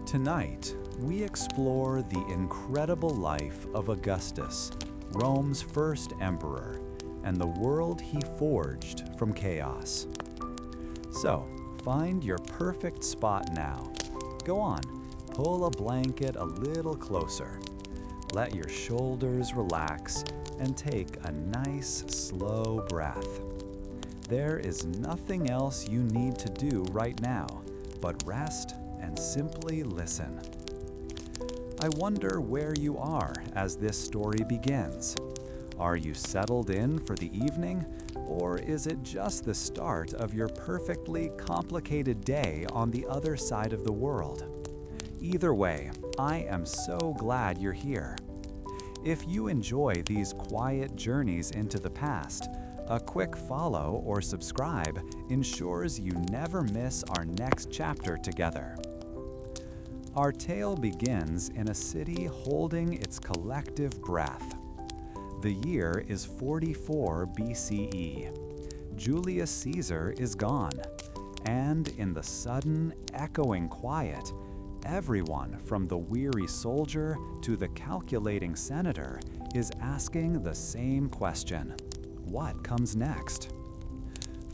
Tonight, we explore the incredible life of Augustus, Rome's first emperor, and the world he forged from chaos. So, find your perfect spot now. Go on, pull a blanket a little closer. Let your shoulders relax and take a nice, slow breath. There is nothing else you need to do right now, but rest and simply listen. I wonder where you are as this story begins. Are you settled in for the evening, or is it just the start of your perfectly complicated day on the other side of the world? Either way, I am so glad you're here. If you enjoy these quiet journeys into the past, a quick follow or subscribe ensures you never miss our next chapter together. Our tale begins in a city holding its collective breath. The year is 44 BCE. Julius Caesar is gone, and in the sudden, echoing quiet, everyone from the weary soldier to the calculating senator is asking the same question: what comes next?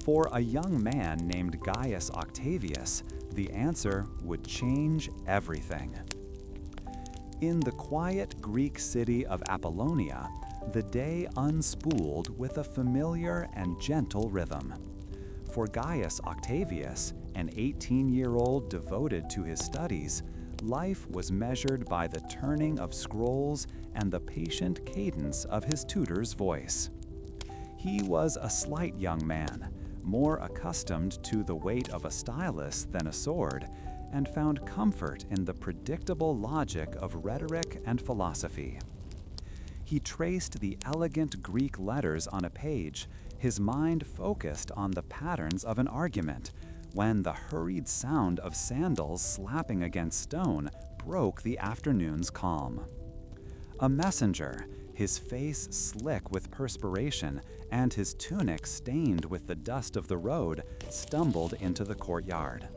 For a young man named Gaius Octavius, the answer would change everything. In the quiet Greek city of Apollonia, the day unspooled with a familiar and gentle rhythm. For Gaius Octavius, an 18-year-old devoted to his studies, life was measured by the turning of scrolls and the patient cadence of his tutor's voice. He was a slight young man, more accustomed to the weight of a stylus than a sword, and found comfort in the predictable logic of rhetoric and philosophy. He traced the elegant Greek letters on a page, his mind focused on the patterns of an argument, when the hurried sound of sandals slapping against stone broke the afternoon's calm. A messenger, his face slick with perspiration and his tunic stained with the dust of the road, stumbled into the courtyard.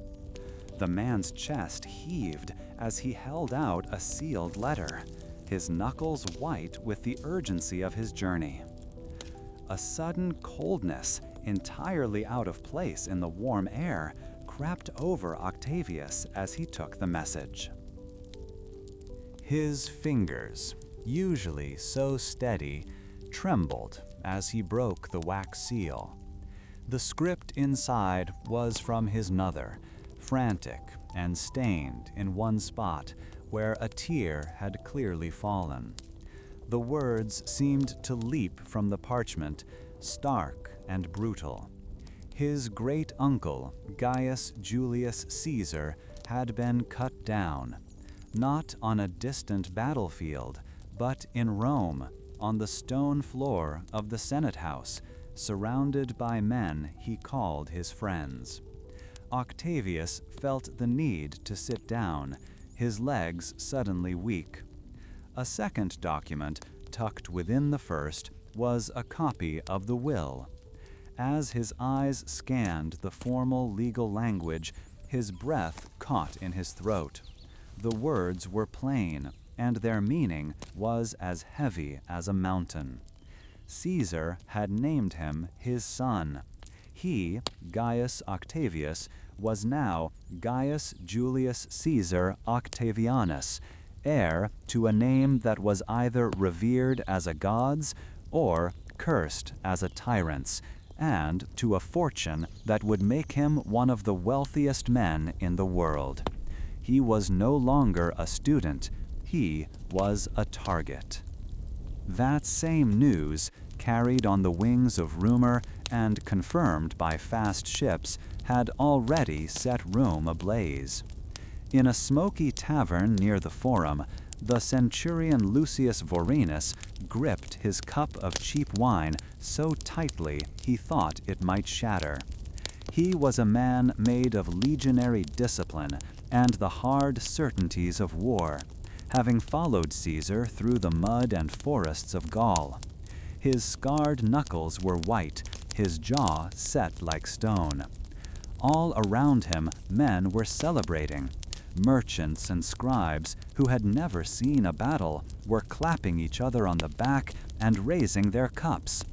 The man's chest heaved as he held out a sealed letter, his knuckles white with the urgency of his journey. A sudden coldness, entirely out of place in the warm air, crept over Octavius as he took the message. His fingers, usually so steady, trembled as he broke the wax seal. The script inside was from his mother, frantic and stained in one spot where a tear had clearly fallen. The words seemed to leap from the parchment, stark and brutal. His great-uncle, Gaius Julius Caesar, had been cut down, not on a distant battlefield, but in Rome, on the stone floor of the Senate House, surrounded by men he called his friends. Octavius felt the need to sit down, his legs suddenly weak. A second document, tucked within the first, was a copy of the will. As his eyes scanned the formal legal language, his breath caught in his throat. The words were plain, and their meaning was as heavy as a mountain. Caesar had named him his son. He, Gaius Octavius, was now Gaius Julius Caesar Octavianus, heir to a name that was either revered as a god's or cursed as a tyrant's, and to a fortune that would make him one of the wealthiest men in the world. He was no longer a student, he was a target. That same news, carried on the wings of rumor and confirmed by fast ships, had already set Rome ablaze. In a smoky tavern near the Forum, the centurion Lucius Vorenus gripped his cup of cheap wine so tightly he thought it might shatter. He was a man made of legionary discipline and the hard certainties of war, having followed Caesar through the mud and forests of Gaul. His scarred knuckles were white, his jaw set like stone. All around him, men were celebrating. Merchants and scribes who had never seen a battle were clapping each other on the back and raising their cups.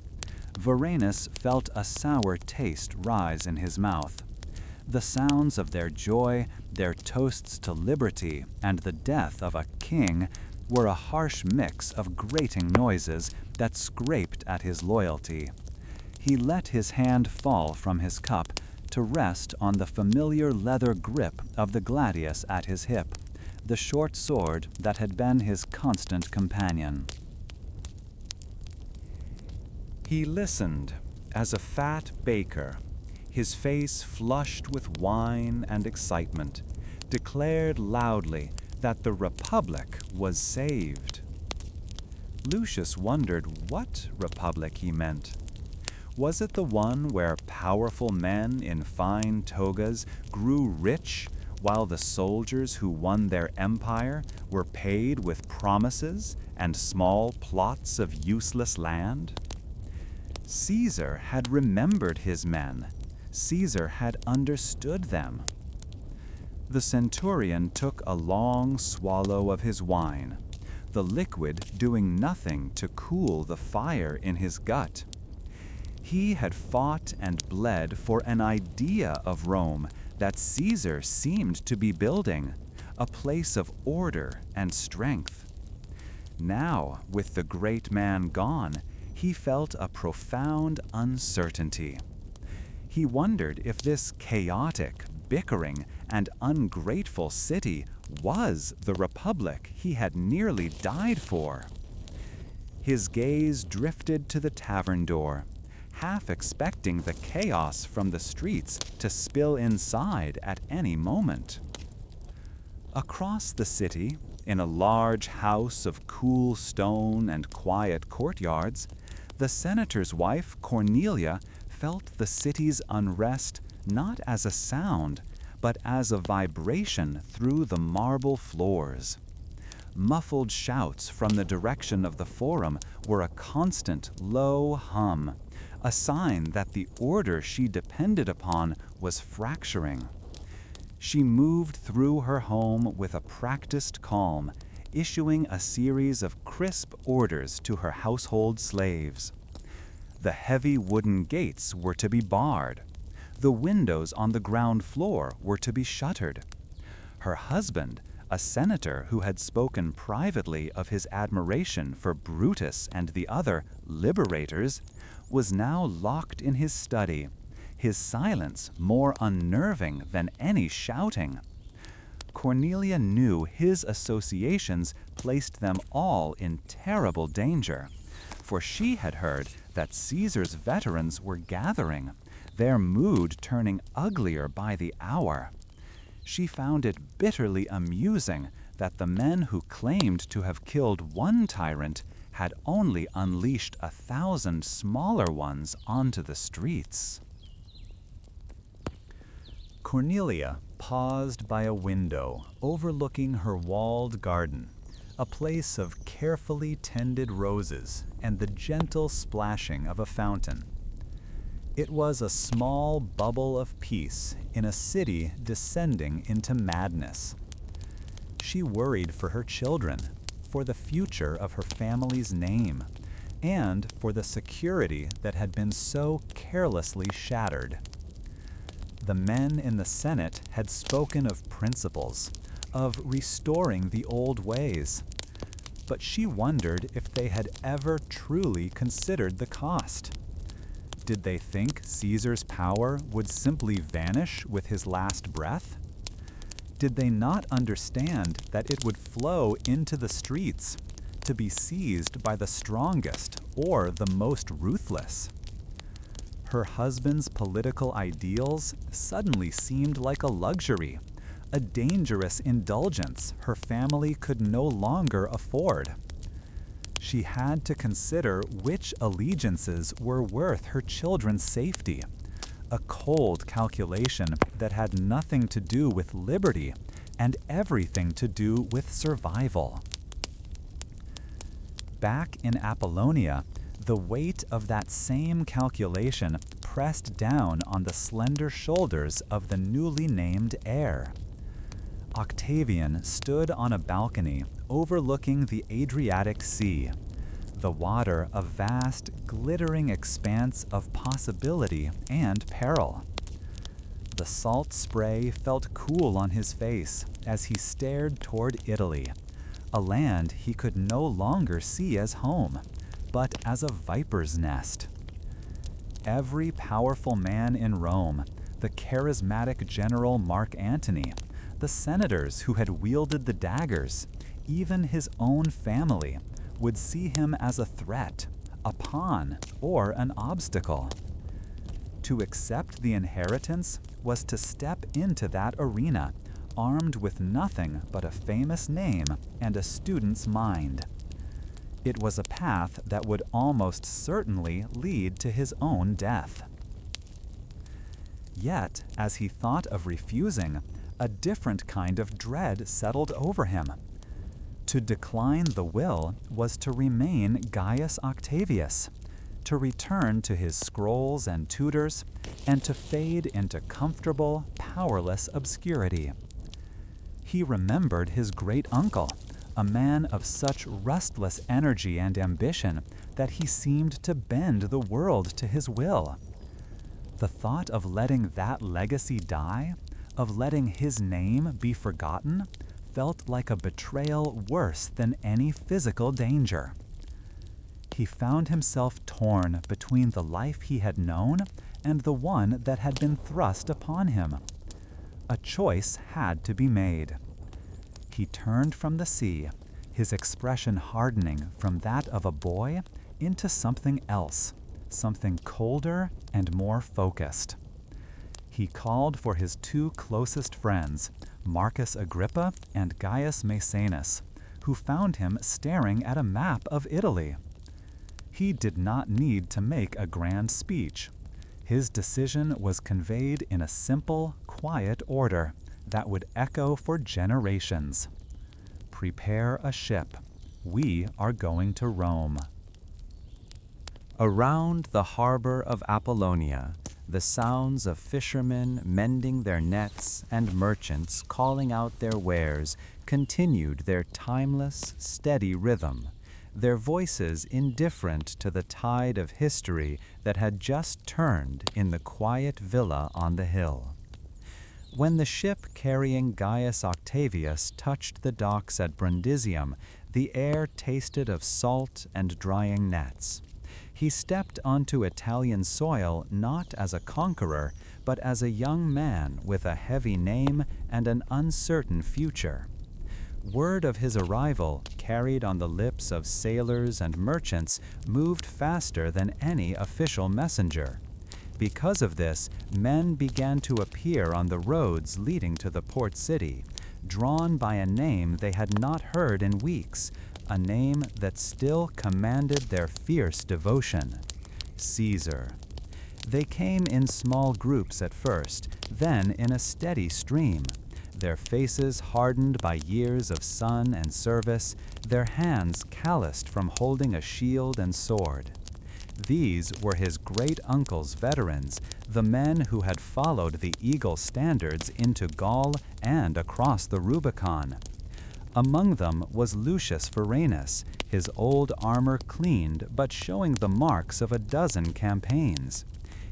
Varenus felt a sour taste rise in his mouth. The sounds of their joy, their toasts to liberty, and the death of a king were a harsh mix of grating noises that scraped at his loyalty. He let his hand fall from his cup to rest on the familiar leather grip of the gladius at his hip, the short sword that had been his constant companion. He listened as a fat baker, his face flushed with wine and excitement, declared loudly that the Republic was saved. Lucius wondered what republic he meant. Was it the one where powerful men in fine togas grew rich, while the soldiers who won their empire were paid with promises and small plots of useless land? Caesar had remembered his men. Caesar had understood them. The centurion took a long swallow of his wine, the liquid doing nothing to cool the fire in his gut. He had fought and bled for an idea of Rome that Caesar seemed to be building, a place of order and strength. Now, with the great man gone, he felt a profound uncertainty. He wondered if this chaotic, bickering, and ungrateful city was the republic he had nearly died for. His gaze drifted to the tavern door, half expecting the chaos from the streets to spill inside at any moment. Across the city, in a large house of cool stone and quiet courtyards, the senator's wife, Cornelia, felt the city's unrest not as a sound, but as a vibration through the marble floors. Muffled shouts from the direction of the forum were a constant low hum, a sign that the order she depended upon was fracturing. She moved through her home with a practiced calm, issuing a series of crisp orders to her household slaves. The heavy wooden gates were to be barred. The windows on the ground floor were to be shuttered. Her husband, a senator who had spoken privately of his admiration for Brutus and the other liberators, was now locked in his study, his silence more unnerving than any shouting. Cornelia knew his associations placed them all in terrible danger, for she had heard that Caesar's veterans were gathering, their mood turning uglier by the hour. She found it bitterly amusing that the men who claimed to have killed one tyrant had only unleashed 1,000 smaller ones onto the streets. Cornelia paused by a window overlooking her walled garden, a place of carefully tended roses and the gentle splashing of a fountain. It was a small bubble of peace in a city descending into madness. She worried for her children, for the future of her family's name, and for the security that had been so carelessly shattered. The men in the Senate had spoken of principles, of restoring the old ways, but she wondered if they had ever truly considered the cost. Did they think Caesar's power would simply vanish with his last breath? Did they not understand that it would flow into the streets, to be seized by the strongest or the most ruthless? Her husband's political ideals suddenly seemed like a luxury, a dangerous indulgence her family could no longer afford. She had to consider which allegiances were worth her children's safety, a cold calculation that had nothing to do with liberty and everything to do with survival. Back in Apollonia, the weight of that same calculation pressed down on the slender shoulders of the newly named heir. Octavian stood on a balcony overlooking the Adriatic Sea, the water a vast, glittering expanse of possibility and peril. The salt spray felt cool on his face as he stared toward Italy, a land he could no longer see as home, but as a viper's nest. Every powerful man in Rome, the charismatic general Mark Antony, the senators who had wielded the daggers, even his own family, would see him as a threat, a pawn, or an obstacle. To accept the inheritance was to step into that arena, armed with nothing but a famous name and a student's mind. It was a path that would almost certainly lead to his own death. Yet, as he thought of refusing, a different kind of dread settled over him. To decline the will was to remain Gaius Octavius, to return to his scrolls and tutors, and to fade into comfortable, powerless obscurity. He remembered his great-uncle, a man of such restless energy and ambition that he seemed to bend the world to his will. The thought of letting that legacy die, of letting his name be forgotten, felt like a betrayal worse than any physical danger. He found himself torn between the life he had known and the one that had been thrust upon him. A choice had to be made. He turned from the sea, his expression hardening from that of a boy into something else, something colder and more focused. He called for his two closest friends, Marcus Agrippa and Gaius Maecenas, who found him staring at a map of Italy. He did not need to make a grand speech. His decision was conveyed in a simple, quiet order that would echo for generations. Prepare a ship. We are going to Rome. Around the harbor of Apollonia, the sounds of fishermen mending their nets and merchants calling out their wares continued their timeless, steady rhythm, their voices indifferent to the tide of history that had just turned in the quiet villa on the hill. When the ship carrying Gaius Octavius touched the docks at Brundisium, the air tasted of salt and drying nets. He stepped onto Italian soil not as a conqueror, but as a young man with a heavy name and an uncertain future. Word of his arrival, carried on the lips of sailors and merchants, moved faster than any official messenger. Because of this, men began to appear on the roads leading to the port city, drawn by a name they had not heard in weeks, a name that still commanded their fierce devotion: Caesar. They came in small groups at first, then in a steady stream, their faces hardened by years of sun and service, their hands calloused from holding a shield and sword. These were his great-uncle's veterans, the men who had followed the eagle standards into Gaul and across the Rubicon. Among them was Lucius Varenus, his old armor cleaned but showing the marks of a dozen campaigns.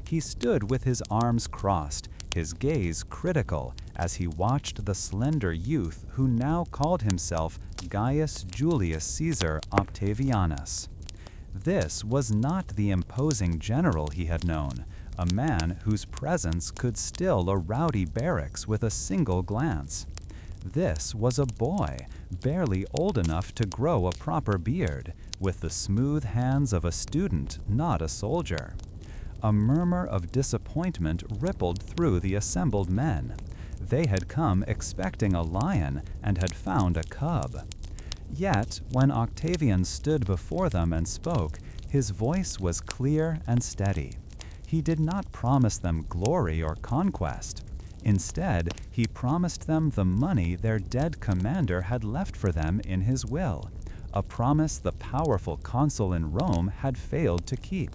He stood with his arms crossed, his gaze critical, as he watched the slender youth who now called himself Gaius Julius Caesar Octavianus. This was not the imposing general he had known, a man whose presence could still a rowdy barracks with a single glance. This was a boy, barely old enough to grow a proper beard, with the smooth hands of a student, not a soldier. A murmur of disappointment rippled through the assembled men. They had come expecting a lion and had found a cub. Yet, when Octavian stood before them and spoke, his voice was clear and steady. He did not promise them glory or conquest. Instead, he promised them the money their dead commander had left for them in his will, a promise the powerful consul in Rome had failed to keep.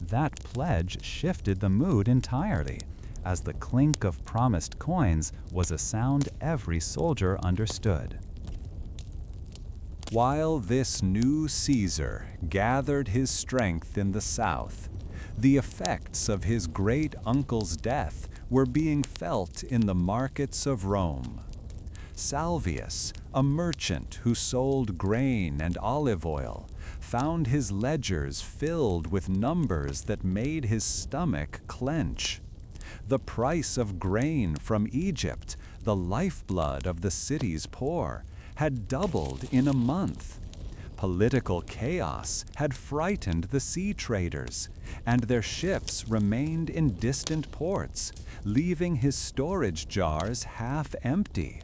That pledge shifted the mood entirely. as the clink of promised coins was a sound every soldier understood. While this new Caesar gathered his strength in the south, the effects of his great uncle's death were being felt in the markets of Rome. Salvius, a merchant who sold grain and olive oil, found his ledgers filled with numbers that made his stomach clench. The price of grain from Egypt, the lifeblood of the city's poor, had doubled in a month. Political chaos had frightened the sea traders, and their ships remained in distant ports, leaving his storage jars half empty.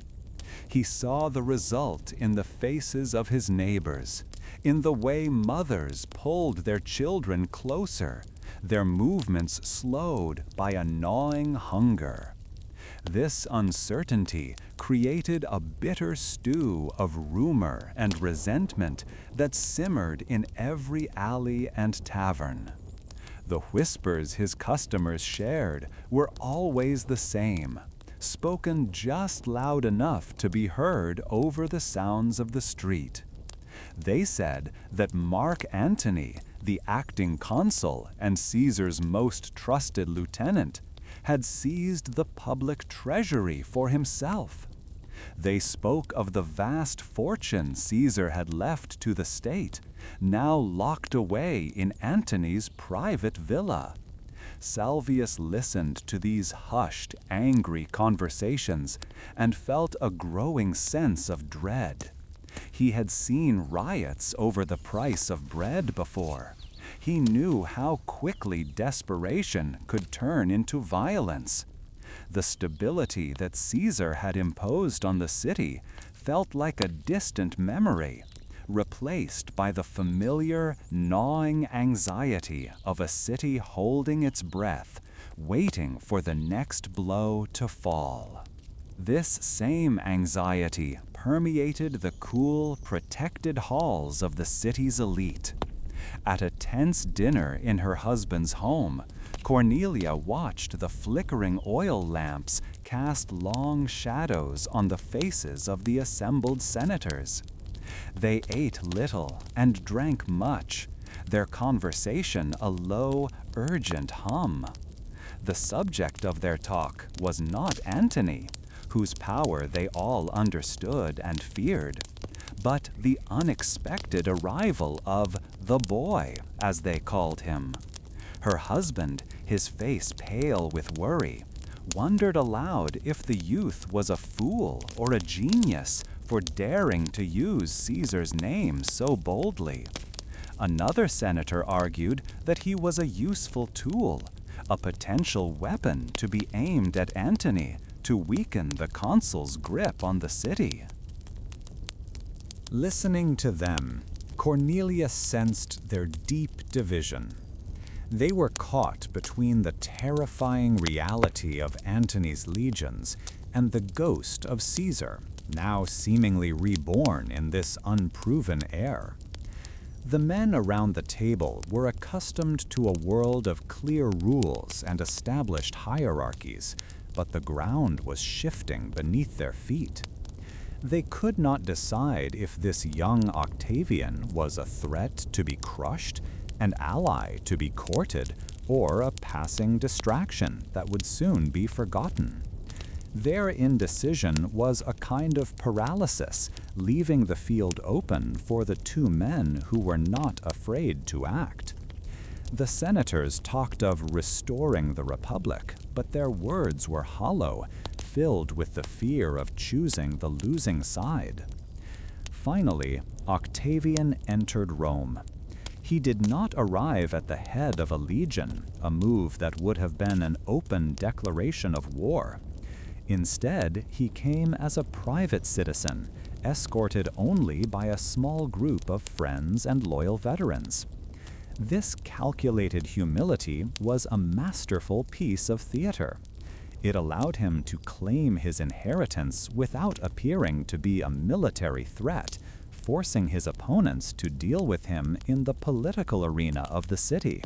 He saw the result in the faces of his neighbors, in the way mothers pulled their children closer, their movements slowed by a gnawing hunger. This uncertainty created a bitter stew of rumor and resentment that simmered in every alley and tavern. The whispers his customers shared were always the same, spoken just loud enough to be heard over the sounds of the street. They said that Mark Antony, the acting consul and Caesar's most trusted lieutenant, had seized the public treasury for himself. They spoke of the vast fortune Caesar had left to the state, now locked away in Antony's private villa. Salvius listened to these hushed, angry conversations and felt a growing sense of dread. He had seen riots over the price of bread before. He knew how quickly desperation could turn into violence. The stability that Caesar had imposed on the city felt like a distant memory, replaced by the familiar, gnawing anxiety of a city holding its breath, waiting for the next blow to fall. This same anxiety permeated the cool, protected halls of the city's elite. At a tense dinner in her husband's home, Cornelia watched the flickering oil lamps cast long shadows on the faces of the assembled senators. They ate little and drank much, their conversation a low, urgent hum. The subject of their talk was not Antony, whose power they all understood and feared, but the unexpected arrival of the boy, as they called him. Her husband, his face pale with worry, wondered aloud if the youth was a fool or a genius for daring to use Caesar's name so boldly. Another senator argued that he was a useful tool, a potential weapon to be aimed at Antony to weaken the consul's grip on the city. Listening to them, Cornelia sensed their deep division. They were caught between the terrifying reality of Antony's legions and the ghost of Caesar, now seemingly reborn in this unproven heir. The men around the table were accustomed to a world of clear rules and established hierarchies, but the ground was shifting beneath their feet. They could not decide if this young Octavian was a threat to be crushed, an ally to be courted, or a passing distraction that would soon be forgotten. Their indecision was a kind of paralysis, leaving the field open for the two men who were not afraid to act. The senators talked of restoring the Republic, but their words were hollow, filled with the fear of choosing the losing side. Finally, Octavian entered Rome. He did not arrive at the head of a legion, a move that would have been an open declaration of war. Instead, he came as a private citizen, escorted only by a small group of friends and loyal veterans. This calculated humility was a masterful piece of theater. It allowed him to claim his inheritance without appearing to be a military threat, forcing his opponents to deal with him in the political arena of the city.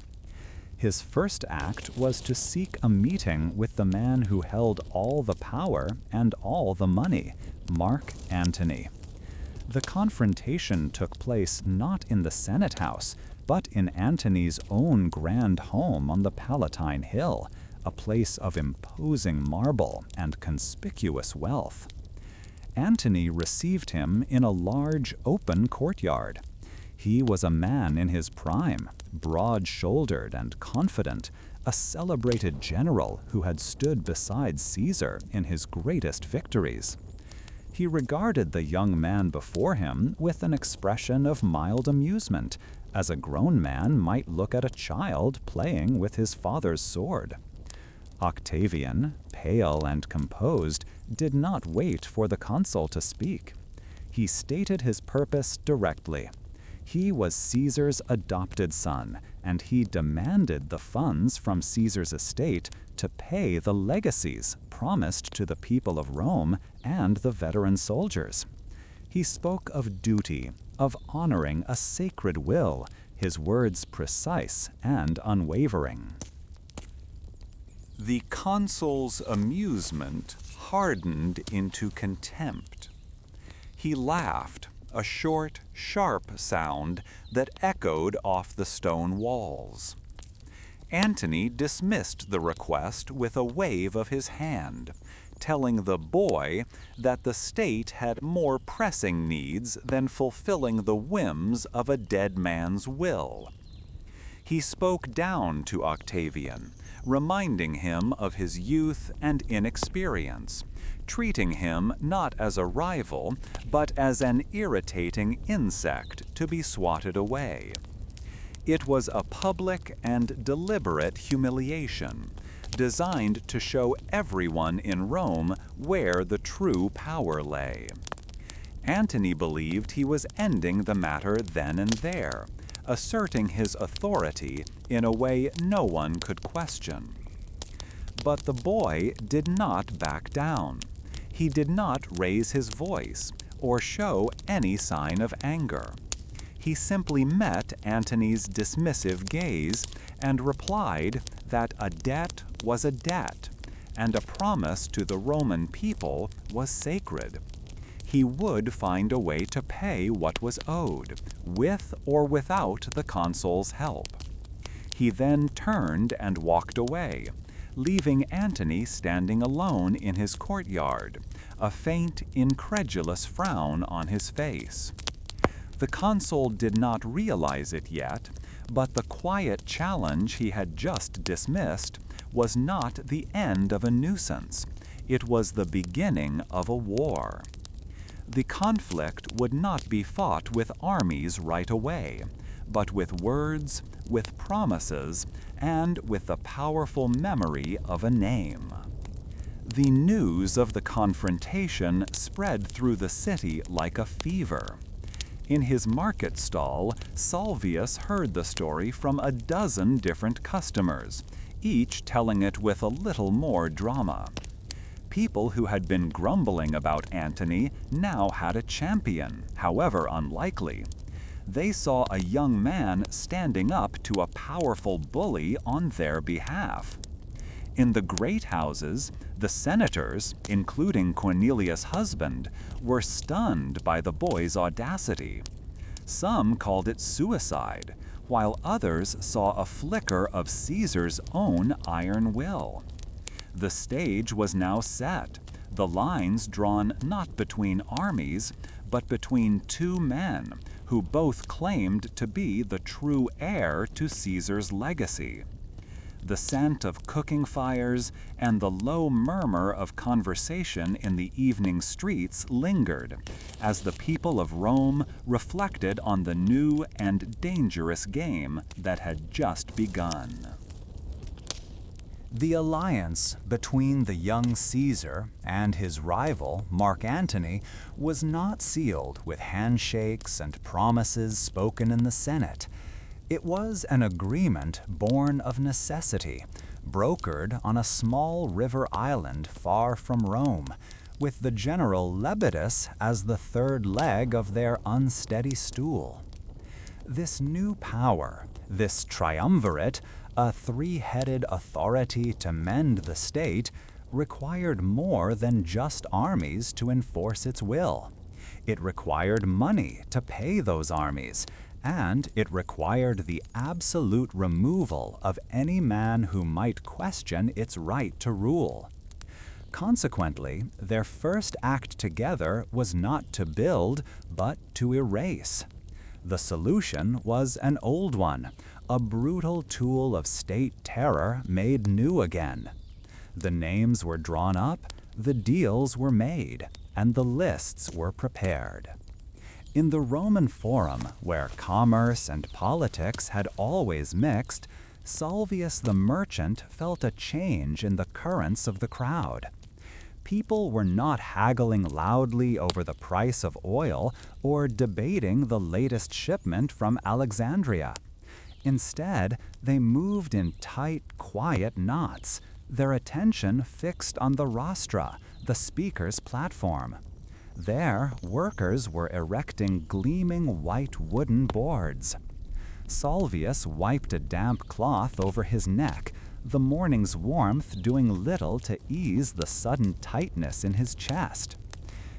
His first act was to seek a meeting with the man who held all the power and all the money, Mark Antony. The confrontation took place not in the Senate House, but in Antony's own grand home on the Palatine Hill, a place of imposing marble and conspicuous wealth. Antony received him in a large, open courtyard. He was a man in his prime, broad-shouldered and confident, a celebrated general who had stood beside Caesar in his greatest victories. He regarded the young man before him with an expression of mild amusement, as a grown man might look at a child playing with his father's sword. Octavian, pale and composed, did not wait for the consul to speak. He stated his purpose directly. He was Caesar's adopted son, and he demanded the funds from Caesar's estate to pay the legacies promised to the people of Rome and the veteran soldiers. He spoke of duty, of honoring a sacred will, his words precise and unwavering. The consul's amusement hardened into contempt. He laughed, a short, sharp sound that echoed off the stone walls. Antony dismissed the request with a wave of his hand, telling the boy that the state had more pressing needs than fulfilling the whims of a dead man's will. He spoke down to Octavian, reminding him of his youth and inexperience, treating him not as a rival, but as an irritating insect to be swatted away. It was a public and deliberate humiliation, designed to show everyone in Rome where the true power lay. Antony believed he was ending the matter then and there, asserting his authority in a way no one could question. But the boy did not back down. He did not raise his voice or show any sign of anger. He simply met Antony's dismissive gaze and replied that a debt was a debt, and a promise to the Roman people was sacred. He would find a way to pay what was owed, with or without the consul's help. He then turned and walked away, leaving Antony standing alone in his courtyard, a faint, incredulous frown on his face. The consul did not realize it yet, but the quiet challenge he had just dismissed was not the end of a nuisance. It was the beginning of a war. The conflict would not be fought with armies right away, but with words, with promises, and with the powerful memory of a name. The news of the confrontation spread through the city like a fever. In his market stall, Salvius heard the story from a dozen different customers, each telling it with a little more drama. People who had been grumbling about Antony now had a champion, however unlikely. They saw a young man standing up to a powerful bully on their behalf. In the great houses, the senators, including Cornelius' husband, were stunned by the boy's audacity. Some called it suicide, while others saw a flicker of Caesar's own iron will. The stage was now set, the lines drawn not between armies, but between two men who both claimed to be the true heir to Caesar's legacy. The scent of cooking fires and the low murmur of conversation in the evening streets lingered, as the people of Rome reflected on the new and dangerous game that had just begun. The alliance between the young Caesar and his rival, Mark Antony, was not sealed with handshakes and promises spoken in the Senate. It was an agreement born of necessity, brokered on a small river island far from Rome, with the general Lepidus as the third leg of their unsteady stool. This new power, This triumvirate, a three-headed authority to mend the state, required more than just armies to enforce its will. It required money to pay those armies, and it required the absolute removal of any man who might question its right to rule. Consequently, their first act together was not to build, but to erase. The solution was an old one, a brutal tool of state terror made new again. The names were drawn up, the deals were made, and the lists were prepared. In the Roman Forum, where commerce and politics had always mixed, Salvius the merchant felt a change in the currents of the crowd. People were not haggling loudly over the price of oil or debating the latest shipment from Alexandria. Instead, they moved in tight, quiet knots, their attention fixed on the rostra, the speaker's platform. There, workers were erecting gleaming white wooden boards. Salvius wiped a damp cloth over his neck, the morning's warmth doing little to ease the sudden tightness in his chest.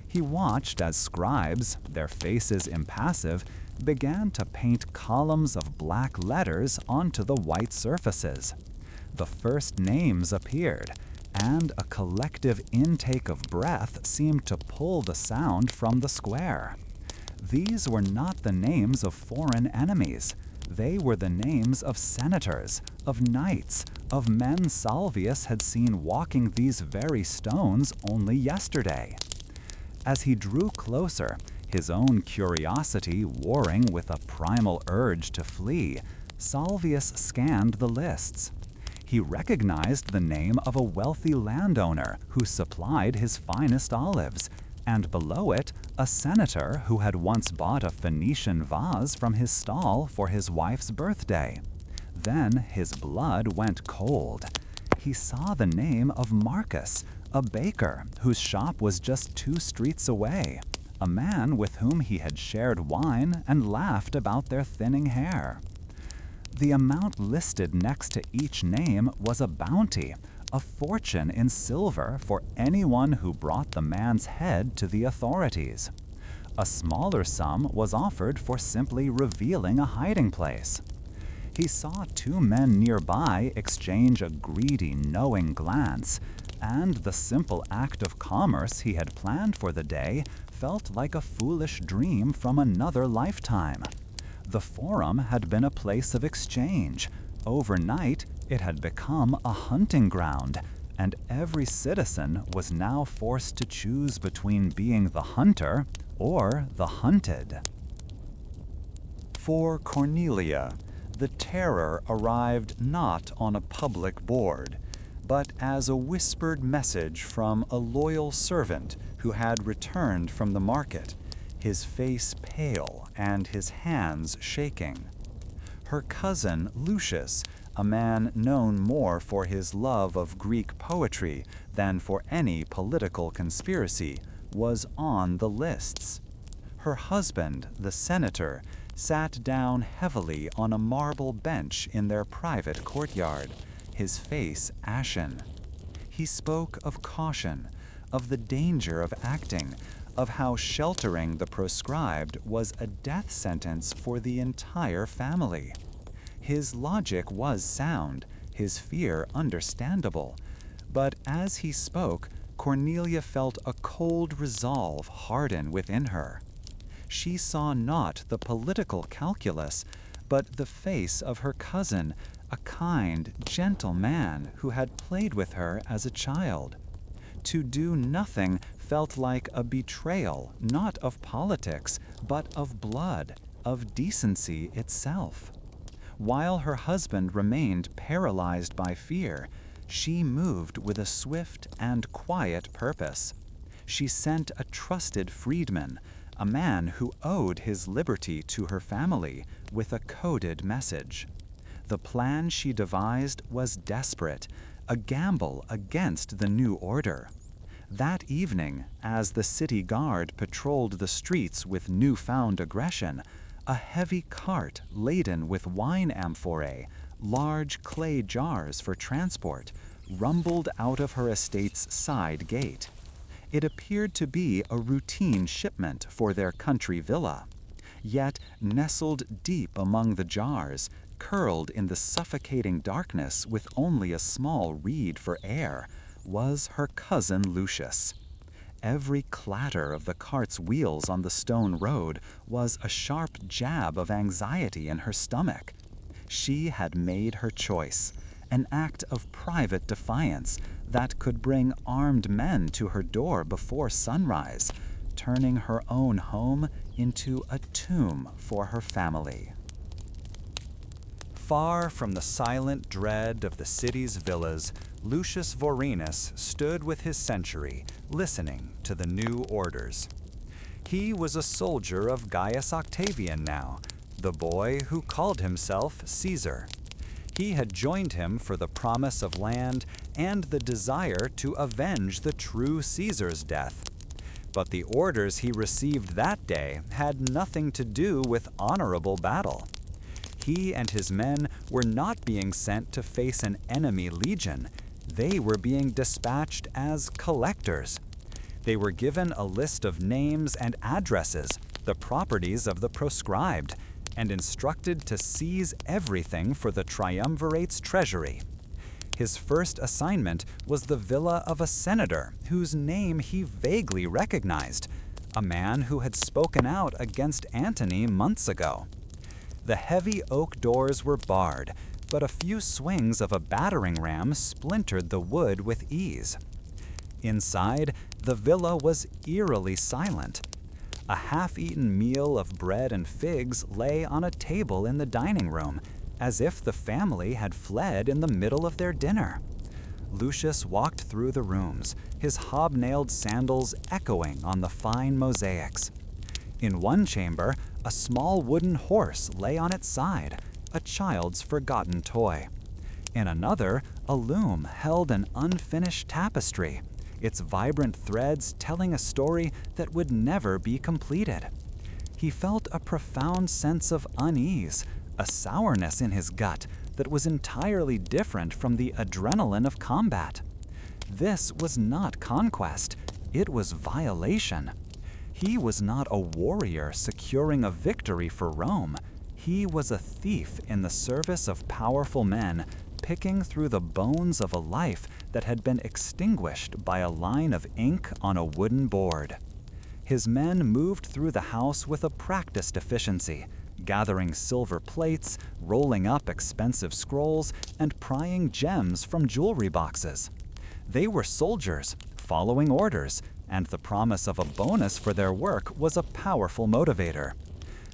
He watched as scribes, their faces impassive, began to paint columns of black letters onto the white surfaces. The first names appeared, and a collective intake of breath seemed to pull the sound from the square. These were not the names of foreign enemies. They were the names of senators, of knights, of men Salvius had seen walking these very stones only yesterday. As he drew closer, his own curiosity warring with a primal urge to flee, Salvius scanned the lists. He recognized the name of a wealthy landowner who supplied his finest olives, and below it, a senator who had once bought a Phoenician vase from his stall for his wife's birthday. Then his blood went cold. He saw the name of Marcus, a baker whose shop was just 2 streets away, a man with whom he had shared wine and laughed about their thinning hair. The amount listed next to each name was a bounty, a fortune in silver for anyone who brought the man's head to the authorities. A smaller sum was offered for simply revealing a hiding place. He saw 2 men nearby exchange a greedy, knowing glance, and the simple act of commerce he had planned for the day felt like a foolish dream from another lifetime. The Forum had been a place of exchange. Overnight, it had become a hunting ground, and every citizen was now forced to choose between being the hunter or the hunted. For Cornelia, the terror arrived not on a public board, but as a whispered message from a loyal servant who had returned from the market, his face pale and his hands shaking. Her cousin Lucius, a man known more for his love of Greek poetry than for any political conspiracy, was on the lists. Her husband, the senator, sat down heavily on a marble bench in their private courtyard, his face ashen. He spoke of caution, of the danger of acting, of how sheltering the proscribed was a death sentence for the entire family. His logic was sound, his fear understandable, but as he spoke, Cornelia felt a cold resolve harden within her. She saw not the political calculus, but the face of her cousin, a kind, gentle man who had played with her as a child. To do nothing felt like a betrayal, not of politics, but of blood, of decency itself. While her husband remained paralyzed by fear, she moved with a swift and quiet purpose. She sent a trusted freedman, a man who owed his liberty to her family, with a coded message. The plan she devised was desperate, a gamble against the new order. That evening, as the city guard patrolled the streets with newfound aggression, A heavy cart laden with wine amphorae, large clay jars for transport, rumbled out of her estate's side gate. It appeared to be a routine shipment for their country villa. Yet, nestled deep among the jars, curled in the suffocating darkness with only a small reed for air, was her cousin Lucius. Every clatter of the cart's wheels on the stone road was a sharp jab of anxiety in her stomach. She had made her choice, an act of private defiance that could bring armed men to her door before sunrise, turning her own home into a tomb for her family. Far from the silent dread of the city's villas, Lucius Vorenus stood with his century, listening to the new orders. He was a soldier of Gaius Octavian now, the boy who called himself Caesar. He had joined him for the promise of land and the desire to avenge the true Caesar's death. But the orders he received that day had nothing to do with honorable battle. He and his men were not being sent to face an enemy legion. They were being dispatched as collectors. They were given a list of names and addresses, the properties of the proscribed, and instructed to seize everything for the triumvirate's treasury. His first assignment was the villa of a senator whose name he vaguely recognized, a man who had spoken out against Antony months ago. The heavy oak doors were barred, but a few swings of a battering ram splintered the wood with ease. Inside, the villa was eerily silent. A half-eaten meal of bread and figs lay on a table in the dining room, as if the family had fled in the middle of their dinner. Lucius walked through the rooms, his hobnailed sandals echoing on the fine mosaics. In one chamber, a small wooden horse lay on its side, a child's forgotten toy. In another, a loom held an unfinished tapestry, its vibrant threads telling a story that would never be completed. He felt a profound sense of unease, a sourness in his gut that was entirely different from the adrenaline of combat. This was not conquest, it was violation. He was not a warrior securing a victory for Rome. He was a thief in the service of powerful men, picking through the bones of a life that had been extinguished by a line of ink on a wooden board. His men moved through the house with a practiced efficiency, gathering silver plates, rolling up expensive scrolls, and prying gems from jewelry boxes. They were soldiers, following orders, and the promise of a bonus for their work was a powerful motivator.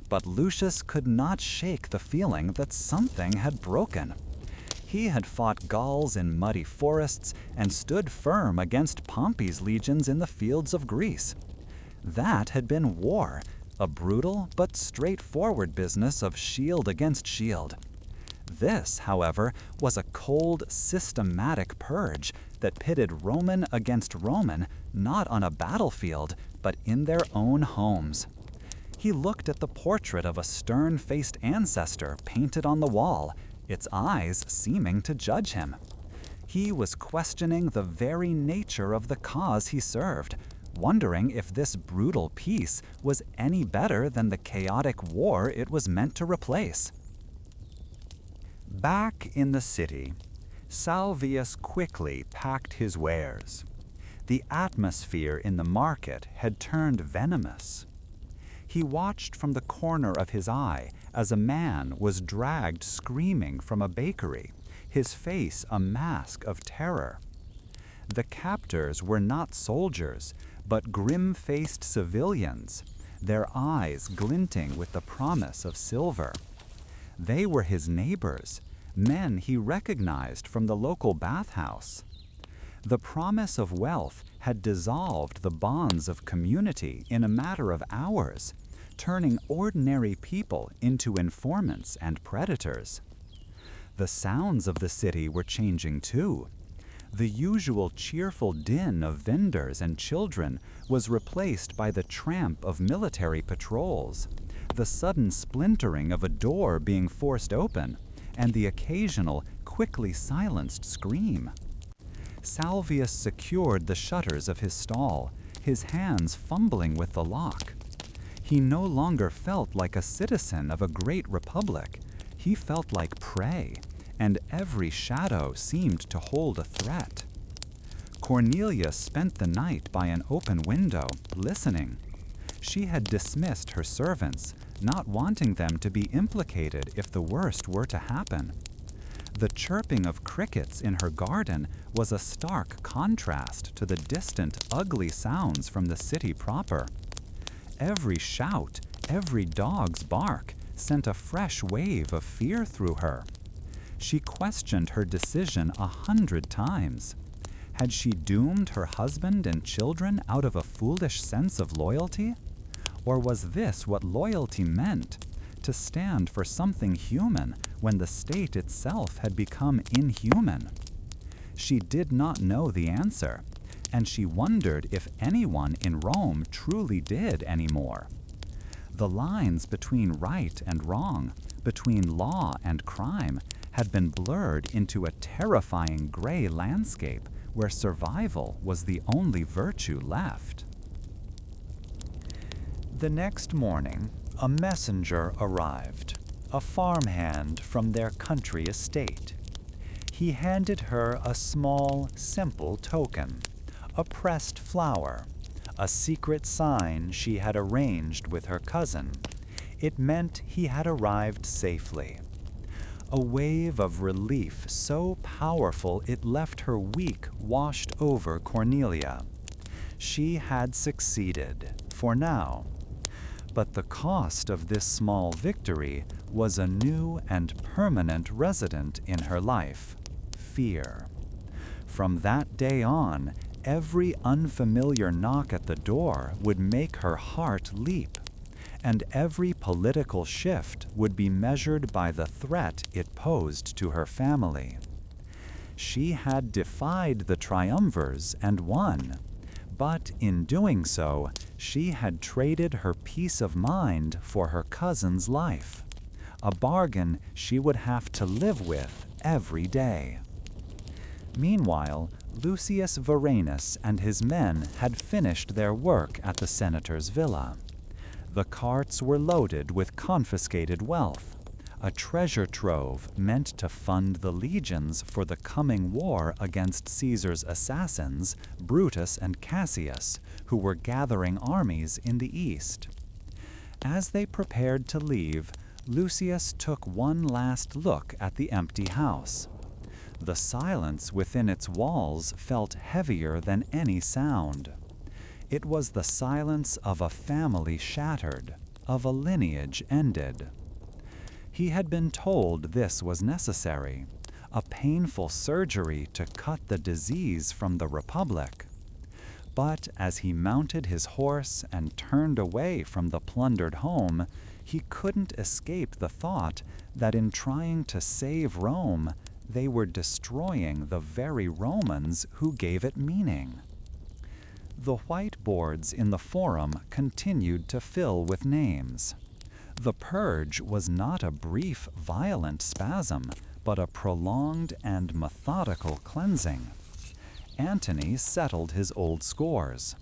But Lucius could not shake the feeling that something had broken. He had fought Gauls in muddy forests and stood firm against Pompey's legions in the fields of Greece. That had been war, a brutal but straightforward business of shield against shield. This, however, was a cold, systematic purge that pitted Roman against Roman, not on a battlefield, but in their own homes. He looked at the portrait of a stern-faced ancestor painted on the wall, its eyes seeming to judge him. He was questioning the very nature of the cause he served, wondering if this brutal peace was any better than the chaotic war it was meant to replace. Back in the city, Salvius quickly packed his wares. The atmosphere in the market had turned venomous. He watched from the corner of his eye as a man was dragged screaming from a bakery, his face a mask of terror. The captors were not soldiers, but grim-faced civilians, their eyes glinting with the promise of silver. They were his neighbors, men he recognized from the local bathhouse. The promise of wealth had dissolved the bonds of community in a matter of hours, turning ordinary people into informants and predators. The sounds of the city were changing too. The usual cheerful din of vendors and children was replaced by the tramp of military patrols, the sudden splintering of a door being forced open, and the occasional, quickly silenced scream. Salvius secured the shutters of his stall, his hands fumbling with the lock. He no longer felt like a citizen of a great republic. He felt like prey, and every shadow seemed to hold a threat. Cornelia spent the night by an open window, listening. She had dismissed her servants, not wanting them to be implicated if the worst were to happen. The chirping of crickets in her garden was a stark contrast to the distant, ugly sounds from the city proper. Every shout, every dog's bark, sent a fresh wave of fear through her. She questioned her decision 100 times. Had she doomed her husband and children out of a foolish sense of loyalty? Or was this what loyalty meant? To stand for something human when the state itself had become inhuman? She did not know the answer, and she wondered if anyone in Rome truly did anymore. The lines between right and wrong, between law and crime, had been blurred into a terrifying gray landscape where survival was the only virtue left. The next morning, a messenger arrived, a farmhand from their country estate. He handed her a small, simple token, a pressed flower, a secret sign she had arranged with her cousin. It meant he had arrived safely. A wave of relief so powerful it left her weak washed over Cornelia. She had succeeded, for now. But the cost of this small victory was a new and permanent resident in her life: fear. From that day on, every unfamiliar knock at the door would make her heart leap, and every political shift would be measured by the threat it posed to her family. She had defied the triumvirs and won, but in doing so, she had traded her peace of mind for her cousin's life, a bargain she would have to live with every day. Meanwhile, Lucius Varenus and his men had finished their work at the senator's villa. The carts were loaded with confiscated wealth, a treasure trove meant to fund the legions for the coming war against Caesar's assassins, Brutus and Cassius, who were gathering armies in the east. As they prepared to leave, Lucius took one last look at the empty house. The silence within its walls felt heavier than any sound. It was the silence of a family shattered, of a lineage ended. He had been told this was necessary, a painful surgery to cut the disease from the Republic. But as he mounted his horse and turned away from the plundered home, he couldn't escape the thought that in trying to save Rome, they were destroying the very Romans who gave it meaning. The white boards in the Forum continued to fill with names. The purge was not a brief, violent spasm, but a prolonged and methodical cleansing. Antony settled his old scores.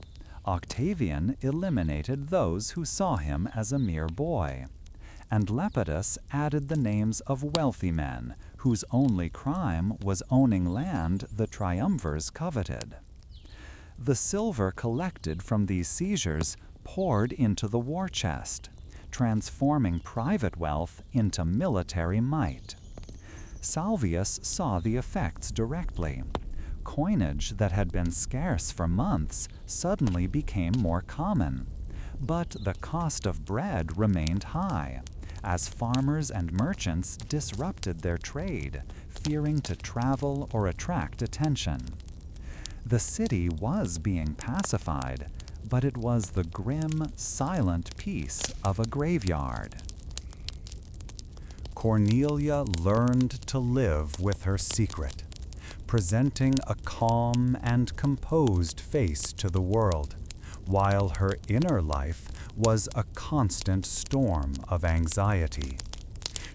Octavian eliminated those who saw him as a mere boy. And Lepidus added the names of wealthy men, whose only crime was owning land the triumvirs coveted. The silver collected from these seizures poured into the war chest, transforming private wealth into military might. Salvius saw the effects directly. Coinage that had been scarce for months suddenly became more common, but the cost of bread remained high, as farmers and merchants disrupted their trade, fearing to travel or attract attention. The city was being pacified, but it was the grim, silent peace of a graveyard. Cornelia learned to live with her secret, presenting a calm and composed face to the world, while her inner life was a constant storm of anxiety.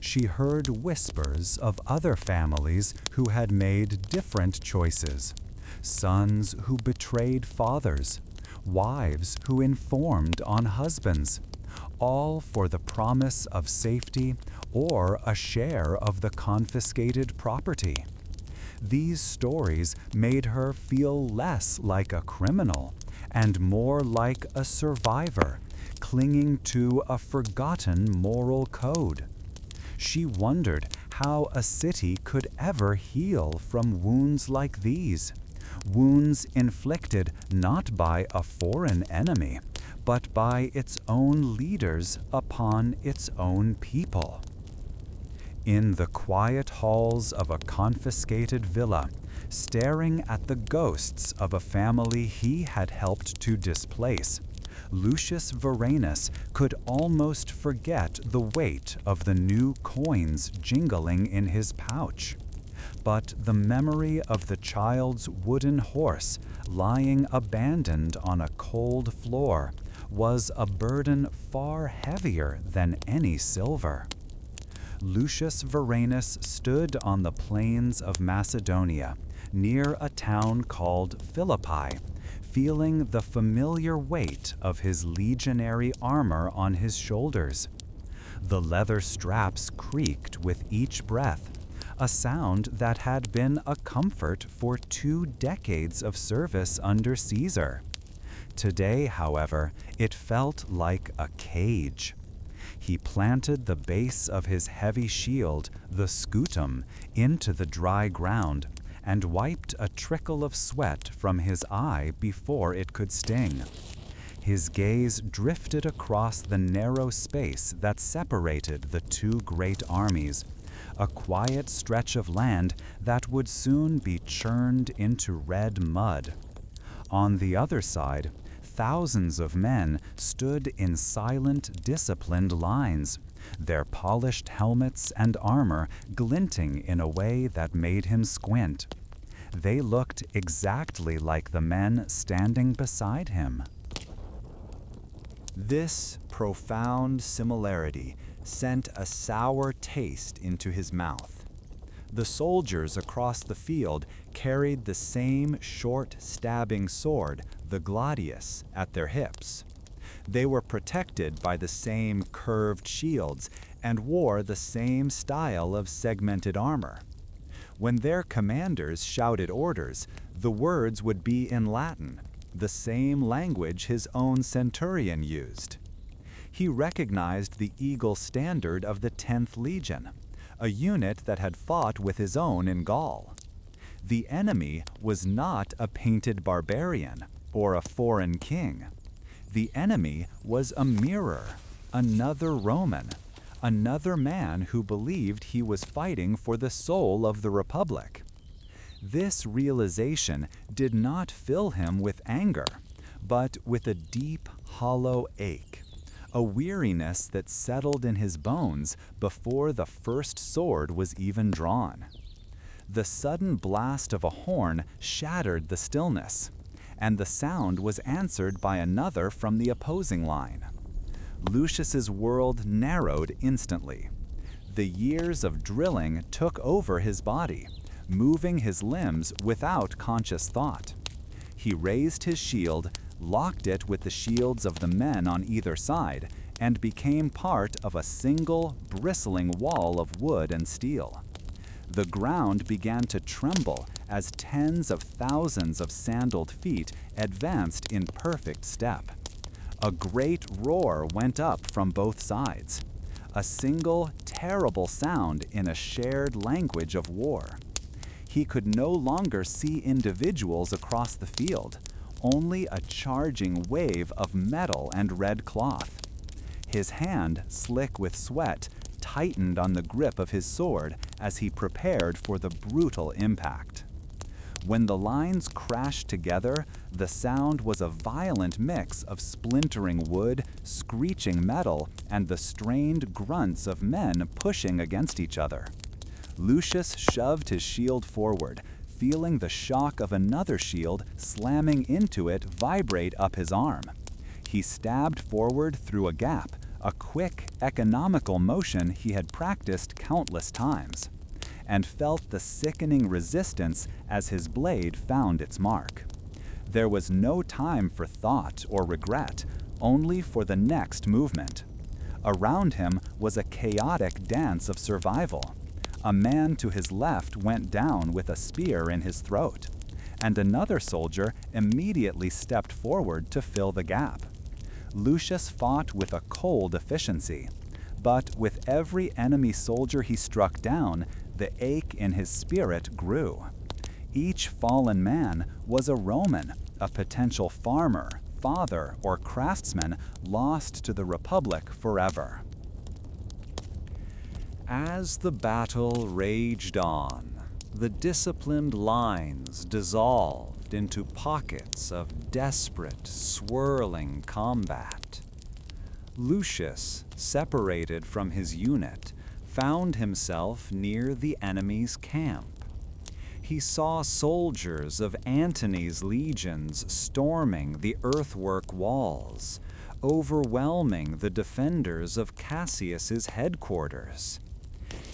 She heard whispers of other families who had made different choices, sons who betrayed fathers, wives who informed on husbands, all for the promise of safety or a share of the confiscated property. These stories made her feel less like a criminal and more like a survivor, clinging to a forgotten moral code. She wondered how a city could ever heal from wounds like these, wounds inflicted not by a foreign enemy, but by its own leaders upon its own people. In the quiet halls of a confiscated villa, staring at the ghosts of a family he had helped to displace, Lucius Varenus could almost forget the weight of the new coins jingling in his pouch. But the memory of the child's wooden horse lying abandoned on a cold floor was a burden far heavier than any silver. Lucius Varenus stood on the plains of Macedonia, near a town called Philippi, feeling the familiar weight of his legionary armor on his shoulders. The leather straps creaked with each breath, a sound that had been a comfort for 2 decades of service under Caesar. Today, however, it felt like a cage. He planted the base of his heavy shield, the scutum, into the dry ground, and wiped a trickle of sweat from his eye before it could sting. His gaze drifted across the narrow space that separated the 2 great armies, a quiet stretch of land that would soon be churned into red mud. On the other side, thousands of men stood in silent, disciplined lines, their polished helmets and armor glinting in a way that made him squint. They looked exactly like the men standing beside him. This profound similarity sent a sour taste into his mouth. The soldiers across the field carried the same short, stabbing sword, the gladius, at their hips. They were protected by the same curved shields and wore the same style of segmented armor. When their commanders shouted orders, the words would be in Latin, the same language his own centurion used. He recognized the eagle standard of the 10th Legion, a unit that had fought with his own in Gaul. The enemy was not a painted barbarian or a foreign king. The enemy was a mirror, another Roman, another man who believed he was fighting for the soul of the Republic. This realization did not fill him with anger, but with a deep, hollow ache, a weariness that settled in his bones before the first sword was even drawn. The sudden blast of a horn shattered the stillness, and the sound was answered by another from the opposing line. Lucius's world narrowed instantly. The years of drilling took over his body, moving his limbs without conscious thought. He raised his shield, locked it with the shields of the men on either side, and became part of a single, bristling wall of wood and steel. The ground began to tremble as tens of thousands of sandaled feet advanced in perfect step. A great roar went up from both sides, a single, terrible sound in a shared language of war. He could no longer see individuals across the field, only a charging wave of metal and red cloth. His hand, slick with sweat, tightened on the grip of his sword as he prepared for the brutal impact. When the lines crashed together, the sound was a violent mix of splintering wood, screeching metal, and the strained grunts of men pushing against each other. Lucius shoved his shield forward, feeling the shock of another shield slamming into it vibrate up his arm. He stabbed forward through a gap, a quick, economical motion he had practiced countless times, and felt the sickening resistance as his blade found its mark. There was no time for thought or regret, only for the next movement. Around him was a chaotic dance of survival. A man to his left went down with a spear in his throat, and another soldier immediately stepped forward to fill the gap. Lucius fought with a cold efficiency, but with every enemy soldier he struck down, the ache in his spirit grew. Each fallen man was a Roman, a potential farmer, father, or craftsman lost to the Republic forever. As the battle raged on, the disciplined lines dissolved into pockets of desperate, swirling combat. Lucius, separated from his unit, found himself near the enemy's camp. He saw soldiers of Antony's legions storming the earthwork walls, overwhelming the defenders of Cassius's headquarters.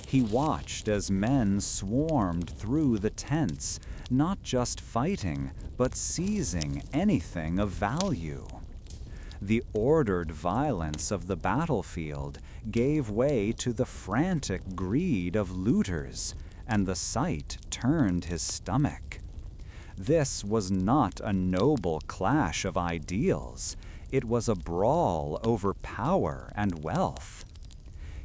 He watched as men swarmed through the tents, not just fighting, but seizing anything of value. The ordered violence of the battlefield gave way to the frantic greed of looters, and the sight turned his stomach. This was not a noble clash of ideals. It was a brawl over power and wealth.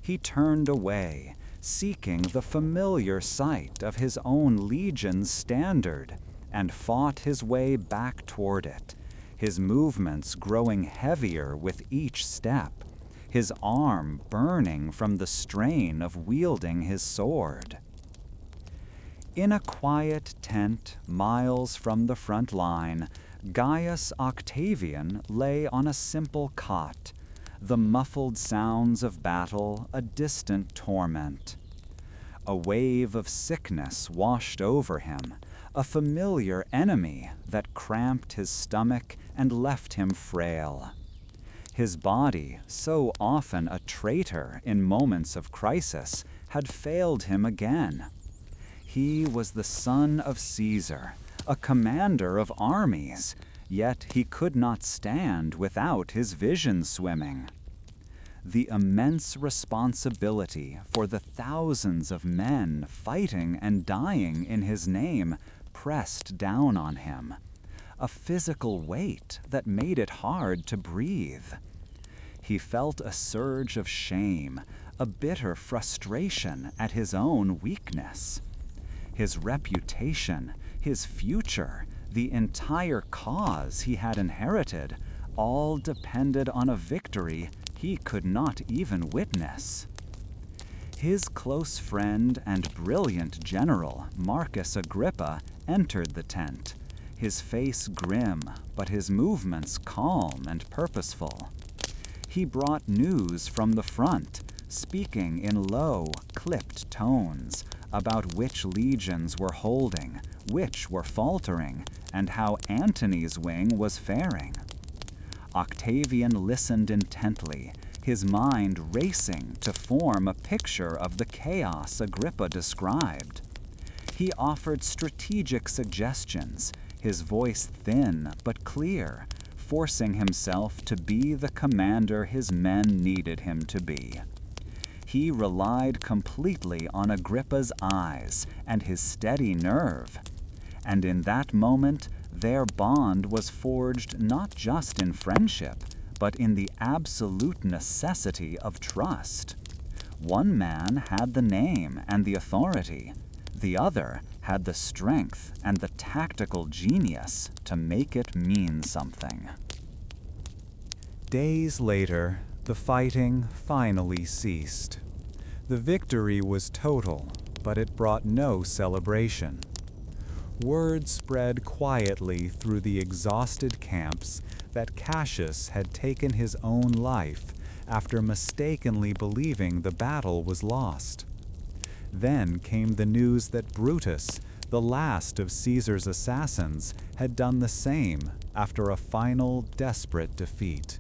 He turned away, seeking the familiar sight of his own legion's standard, and fought his way back toward it, his movements growing heavier with each step, his arm burning from the strain of wielding his sword. In a quiet tent miles from the front line, Gaius Octavian lay on a simple cot, the muffled sounds of battle a distant torment. A wave of sickness washed over him, a familiar enemy that cramped his stomach and left him frail. His body, so often a traitor in moments of crisis, had failed him again. He was the son of Caesar, a commander of armies, yet he could not stand without his vision swimming. The immense responsibility for the thousands of men fighting and dying in his name pressed down on him, a physical weight that made it hard to breathe. He felt a surge of shame, a bitter frustration at his own weakness. His reputation, his future, the entire cause he had inherited, all depended on a victory he could not even witness. His close friend and brilliant general, Marcus Agrippa, entered the tent, his face grim, but his movements calm and purposeful. He brought news from the front, speaking in low, clipped tones about which legions were holding, which were faltering, and how Antony's wing was faring. Octavian listened intently, his mind racing to form a picture of the chaos Agrippa described. He offered strategic suggestions, his voice thin but clear, forcing himself to be the commander his men needed him to be. He relied completely on Agrippa's eyes and his steady nerve, and in that moment their bond was forged not just in friendship, but in the absolute necessity of trust. One man had the name and the authority, the other had the strength and the tactical genius to make it mean something. Days later, the fighting finally ceased. The victory was total, but it brought no celebration. Word spread quietly through the exhausted camps that Cassius had taken his own life after mistakenly believing the battle was lost. Then came the news that Brutus, the last of Caesar's assassins, had done the same, after a final, desperate defeat.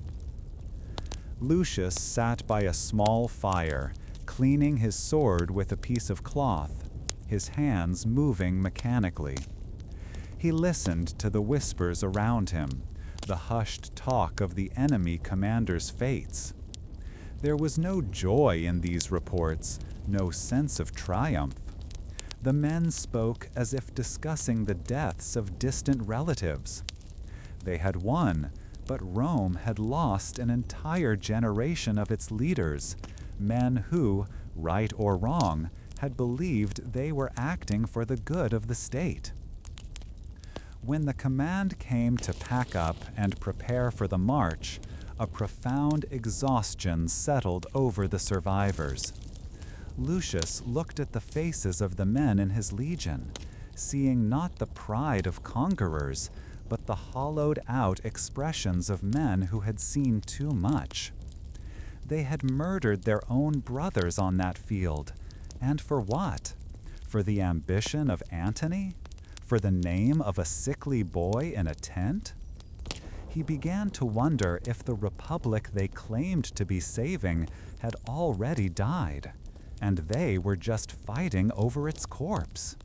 Lucius sat by a small fire, cleaning his sword with a piece of cloth, his hands moving mechanically. He listened to the whispers around him, the hushed talk of the enemy commander's fates. There was no joy in these reports, no sense of triumph. The men spoke as if discussing the deaths of distant relatives. They had won, but Rome had lost an entire generation of its leaders, men who, right or wrong, had believed they were acting for the good of the state. When the command came to pack up and prepare for the march, a profound exhaustion settled over the survivors. Lucius looked at the faces of the men in his legion, seeing not the pride of conquerors, but the hollowed-out expressions of men who had seen too much. They had murdered their own brothers on that field, and for what? For the ambition of Antony? For the name of a sickly boy in a tent? He began to wonder if the republic they claimed to be saving had already died, and they were just fighting over its corpse.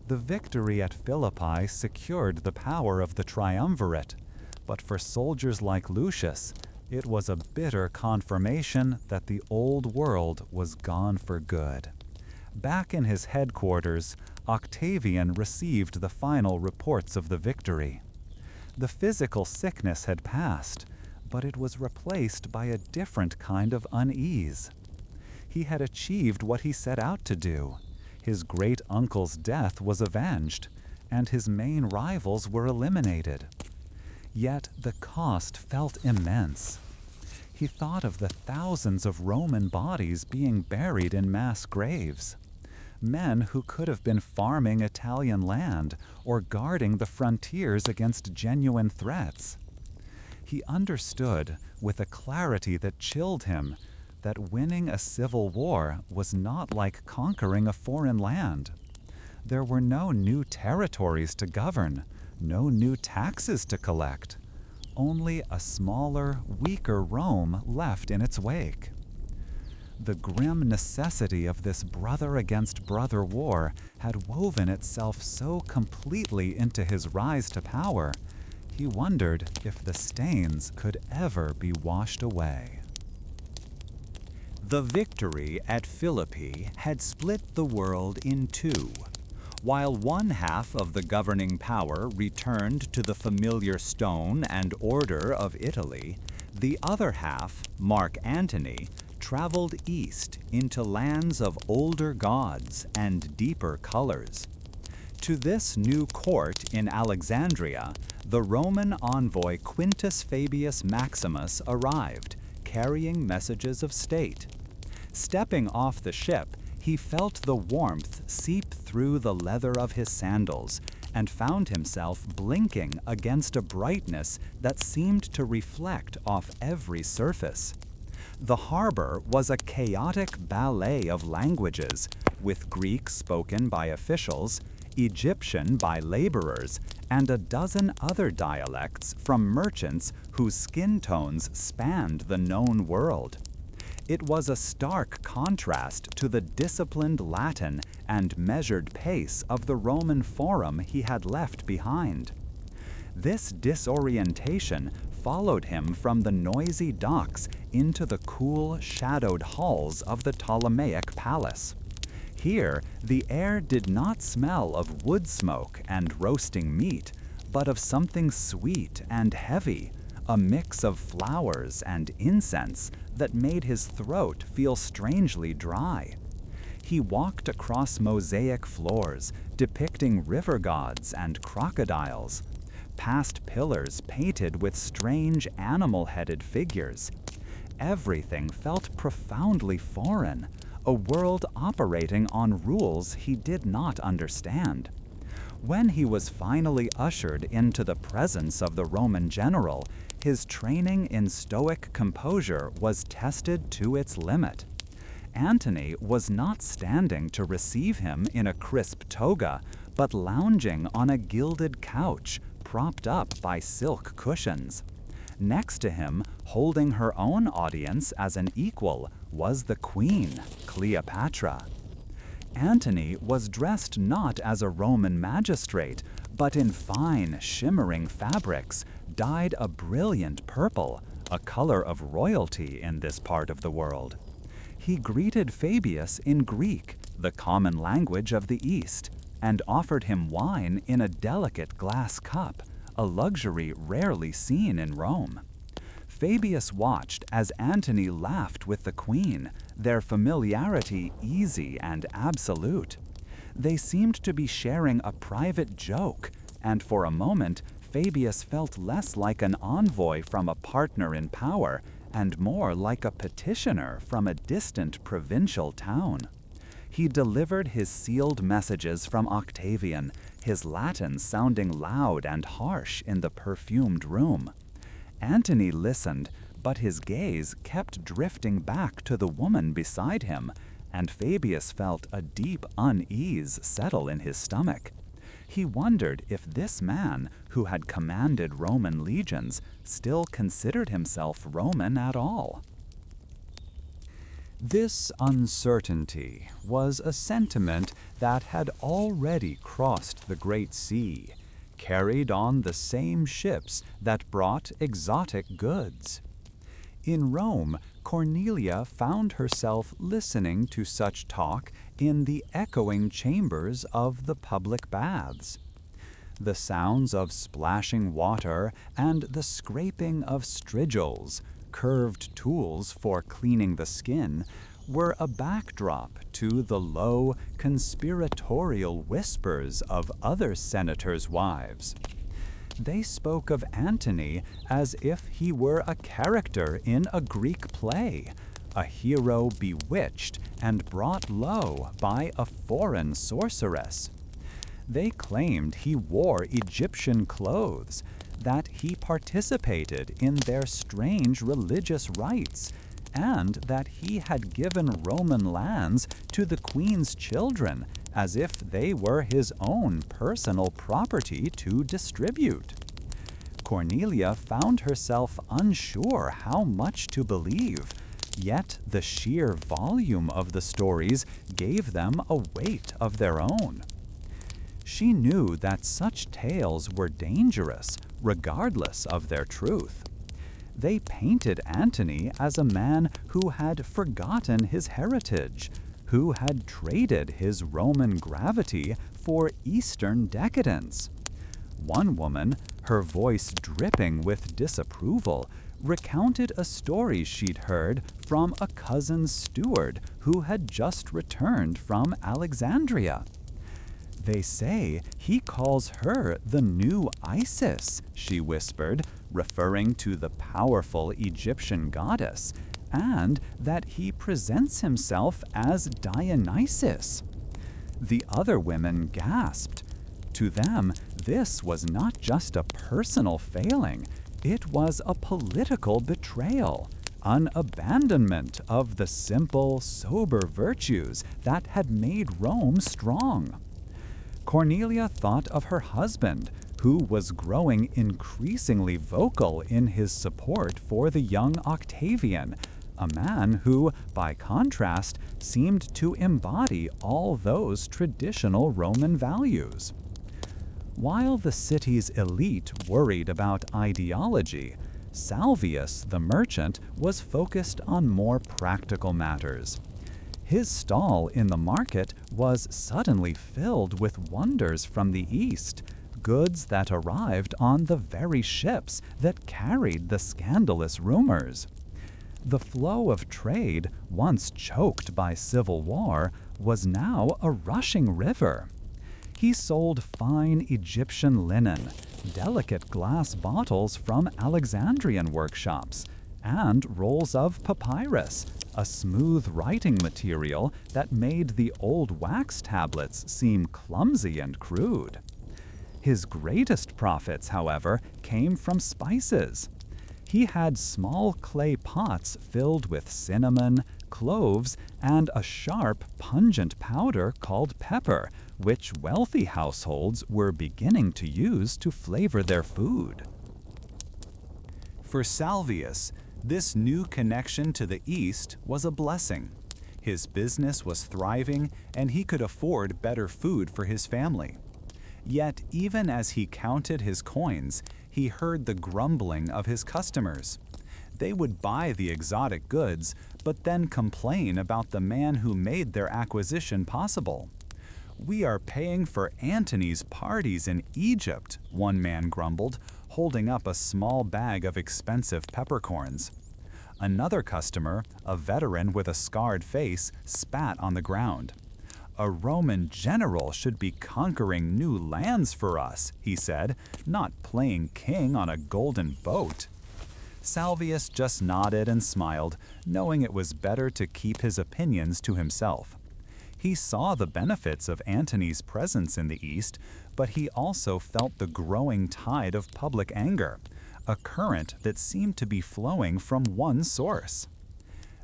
The victory at Philippi secured the power of the triumvirate, but for soldiers like Lucius, it was a bitter confirmation that the old world was gone for good. Back in his headquarters, Octavian received the final reports of the victory. The physical sickness had passed, but it was replaced by a different kind of unease. He had achieved what he set out to do. His great-uncle's death was avenged, and his main rivals were eliminated. Yet the cost felt immense. He thought of the thousands of Roman bodies being buried in mass graves. Men who could have been farming Italian land or guarding the frontiers against genuine threats. He understood, with a clarity that chilled him, that winning a civil war was not like conquering a foreign land. There were no new territories to govern, no new taxes to collect, only a smaller, weaker Rome left in its wake. The grim necessity of this brother-against-brother war had woven itself so completely into his rise to power, he wondered if the stains could ever be washed away. The victory at Philippi had split the world in two. While one half of the governing power returned to the familiar stone and order of Italy, the other half, Mark Antony, traveled east into lands of older gods and deeper colors. To this new court in Alexandria, the Roman envoy Quintus Fabius Maximus arrived, carrying messages of state. Stepping off the ship, he felt the warmth seep through the leather of his sandals and found himself blinking against a brightness that seemed to reflect off every surface. The harbor was a chaotic ballet of languages, with Greek spoken by officials, Egyptian by laborers, and a dozen other dialects from merchants whose skin tones spanned the known world. It was a stark contrast to the disciplined Latin and measured pace of the Roman forum he had left behind. This disorientation followed him from the noisy docks into the cool, shadowed halls of the Ptolemaic palace. Here, the air did not smell of wood smoke and roasting meat, but of something sweet and heavy, a mix of flowers and incense that made his throat feel strangely dry. He walked across mosaic floors depicting river gods and crocodiles, past pillars painted with strange animal-headed figures. Everything felt profoundly foreign, a world operating on rules he did not understand. When he was finally ushered into the presence of the Roman general, his training in stoic composure was tested to its limit. Antony was not standing to receive him in a crisp toga, but lounging on a gilded couch, propped up by silk cushions. Next to him, holding her own audience as an equal, was the queen, Cleopatra. Antony was dressed not as a Roman magistrate, but in fine, shimmering fabrics, dyed a brilliant purple, a color of royalty in this part of the world. He greeted Fabius in Greek, the common language of the East, and offered him wine in a delicate glass cup, a luxury rarely seen in Rome. Fabius watched as Antony laughed with the queen, their familiarity easy and absolute. They seemed to be sharing a private joke, and for a moment Fabius felt less like an envoy from a partner in power and more like a petitioner from a distant provincial town. He delivered his sealed messages from Octavian, his Latin sounding loud and harsh in the perfumed room. Antony listened, but his gaze kept drifting back to the woman beside him, and Fabius felt a deep unease settle in his stomach. He wondered if this man, who had commanded Roman legions, still considered himself Roman at all. This uncertainty was a sentiment that had already crossed the Great Sea, carried on the same ships that brought exotic goods. In Rome, Cornelia found herself listening to such talk in the echoing chambers of the public baths. The sounds of splashing water and the scraping of strigils, curved tools for cleaning the skin, were a backdrop to the low, conspiratorial whispers of other senators' wives. They spoke of Antony as if he were a character in a Greek play, a hero bewitched and brought low by a foreign sorceress. They claimed he wore Egyptian clothes, that he participated in their strange religious rites, and that he had given Roman lands to the queen's children as if they were his own personal property to distribute. Cornelia found herself unsure how much to believe, yet the sheer volume of the stories gave them a weight of their own. She knew that such tales were dangerous, regardless of their truth. They painted Antony as a man who had forgotten his heritage, who had traded his Roman gravity for Eastern decadence. One woman, her voice dripping with disapproval, recounted a story she'd heard from a cousin's steward who had just returned from Alexandria. "They say he calls her the new Isis," she whispered, referring to the powerful Egyptian goddess, and that he presents himself as Dionysus. The other women gasped. To them, this was not just a personal failing, it was a political betrayal, an abandonment of the simple, sober virtues that had made Rome strong. Cornelia thought of her husband, who was growing increasingly vocal in his support for the young Octavian, a man who, by contrast, seemed to embody all those traditional Roman values. While the city's elite worried about ideology, Salvius, the merchant, was focused on more practical matters. His stall in the market was suddenly filled with wonders from the East, goods that arrived on the very ships that carried the scandalous rumors. The flow of trade, once choked by civil war, was now a rushing river. He sold fine Egyptian linen, delicate glass bottles from Alexandrian workshops, and rolls of papyrus, a smooth writing material that made the old wax tablets seem clumsy and crude. His greatest profits, however, came from spices. He had small clay pots filled with cinnamon, cloves, and a sharp, pungent powder called pepper, which wealthy households were beginning to use to flavor their food. For Salvius, this new connection to the East was a blessing. His business was thriving, and he could afford better food for his family. Yet, even as he counted his coins, he heard the grumbling of his customers. They would buy the exotic goods, but then complain about the man who made their acquisition possible. "We are paying for Antony's parties in Egypt," one man grumbled, holding up a small bag of expensive peppercorns. Another customer, a veteran with a scarred face, spat on the ground. "A Roman general should be conquering new lands for us," he said, "not playing king on a golden boat." Salvius just nodded and smiled, knowing it was better to keep his opinions to himself. He saw the benefits of Antony's presence in the East, but he also felt the growing tide of public anger, a current that seemed to be flowing from one source.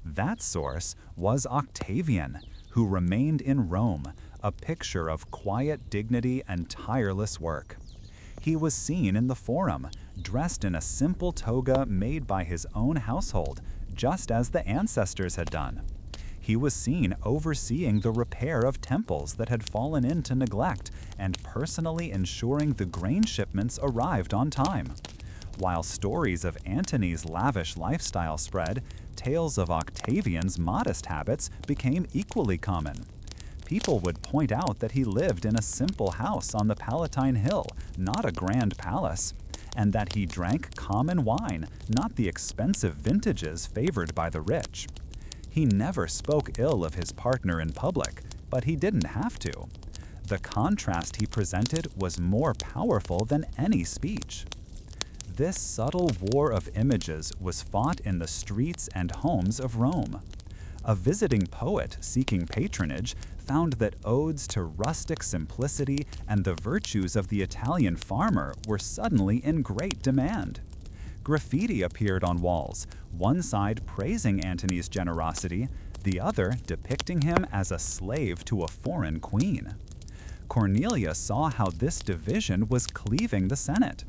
That source was Octavian, who remained in Rome, a picture of quiet dignity and tireless work. He was seen in the Forum, dressed in a simple toga made by his own household, just as the ancestors had done. He was seen overseeing the repair of temples that had fallen into neglect and personally ensuring the grain shipments arrived on time. While stories of Antony's lavish lifestyle spread, tales of Octavian's modest habits became equally common. People would point out that he lived in a simple house on the Palatine Hill, not a grand palace, and that he drank common wine, not the expensive vintages favored by the rich. He never spoke ill of his partner in public, but he didn't have to. The contrast he presented was more powerful than any speech. This subtle war of images was fought in the streets and homes of Rome. A visiting poet seeking patronage found that odes to rustic simplicity and the virtues of the Italian farmer were suddenly in great demand. Graffiti appeared on walls, one side praising Antony's generosity, the other depicting him as a slave to a foreign queen. Cornelia saw how this division was cleaving the Senate.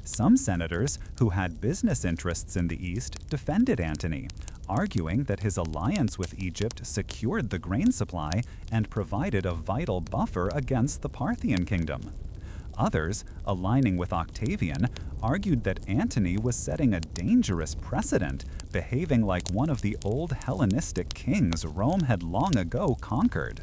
Some senators, who had business interests in the East, defended Antony, arguing that his alliance with Egypt secured the grain supply and provided a vital buffer against the Parthian kingdom. Others, aligning with Octavian, argued that Antony was setting a dangerous precedent, behaving like one of the old Hellenistic kings Rome had long ago conquered.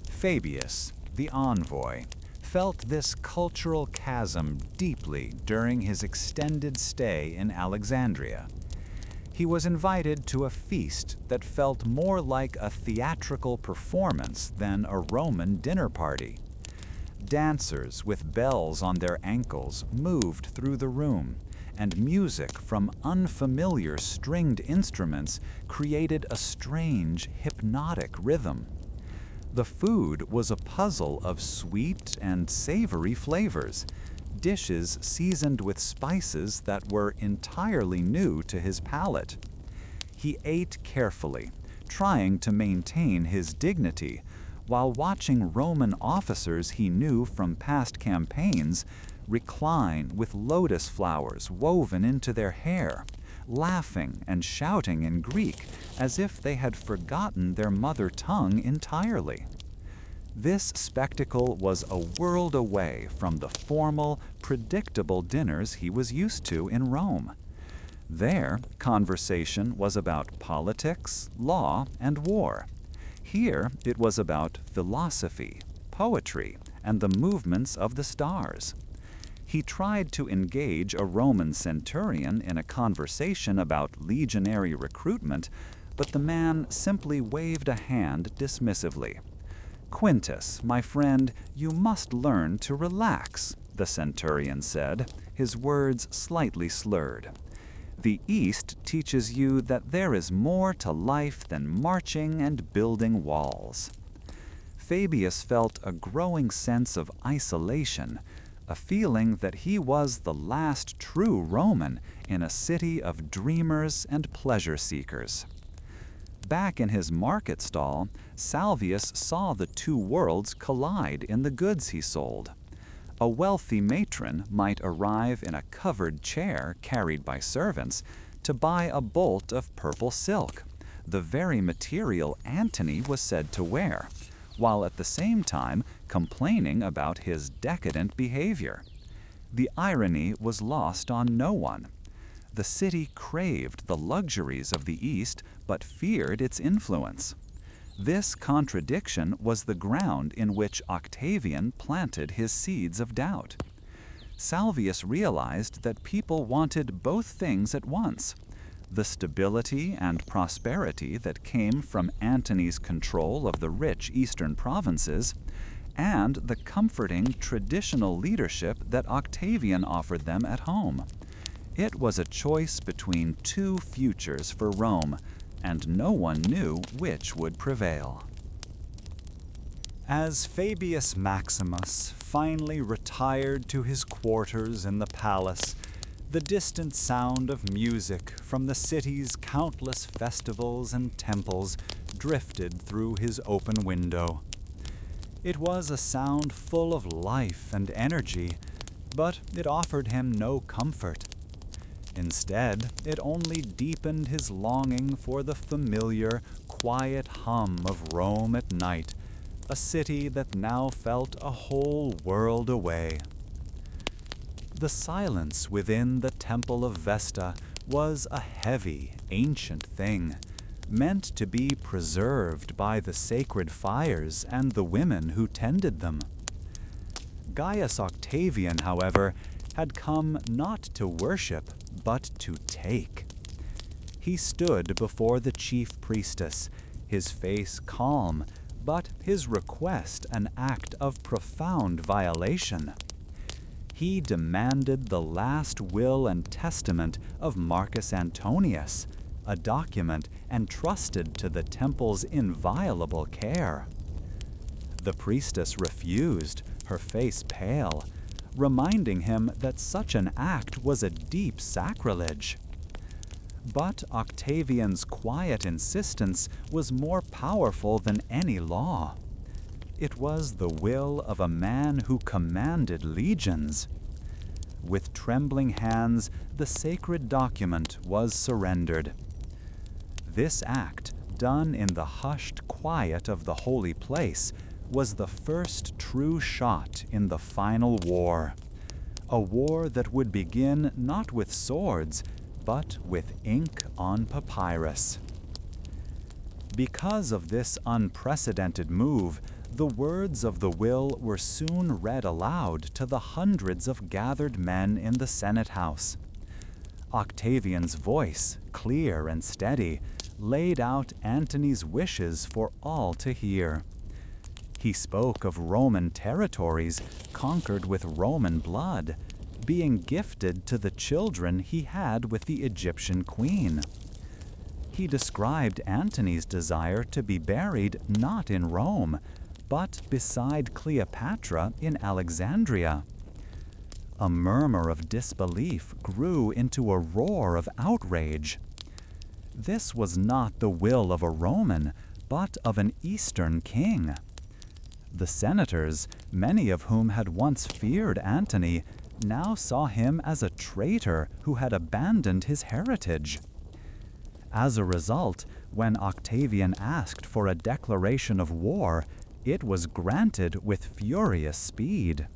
Fabius, the envoy, felt this cultural chasm deeply during his extended stay in Alexandria. He was invited to a feast that felt more like a theatrical performance than a Roman dinner party. Dancers with bells on their ankles moved through the room, and music from unfamiliar stringed instruments created a strange, hypnotic rhythm. The food was a puzzle of sweet and savory flavors, dishes seasoned with spices that were entirely new to his palate. He ate carefully, trying to maintain his dignity, while watching Roman officers he knew from past campaigns recline with lotus flowers woven into their hair, laughing and shouting in Greek as if they had forgotten their mother tongue entirely. This spectacle was a world away from the formal, predictable dinners he was used to in Rome. There, conversation was about politics, law, and war. Here, it was about philosophy, poetry, and the movements of the stars. He tried to engage a Roman centurion in a conversation about legionary recruitment, but the man simply waved a hand dismissively. "Quintus, my friend, you must learn to relax," the centurion said, his words slightly slurred. "The East teaches you that there is more to life than marching and building walls." Fabius felt a growing sense of isolation, a feeling that he was the last true Roman in a city of dreamers and pleasure seekers. Back in his market stall, Salvius saw the two worlds collide in the goods he sold. A wealthy matron might arrive in a covered chair carried by servants to buy a bolt of purple silk, the very material Antony was said to wear, while at the same time complaining about his decadent behavior. The irony was lost on no one. The city craved the luxuries of the East, but feared its influence. This contradiction was the ground in which Octavian planted his seeds of doubt. Salvius realized that people wanted both things at once: the stability and prosperity that came from Antony's control of the rich eastern provinces, and the comforting traditional leadership that Octavian offered them at home. It was a choice between two futures for Rome, and no one knew which would prevail. As Fabius Maximus finally retired to his quarters in the palace, the distant sound of music from the city's countless festivals and temples drifted through his open window. It was a sound full of life and energy, but it offered him no comfort. Instead, it only deepened his longing for the familiar, quiet hum of Rome at night, a city that now felt a whole world away. The silence within the Temple of Vesta was a heavy, ancient thing, meant to be preserved by the sacred fires and the women who tended them. Gaius Octavian, however, had come not to worship, but to take. He stood before the chief priestess, his face calm, but his request an act of profound violation. He demanded the last will and testament of Marcus Antonius, a document entrusted to the temple's inviolable care. The priestess refused, her face pale, reminding him that such an act was a deep sacrilege. But Octavian's quiet insistence was more powerful than any law. It was the will of a man who commanded legions. With trembling hands, the sacred document was surrendered. This act, done in the hushed quiet of the holy place, was the first true shot in the final war. A war that would begin not with swords, but with ink on papyrus. Because of this unprecedented move, the words of the will were soon read aloud to the hundreds of gathered men in the Senate House. Octavian's voice, clear and steady, laid out Antony's wishes for all to hear. He spoke of Roman territories conquered with Roman blood, being gifted to the children he had with the Egyptian queen. He described Antony's desire to be buried not in Rome, but beside Cleopatra in Alexandria. A murmur of disbelief grew into a roar of outrage. This was not the will of a Roman, but of an Eastern king. The senators, many of whom had once feared Antony, now saw him as a traitor who had abandoned his heritage. As a result, when Octavian asked for a declaration of war, it was granted with furious speed.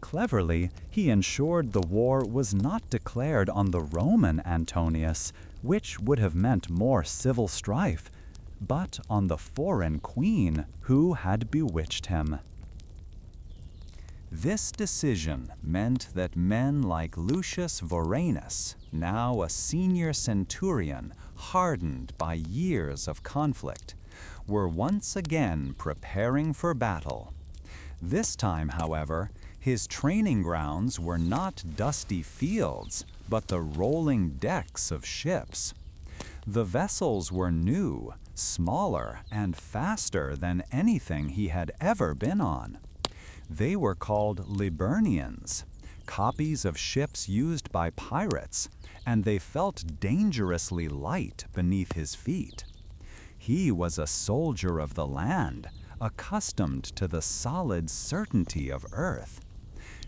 Cleverly, he ensured the war was not declared on the Roman Antonius, which would have meant more civil strife, but on the foreign queen who had bewitched him. This decision meant that men like Lucius Vorenus, now a senior centurion hardened by years of conflict, were once again preparing for battle. This time, however, his training grounds were not dusty fields, but the rolling decks of ships. The vessels were new, smaller, and faster than anything he had ever been on. They were called Liburnians, copies of ships used by pirates, and they felt dangerously light beneath his feet. He was a soldier of the land, accustomed to the solid certainty of earth.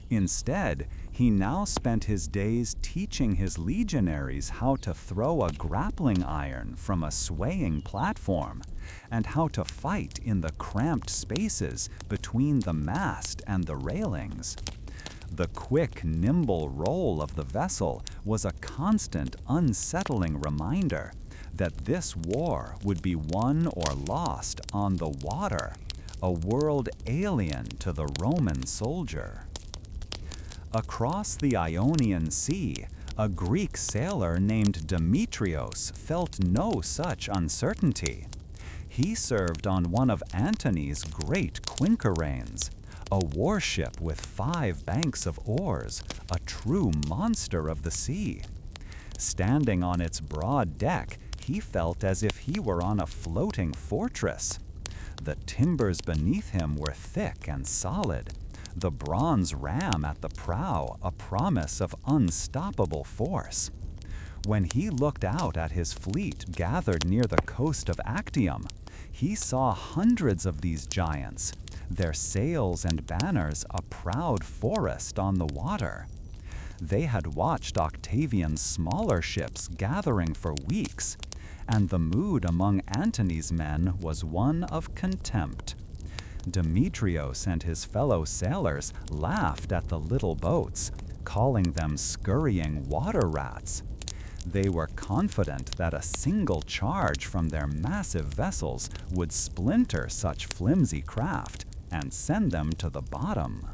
Instead, he now spent his days teaching his legionaries how to throw a grappling iron from a swaying platform, and how to fight in the cramped spaces between the mast and the railings. The quick, nimble roll of the vessel was a constant, unsettling reminder that this war would be won or lost on the water, a world alien to the Roman soldier. Across the Ionian Sea, a Greek sailor named Demetrios felt no such uncertainty. He served on one of Antony's great quinquerenes, a warship with 5 banks of oars, a true monster of the sea. Standing on its broad deck, he felt as if he were on a floating fortress. The timbers beneath him were thick and solid, the bronze ram at the prow a promise of unstoppable force. When he looked out at his fleet gathered near the coast of Actium, he saw hundreds of these giants, their sails and banners a proud forest on the water. They had watched Octavian's smaller ships gathering for weeks, and the mood among Antony's men was one of contempt. Demetrios and his fellow sailors laughed at the little boats, calling them scurrying water rats. They were confident that a single charge from their massive vessels would splinter such flimsy craft and send them to the bottom.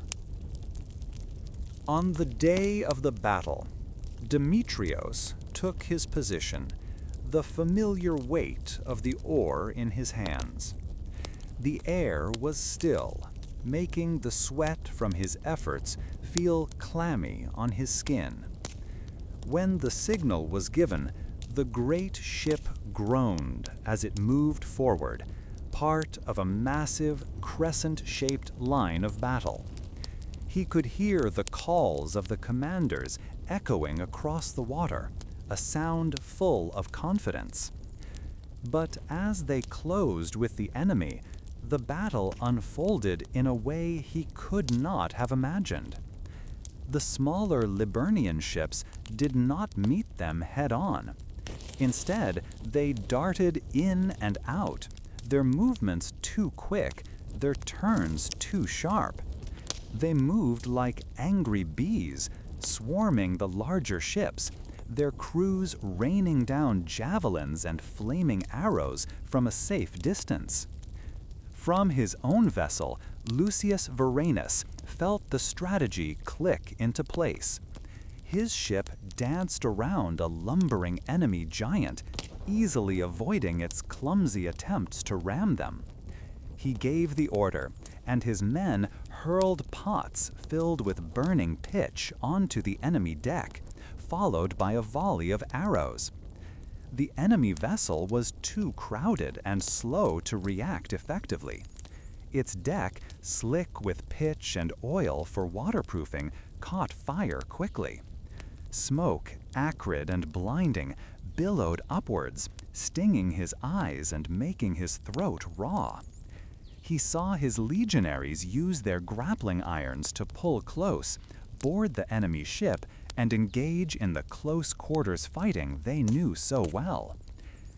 On the day of the battle, Demetrios took his position, the familiar weight of the oar in his hands. The air was still, making the sweat from his efforts feel clammy on his skin. When the signal was given, the great ship groaned as it moved forward, part of a massive, crescent-shaped line of battle. He could hear the calls of the commanders echoing across the water, a sound full of confidence. But as they closed with the enemy, the battle unfolded in a way he could not have imagined. The smaller Liburnian ships did not meet them head-on. Instead, they darted in and out, their movements too quick, their turns too sharp. They moved like angry bees, swarming the larger ships, their crews raining down javelins and flaming arrows from a safe distance. From his own vessel, Lucius Varenus felt the strategy click into place. His ship danced around a lumbering enemy giant, easily avoiding its clumsy attempts to ram them. He gave the order, and his men hurled pots filled with burning pitch onto the enemy deck, followed by a volley of arrows. The enemy vessel was too crowded and slow to react effectively. Its deck, slick with pitch and oil for waterproofing, caught fire quickly. Smoke, acrid and blinding, billowed upwards, stinging his eyes and making his throat raw. He saw his legionaries use their grappling irons to pull close, board the enemy ship, and engage in the close quarters fighting they knew so well.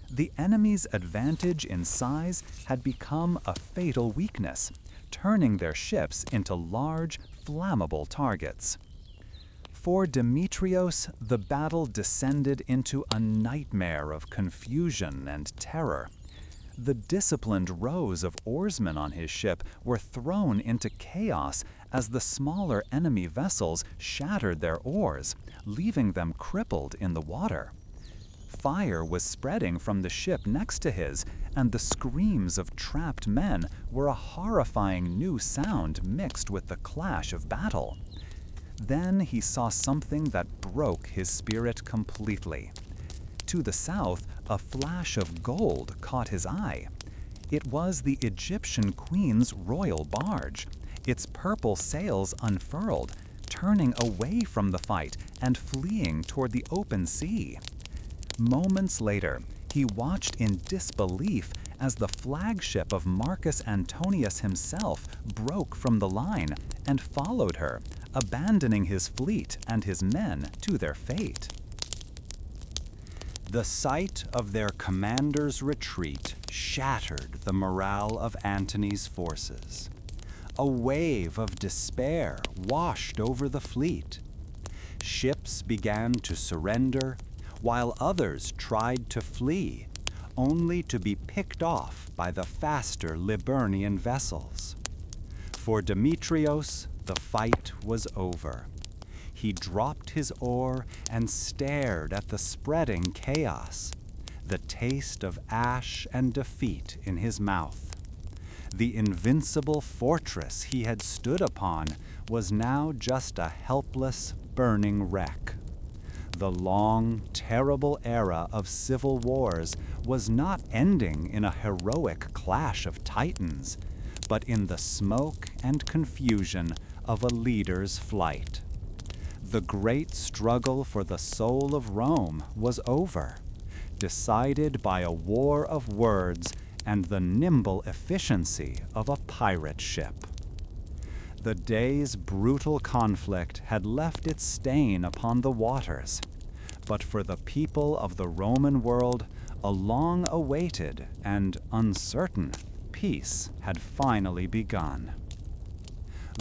The enemy's advantage in size had become a fatal weakness, turning their ships into large, flammable targets. For Demetrios, the battle descended into a nightmare of confusion and terror. The disciplined rows of oarsmen on his ship were thrown into chaos as the smaller enemy vessels shattered their oars, leaving them crippled in the water. Fire was spreading from the ship next to his, and the screams of trapped men were a horrifying new sound mixed with the clash of battle. Then he saw something that broke his spirit completely. To the south, a flash of gold caught his eye. It was the Egyptian queen's royal barge, its purple sails unfurled, turning away from the fight and fleeing toward the open sea. Moments later, he watched in disbelief as the flagship of Marcus Antonius himself broke from the line and followed her, abandoning his fleet and his men to their fate. The sight of their commander's retreat shattered the morale of Antony's forces. A wave of despair washed over the fleet. Ships began to surrender, while others tried to flee, only to be picked off by the faster Liburnian vessels. For Demetrios, the fight was over. He dropped his oar and stared at the spreading chaos, the taste of ash and defeat in his mouth. The invincible fortress he had stood upon was now just a helpless, burning wreck. The long, terrible era of civil wars was not ending in a heroic clash of titans, but in the smoke and confusion of a leader's flight. The great struggle for the soul of Rome was over, decided by a war of words and the nimble efficiency of a pirate ship. The day's brutal conflict had left its stain upon the waters, but for the people of the Roman world, a long-awaited and uncertain peace had finally begun.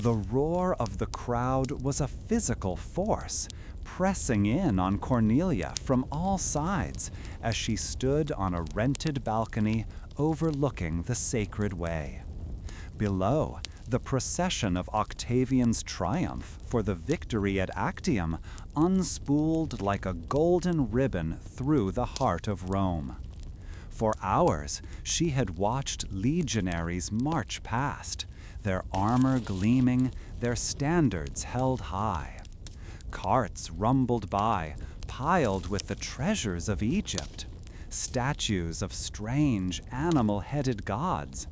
The roar of the crowd was a physical force, pressing in on Cornelia from all sides as she stood on a rented balcony overlooking the sacred way. Below, the procession of Octavian's triumph for the victory at Actium unspooled like a golden ribbon through the heart of Rome. For hours, she had watched legionaries march past, their armor gleaming, their standards held high. Carts rumbled by, piled with the treasures of Egypt, statues of strange animal-headed gods,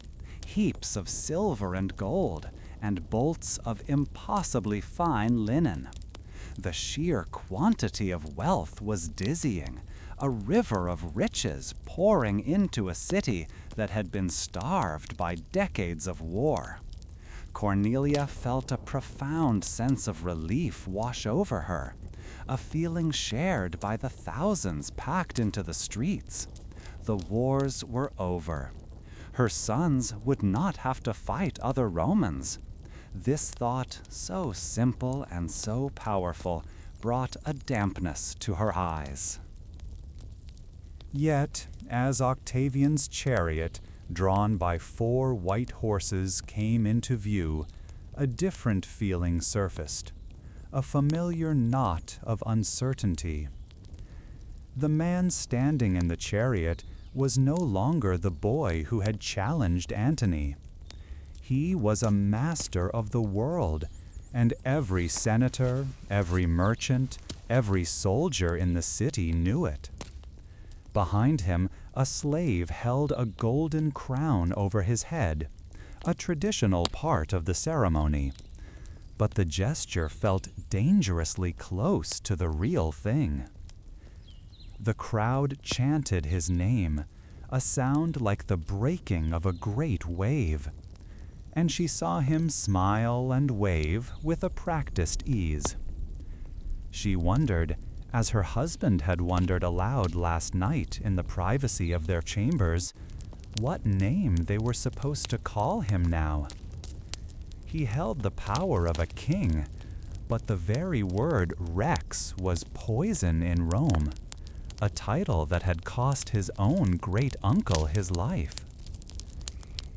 heaps of silver and gold, and bolts of impossibly fine linen. The sheer quantity of wealth was dizzying, a river of riches pouring into a city that had been starved by decades of war. Cornelia felt a profound sense of relief wash over her, a feeling shared by the thousands packed into the streets. The wars were over. Her sons would not have to fight other Romans. This thought, so simple and so powerful, brought a dampness to her eyes. Yet, as Octavian's chariot, drawn by 4 white horses, came into view, a different feeling surfaced, a familiar knot of uncertainty. The man standing in the chariot was no longer the boy who had challenged Antony. He was a master of the world, and every senator, every merchant, every soldier in the city knew it. Behind him, a slave held a golden crown over his head, a traditional part of the ceremony. But the gesture felt dangerously close to the real thing. The crowd chanted his name, a sound like the breaking of a great wave. And she saw him smile and wave with a practiced ease. She wondered, as her husband had wondered aloud last night in the privacy of their chambers, what name they were supposed to call him now. He held the power of a king, but the very word rex was poison in Rome, a title that had cost his own great-uncle his life.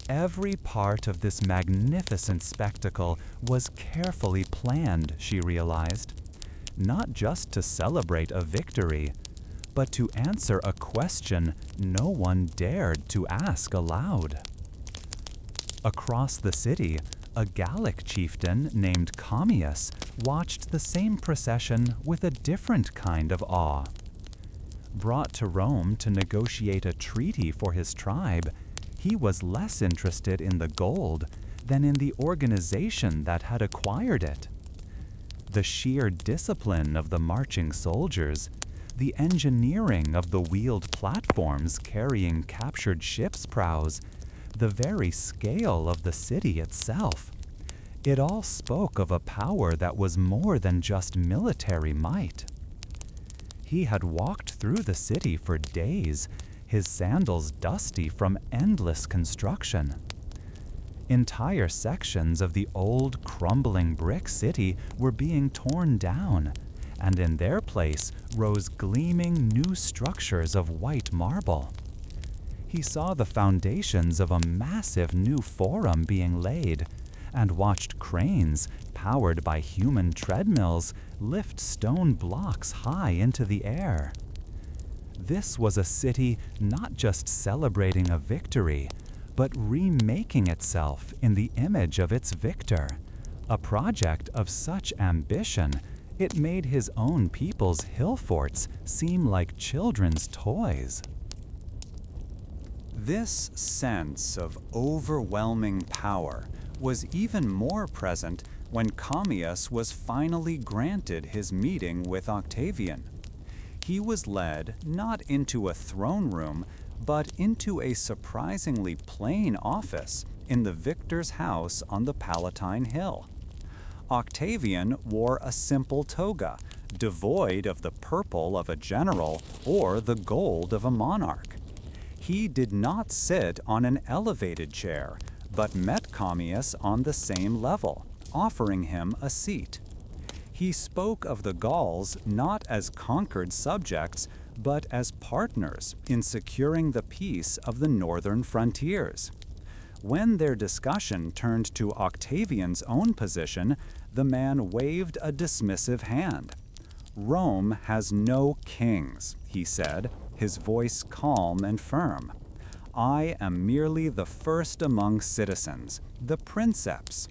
Every part of this magnificent spectacle was carefully planned, she realized, not just to celebrate a victory, but to answer a question no one dared to ask aloud. Across the city, a Gallic chieftain named Commius watched the same procession with a different kind of awe. Brought to Rome to negotiate a treaty for his tribe, he was less interested in the gold than in the organization that had acquired it. The sheer discipline of the marching soldiers, the engineering of the wheeled platforms carrying captured ships' prows, the very scale of the city itself. It all spoke of a power that was more than just military might. He had walked through the city for days, his sandals dusty from endless construction. Entire sections of the old, crumbling brick city were being torn down, and in their place rose gleaming new structures of white marble. He saw the foundations of a massive new forum being laid, and watched cranes, powered by human treadmills, lift stone blocks high into the air. This was a city not just celebrating a victory, but remaking itself in the image of its victor, a project of such ambition it made his own people's hill forts seem like children's toys. This sense of overwhelming power was even more present when Commius was finally granted his meeting with Octavian. He was led not into a throne room, but into a surprisingly plain office in the victor's house on the Palatine Hill. Octavian wore a simple toga, devoid of the purple of a general or the gold of a monarch. He did not sit on an elevated chair, but met Commius on the same level, offering him a seat. He spoke of the Gauls not as conquered subjects, but as partners in securing the peace of the northern frontiers. When their discussion turned to Octavian's own position, the man waved a dismissive hand. "Rome has no kings," he said, his voice calm and firm. "I am merely the first among citizens, the princeps.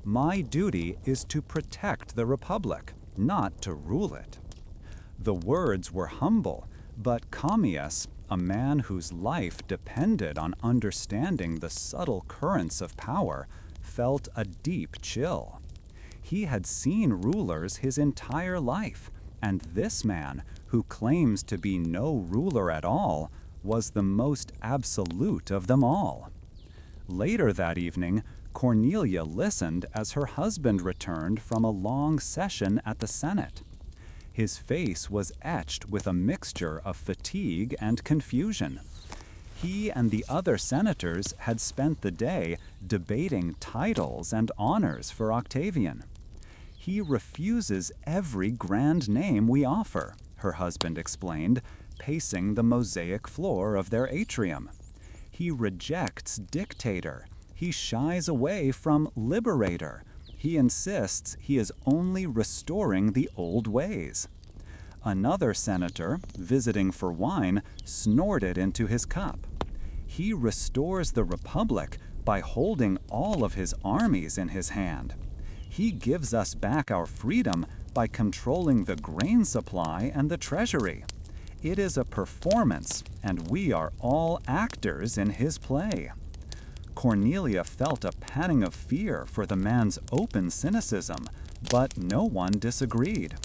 My duty is to protect the republic, not to rule it." The words were humble, but Commius, a man whose life depended on understanding the subtle currents of power, felt a deep chill. He had seen rulers his entire life, and this man, who claims to be no ruler at all, was the most absolute of them all. Later that evening, Cornelia listened as her husband returned from a long session at the Senate. His face was etched with a mixture of fatigue and confusion. He and the other senators had spent the day debating titles and honors for Octavian. "He refuses every grand name we offer," her husband explained, pacing the mosaic floor of their atrium. "He rejects dictator. He shies away from liberator. He insists he is only restoring the old ways." Another senator, visiting for wine, snorted into his cup. "He restores the republic by holding all of his armies in his hand. He gives us back our freedom by controlling the grain supply and the treasury. It is a performance, and we are all actors in his play." Cornelia felt a pang of fear for the man's open cynicism, but no one disagreed.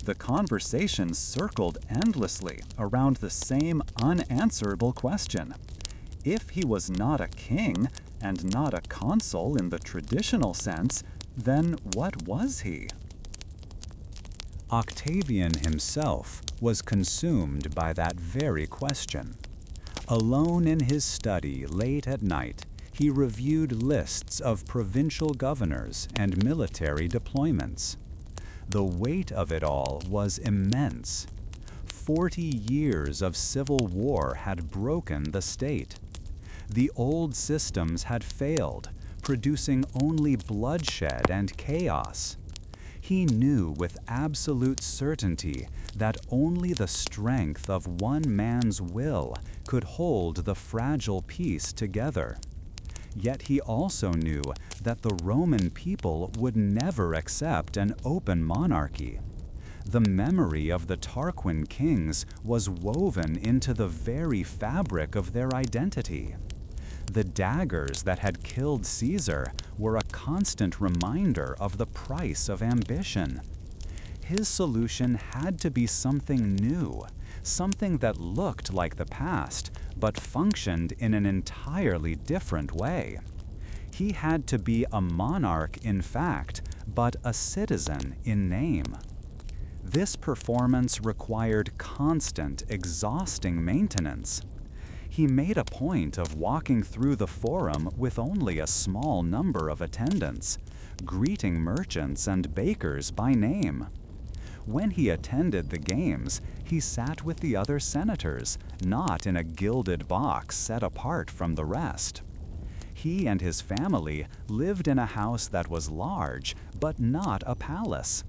The conversation circled endlessly around the same unanswerable question. If he was not a king and not a consul in the traditional sense, then what was he? Octavian himself was consumed by that very question. Alone in his study late at night, he reviewed lists of provincial governors and military deployments. The weight of it all was immense. 40 years of civil war had broken the state. The old systems had failed, producing only bloodshed and chaos. He knew with absolute certainty that only the strength of one man's will could hold the fragile peace together. Yet he also knew that the Roman people would never accept an open monarchy. The memory of the Tarquin kings was woven into the very fabric of their identity. The daggers that had killed Caesar were a constant reminder of the price of ambition. His solution had to be something new, something that looked like the past, but functioned in an entirely different way. He had to be a monarch in fact, but a citizen in name. This performance required constant, exhausting maintenance. He made a point of walking through the forum with only a small number of attendants, greeting merchants and bakers by name. When he attended the games, he sat with the other senators, not in a gilded box set apart from the rest. He and his family lived in a house that was large, but not a palace.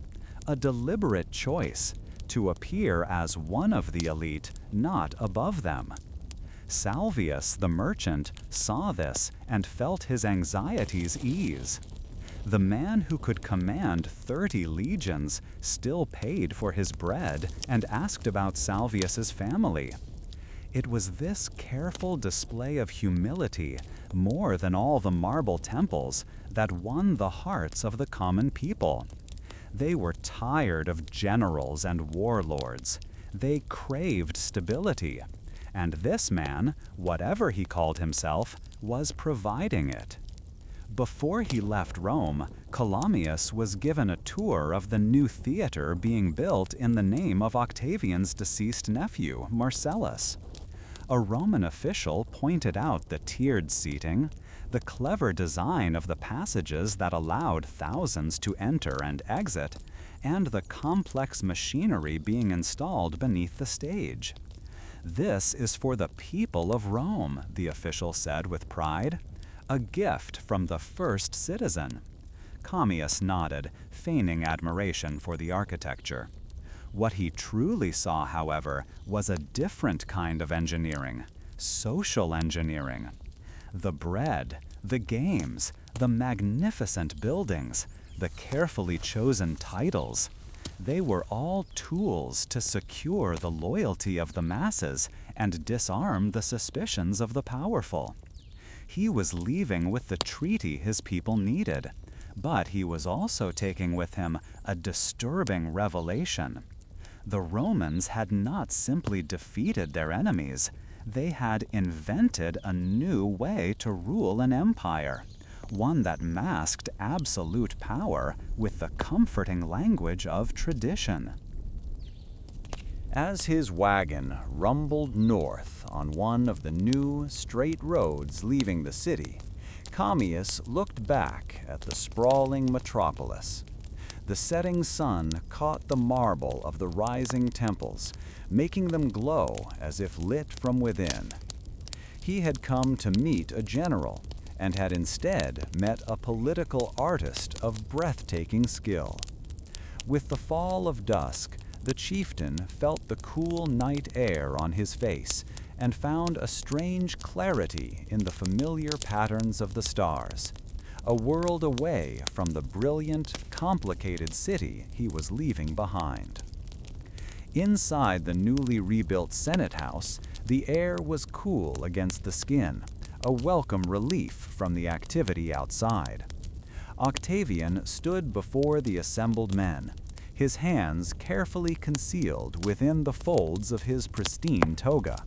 A deliberate choice to appear as one of the elite, not above them. Salvius, the merchant, saw this and felt his anxieties ease. The man who could command 30 legions still paid for his bread and asked about Salvius's family. It was this careful display of humility, more than all the marble temples, that won the hearts of the common people. They were tired of generals and warlords. They craved stability. And this man, whatever he called himself, was providing it. Before he left Rome, Colomius was given a tour of the new theater being built in the name of Octavian's deceased nephew, Marcellus. A Roman official pointed out the tiered seating, the clever design of the passages that allowed thousands to enter and exit, and the complex machinery being installed beneath the stage. "This is for the people of Rome," the official said with pride. "A gift from the first citizen." Commius nodded, feigning admiration for the architecture. What he truly saw, however, was a different kind of engineering, social engineering. The bread, the games, the magnificent buildings, the carefully chosen titles, they were all tools to secure the loyalty of the masses and disarm the suspicions of the powerful. He was leaving with the treaty his people needed, but he was also taking with him a disturbing revelation. The Romans had not simply defeated their enemies, they had invented a new way to rule an empire, one that masked absolute power with the comforting language of tradition. As his wagon rumbled north on one of the new, straight roads leaving the city, Commius looked back at the sprawling metropolis. The setting sun caught the marble of the rising temples, making them glow as if lit from within. He had come to meet a general, and had instead met a political artist of breathtaking skill. With the fall of dusk, the chieftain felt the cool night air on his face and found a strange clarity in the familiar patterns of the stars, a world away from the brilliant, complicated city he was leaving behind. Inside the newly rebuilt Senate House, the air was cool against the skin, a welcome relief from the activity outside. Octavian stood before the assembled men, his hands carefully concealed within the folds of his pristine toga.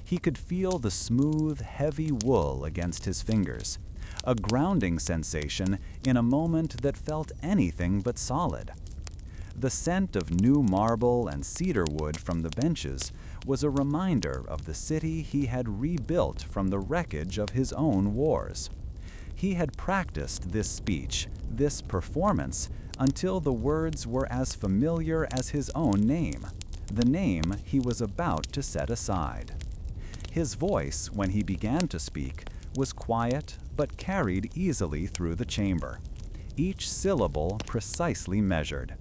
He could feel the smooth, heavy wool against his fingers, a grounding sensation in a moment that felt anything but solid. The scent of new marble and cedar wood from the benches was a reminder of the city he had rebuilt from the wreckage of his own wars. He had practiced this speech, this performance, until the words were as familiar as his own name, the name he was about to set aside. His voice, when he began to speak, was quiet but carried easily through the chamber, each syllable precisely measured.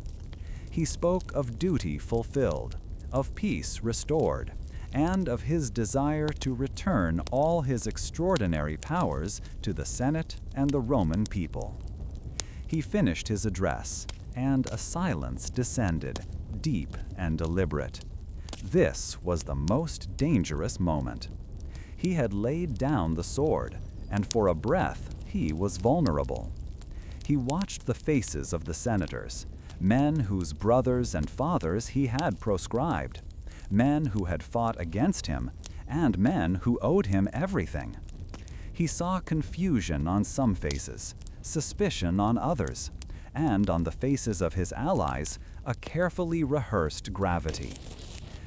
He spoke of duty fulfilled, of peace restored, and of his desire to return all his extraordinary powers to the Senate and the Roman people. He finished his address, and a silence descended, deep and deliberate. This was the most dangerous moment. He had laid down the sword, and for a breath he was vulnerable. He watched the faces of the senators, men whose brothers and fathers he had proscribed, men who had fought against him, and men who owed him everything. He saw confusion on some faces, suspicion on others, and on the faces of his allies, a carefully rehearsed gravity.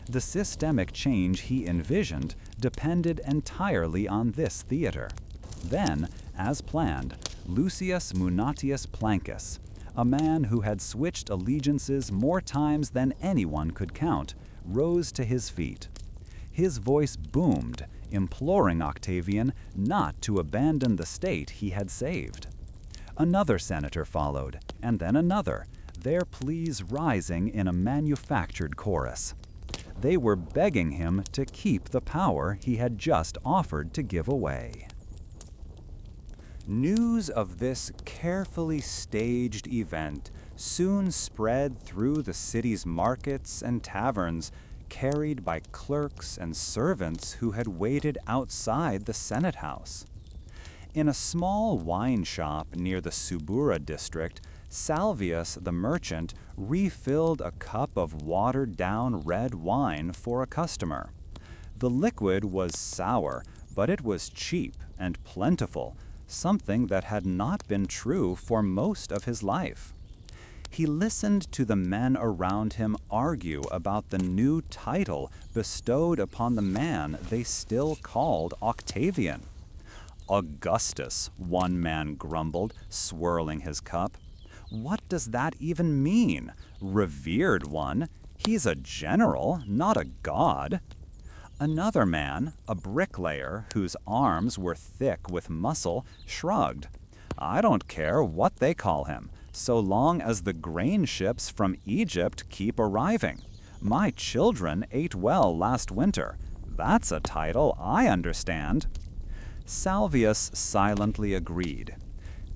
The systemic change he envisioned depended entirely on this theater. Then, as planned, Lucius Munatius Plancus, a man who had switched allegiances more times than anyone could count, rose to his feet. His voice boomed, imploring Octavian not to abandon the state he had saved. Another senator followed, and then another, their pleas rising in a manufactured chorus. They were begging him to keep the power he had just offered to give away. News of this carefully staged event soon spread through the city's markets and taverns, carried by clerks and servants who had waited outside the Senate House. In a small wine shop near the Subura district, Salvius the merchant refilled a cup of watered-down red wine for a customer. The liquid was sour, but it was cheap and plentiful, something that had not been true for most of his life. He listened to the men around him argue about the new title bestowed upon the man they still called Octavian. Augustus, one man grumbled, swirling his cup. What does that even mean? Revered one? He's a general, not a god. Another man, a bricklayer whose arms were thick with muscle, shrugged. I don't care what they call him, so long as the grain ships from Egypt keep arriving. My children ate well last winter. That's a title I understand. Salvius silently agreed.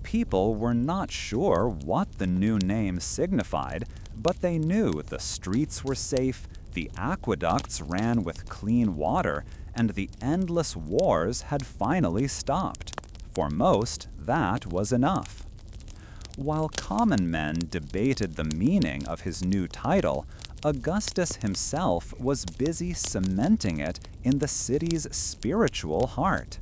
People were not sure what the new name signified, but they knew the streets were safe, the aqueducts ran with clean water, and the endless wars had finally stopped. For most, that was enough. While common men debated the meaning of his new title, Augustus himself was busy cementing it in the city's spiritual heart.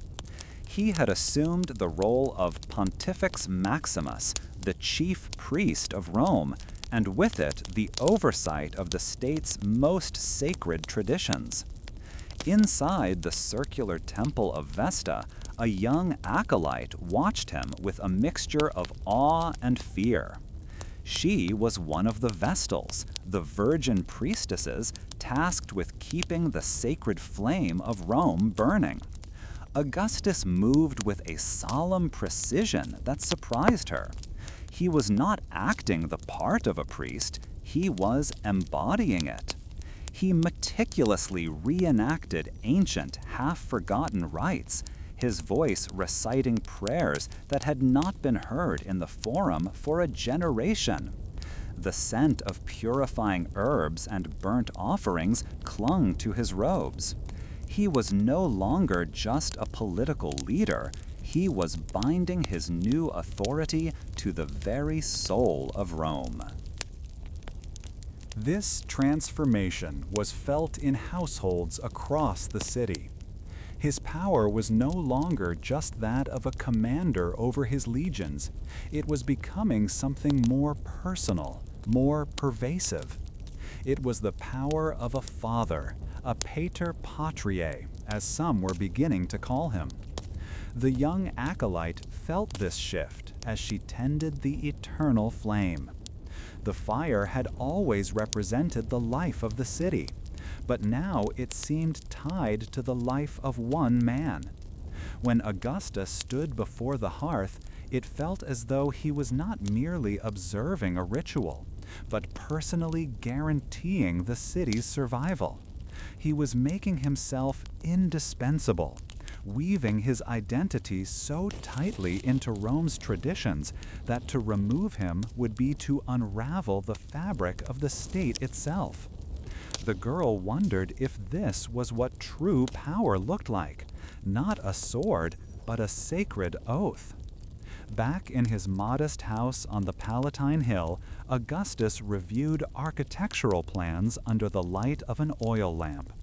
He had assumed the role of Pontifex Maximus, the chief priest of Rome, and with it the oversight of the state's most sacred traditions. Inside the circular temple of Vesta, a young acolyte watched him with a mixture of awe and fear. She was one of the Vestals, the virgin priestesses tasked with keeping the sacred flame of Rome burning. Augustus moved with a solemn precision that surprised her. He was not acting the part of a priest, he was embodying it. He meticulously reenacted ancient, half-forgotten rites, his voice reciting prayers that had not been heard in the Forum for a generation. The scent of purifying herbs and burnt offerings clung to his robes. He was no longer just a political leader, he was binding his new authority to the very soul of Rome. This transformation was felt in households across the city. His power was no longer just that of a commander over his legions. It was becoming something more personal, more pervasive. It was the power of a father, a pater patriae, as some were beginning to call him. The young acolyte felt this shift as she tended the eternal flame. The fire had always represented the life of the city, but now it seemed tied to the life of one man. When Augustus stood before the hearth, it felt as though he was not merely observing a ritual, but personally guaranteeing the city's survival. He was making himself indispensable, weaving his identity so tightly into Rome's traditions that to remove him would be to unravel the fabric of the state itself. The girl wondered if this was what true power looked like, not a sword, but a sacred oath. Back in his modest house on the Palatine Hill, Augustus reviewed architectural plans under the light of an oil lamp.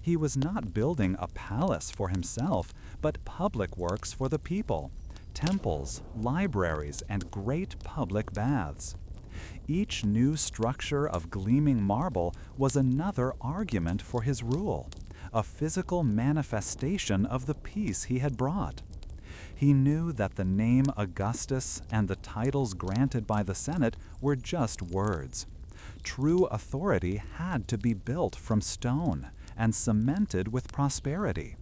He was not building a palace for himself, but public works for the people, temples, libraries, and great public baths. Each new structure of gleaming marble was another argument for his rule, a physical manifestation of the peace he had brought. He knew that the name Augustus and the titles granted by the Senate were just words. True authority had to be built from stone and cemented with prosperity.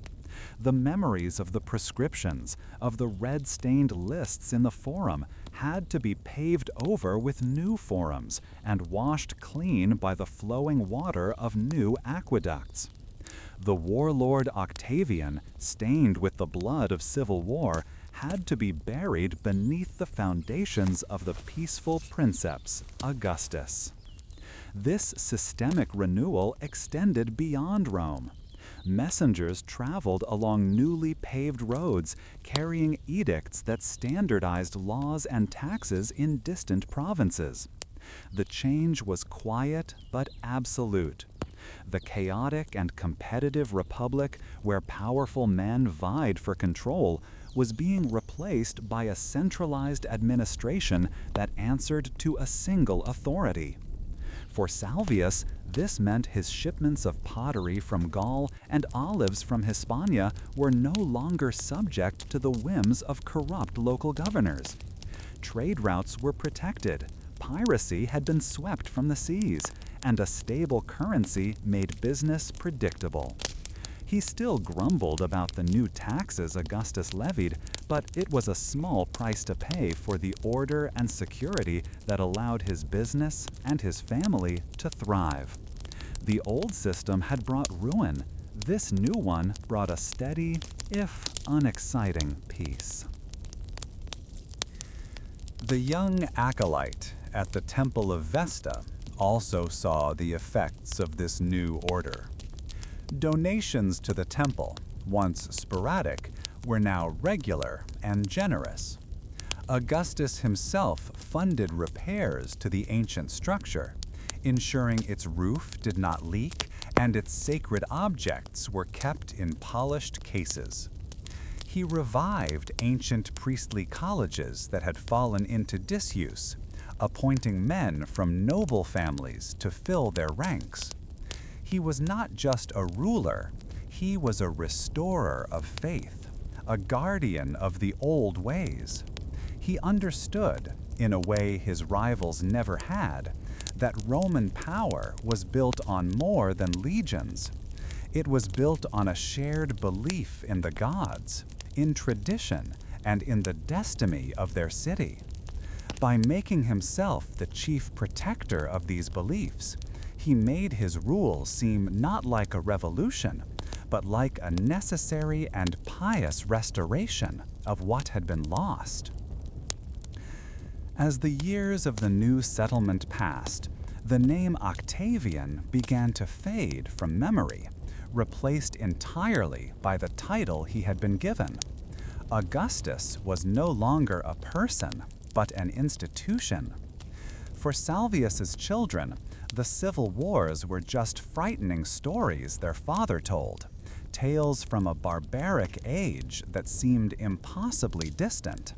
The memories of the prescriptions, of the red-stained lists in the forum, had to be paved over with new forums and washed clean by the flowing water of new aqueducts. The warlord Octavian, stained with the blood of civil war, had to be buried beneath the foundations of the peaceful princeps, Augustus. This systemic renewal extended beyond Rome. Messengers traveled along newly paved roads, carrying edicts that standardized laws and taxes in distant provinces. The change was quiet but absolute. The chaotic and competitive republic, where powerful men vied for control, was being replaced by a centralized administration that answered to a single authority. For Salvius, this meant his shipments of pottery from Gaul and olives from Hispania were no longer subject to the whims of corrupt local governors. Trade routes were protected, piracy had been swept from the seas, and a stable currency made business predictable. He still grumbled about the new taxes Augustus levied, but it was a small price to pay for the order and security that allowed his business and his family to thrive. The old system had brought ruin. This new one brought a steady, if unexciting, peace. The young acolyte at the Temple of Vesta also saw the effects of this new order. Donations to the temple, once sporadic, were now regular and generous. Augustus himself funded repairs to the ancient structure, ensuring its roof did not leak and its sacred objects were kept in polished cases. He revived ancient priestly colleges that had fallen into disuse, appointing men from noble families to fill their ranks. He was not just a ruler, he was a restorer of faith, a guardian of the old ways. He understood, in a way his rivals never had, that Roman power was built on more than legions. It was built on a shared belief in the gods, in tradition, and in the destiny of their city. By making himself the chief protector of these beliefs, he made his rule seem not like a revolution, but like a necessary and pious restoration of what had been lost. As the years of the new settlement passed, the name Octavian began to fade from memory, replaced entirely by the title he had been given. Augustus was no longer a person, but an institution. For Salvius's children, the civil wars were just frightening stories their father told, tales from a barbaric age that seemed impossibly distant.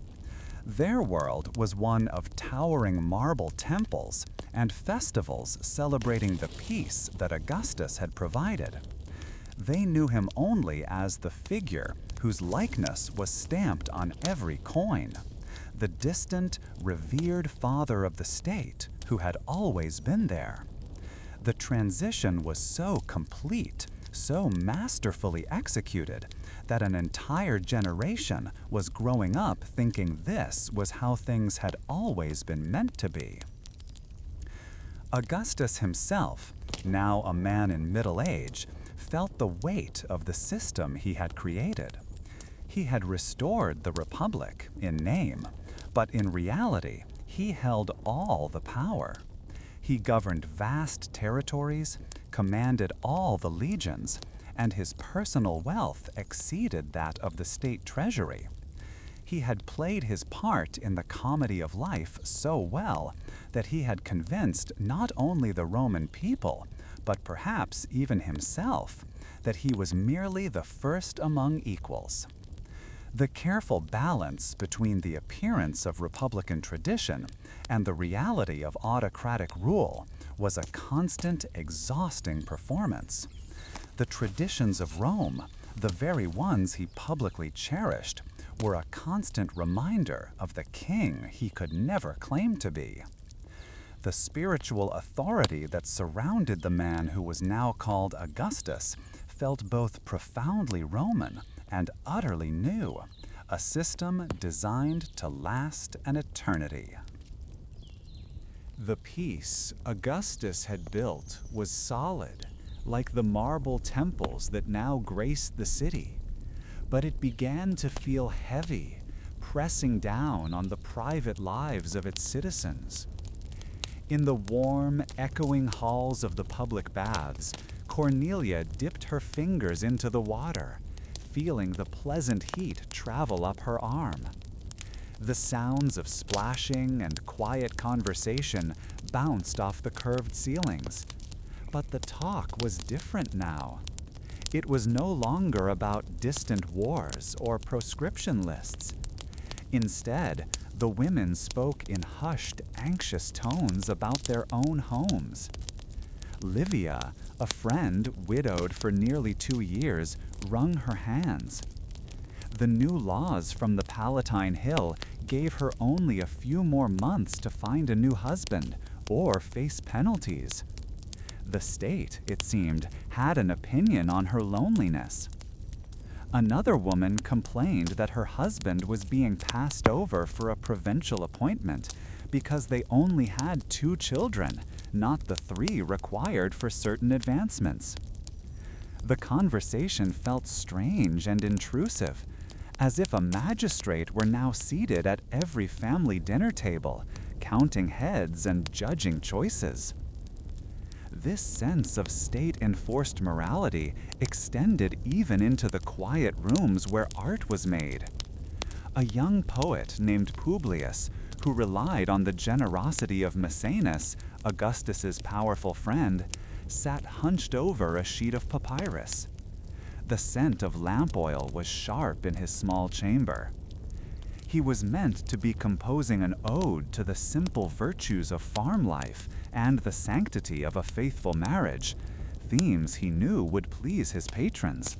Their world was one of towering marble temples and festivals celebrating the peace that Augustus had provided. They knew him only as the figure whose likeness was stamped on every coin, the distant, revered father of the state who had always been there. The transition was so complete, so masterfully executed, that an entire generation was growing up thinking this was how things had always been meant to be. Augustus himself, now a man in middle age, felt the weight of the system he had created. He had restored the Republic in name, but in reality, he held all the power. He governed vast territories, commanded all the legions, and his personal wealth exceeded that of the state treasury. He had played his part in the comedy of life so well that he had convinced not only the Roman people, but perhaps even himself, that he was merely the first among equals. The careful balance between the appearance of republican tradition and the reality of autocratic rule was a constant, exhausting performance. The traditions of Rome, the very ones he publicly cherished, were a constant reminder of the king he could never claim to be. The spiritual authority that surrounded the man who was now called Augustus felt both profoundly Roman and utterly new, a system designed to last an eternity. The peace Augustus had built was solid, like the marble temples that now graced the city, but it began to feel heavy, pressing down on the private lives of its citizens. In the warm, echoing halls of the public baths, Cornelia dipped her fingers into the water, feeling the pleasant heat travel up her arm. The sounds of splashing and quiet conversation bounced off the curved ceilings. But the talk was different now. It was no longer about distant wars or proscription lists. Instead, the women spoke in hushed, anxious tones about their own homes. Livia, a friend widowed for nearly 2 years, wrung her hands. The new laws from the Palatine Hill gave her only a few more months to find a new husband or face penalties. The state, it seemed, had an opinion on her loneliness. Another woman complained that her husband was being passed over for a provincial appointment because they only had 2 children, not the 3 required for certain advancements. The conversation felt strange and intrusive, as if a magistrate were now seated at every family dinner table, counting heads and judging choices. This sense of state-enforced morality extended even into the quiet rooms where art was made. A young poet named Publius, who relied on the generosity of Maecenas, Augustus's powerful friend, sat hunched over a sheet of papyrus. The scent of lamp oil was sharp in his small chamber. He was meant to be composing an ode to the simple virtues of farm life and the sanctity of a faithful marriage, themes he knew would please his patrons.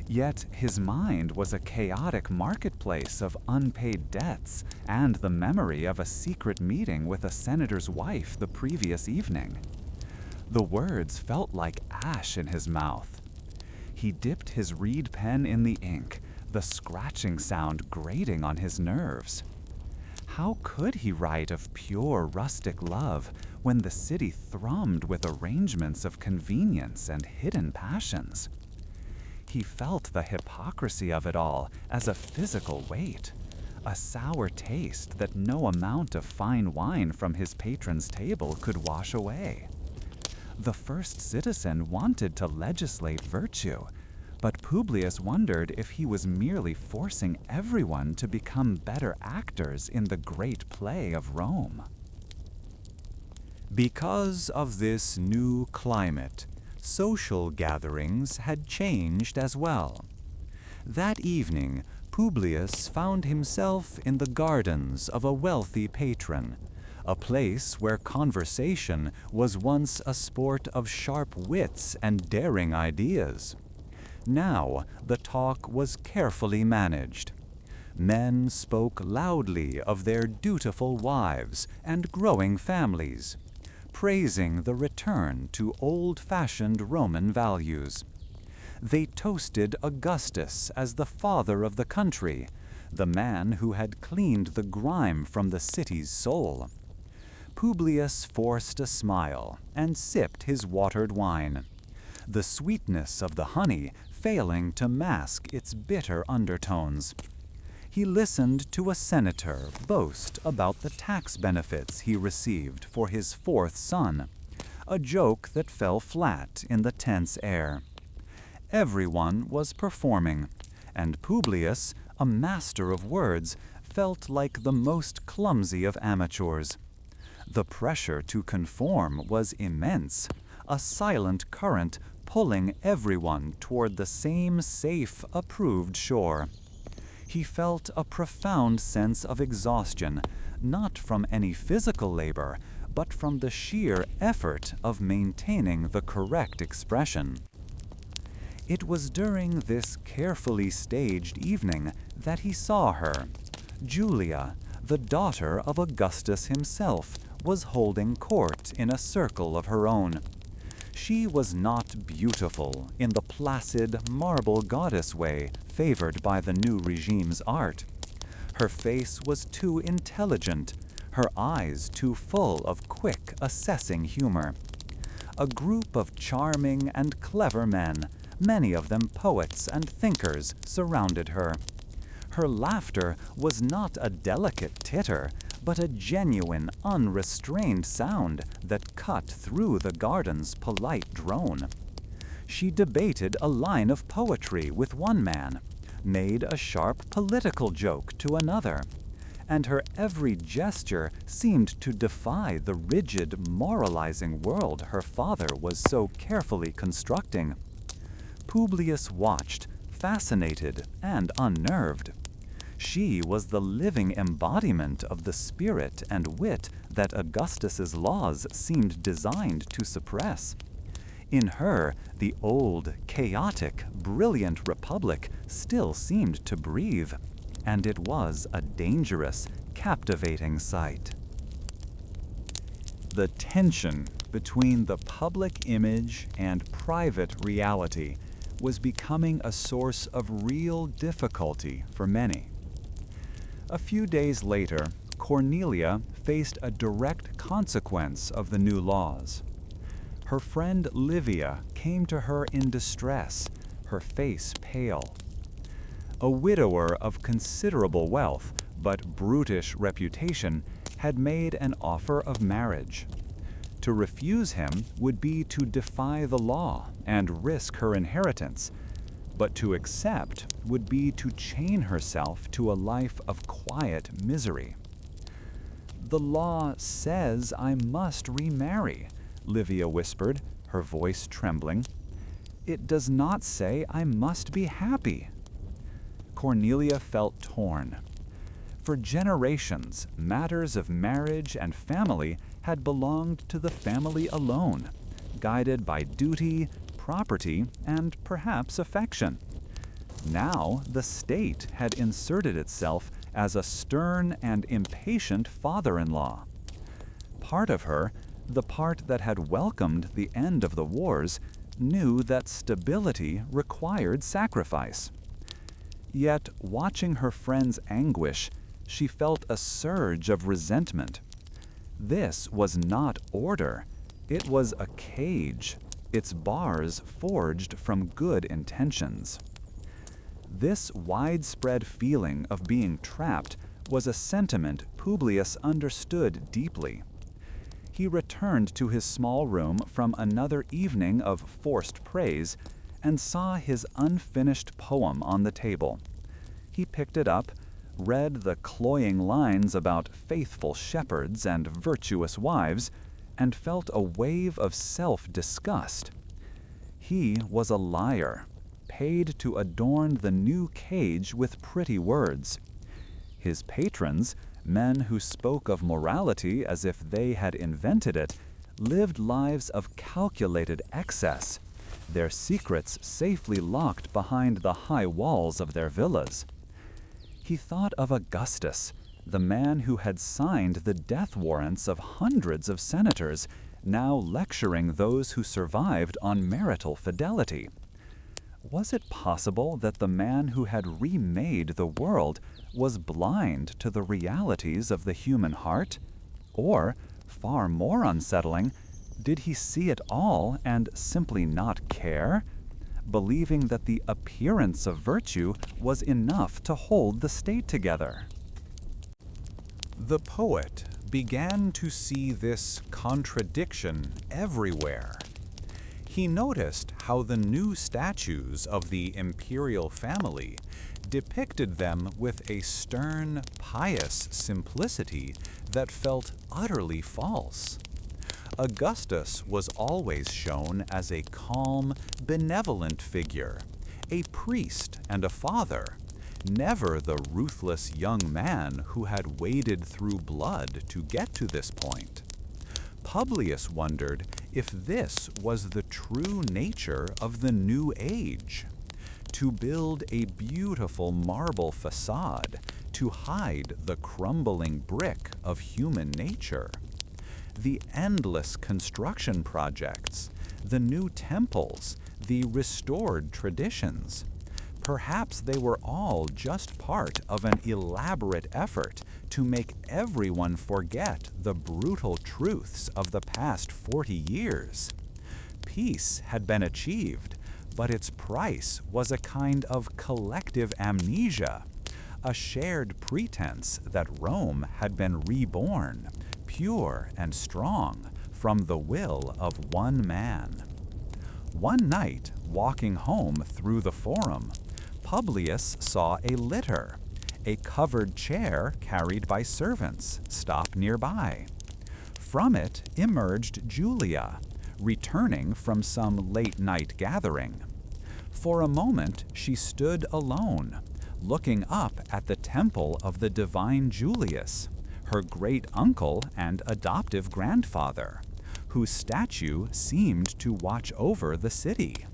Yet his mind was a chaotic marketplace of unpaid debts and the memory of a secret meeting with a senator's wife the previous evening. The words felt like ash in his mouth. He dipped his reed pen in the ink, the scratching sound grating on his nerves. How could he write of pure rustic love when the city thrummed with arrangements of convenience and hidden passions? He felt the hypocrisy of it all as a physical weight, a sour taste that no amount of fine wine from his patron's table could wash away. The first citizen wanted to legislate virtue, but Publius wondered if he was merely forcing everyone to become better actors in the great play of Rome. Because of this new climate, social gatherings had changed as well. That evening, Publius found himself in the gardens of a wealthy patron, a place where conversation was once a sport of sharp wits and daring ideas. Now the talk was carefully managed. Men spoke loudly of their dutiful wives and growing families, praising the return to old-fashioned Roman values. They toasted Augustus as the father of the country, the man who had cleaned the grime from the city's soul. Publius forced a smile and sipped his watered wine, the sweetness of the honey failing to mask its bitter undertones. He listened to a senator boast about the tax benefits he received for his 4th son, a joke that fell flat in the tense air. Everyone was performing, and Publius, a master of words, felt like the most clumsy of amateurs. The pressure to conform was immense, a silent current pulling everyone toward the same safe, approved shore. He felt a profound sense of exhaustion, not from any physical labor, but from the sheer effort of maintaining the correct expression. It was during this carefully staged evening that he saw her. Julia, the daughter of Augustus himself, was holding court in a circle of her own. She was not beautiful in the placid, marble goddess way favored by the new regime's art. Her face was too intelligent, her eyes too full of quick, assessing humor. A group of charming and clever men, many of them poets and thinkers, surrounded her. Her laughter was not a delicate titter, but a genuine, unrestrained sound that cut through the garden's polite drone. She debated a line of poetry with one man, made a sharp political joke to another, and her every gesture seemed to defy the rigid, moralizing world her father was so carefully constructing. Publius watched, fascinated and unnerved. She was the living embodiment of the spirit and wit that Augustus's laws seemed designed to suppress. In her, the old, chaotic, brilliant republic still seemed to breathe, and it was a dangerous, captivating sight. The tension between the public image and private reality was becoming a source of real difficulty for many. A few days later, Cornelia faced a direct consequence of the new laws. Her friend Livia came to her in distress, her face pale. A widower of considerable wealth, but brutish reputation, had made an offer of marriage. To refuse him would be to defy the law and risk her inheritance, but to accept would be to chain herself to a life of quiet misery. "The law says I must remarry," Livia whispered, her voice trembling. "It does not say I must be happy." Cornelia felt torn. For generations, matters of marriage and family had belonged to the family alone, guided by duty, property, and perhaps affection. Now the state had inserted itself as a stern and impatient father-in-law. Part of her, the part that had welcomed the end of the wars, knew that stability required sacrifice. Yet, watching her friend's anguish, she felt a surge of resentment. This was not order, it was a cage, its bars forged from good intentions. This widespread feeling of being trapped was a sentiment Publius understood deeply. He returned to his small room from another evening of forced praise and saw his unfinished poem on the table. He picked it up, read the cloying lines about faithful shepherds and virtuous wives, and felt a wave of self-disgust. He was a liar, paid to adorn the new cage with pretty words. His patrons, men who spoke of morality as if they had invented it, lived lives of calculated excess, their secrets safely locked behind the high walls of their villas. He thought of Augustus, the man who had signed the death warrants of hundreds of senators, now lecturing those who survived on marital fidelity. Was it possible that the man who had remade the world was blind to the realities of the human heart? Or, far more unsettling, did he see it all and simply not care, believing that the appearance of virtue was enough to hold the state together? The poet began to see this contradiction everywhere. He noticed how the new statues of the imperial family depicted them with a stern, pious simplicity that felt utterly false. Augustus was always shown as a calm, benevolent figure, a priest and a father, never the ruthless young man who had waded through blood to get to this point. Publius wondered if this was the true nature of the new age. To build a beautiful marble facade to hide the crumbling brick of human nature. The endless construction projects, the new temples, the restored traditions. Perhaps they were all just part of an elaborate effort to make everyone forget the brutal truths of the past 40 years. Peace had been achieved, but its price was a kind of collective amnesia, a shared pretense that Rome had been reborn, pure and strong, from the will of one man. One night, walking home through the Forum, Publius saw a litter, a covered chair carried by servants, stop nearby. From it emerged Julia, returning from some late-night gathering. For a moment she stood alone, looking up at the temple of the divine Julius, her great-uncle and adoptive grandfather, whose statue seemed to watch over the city.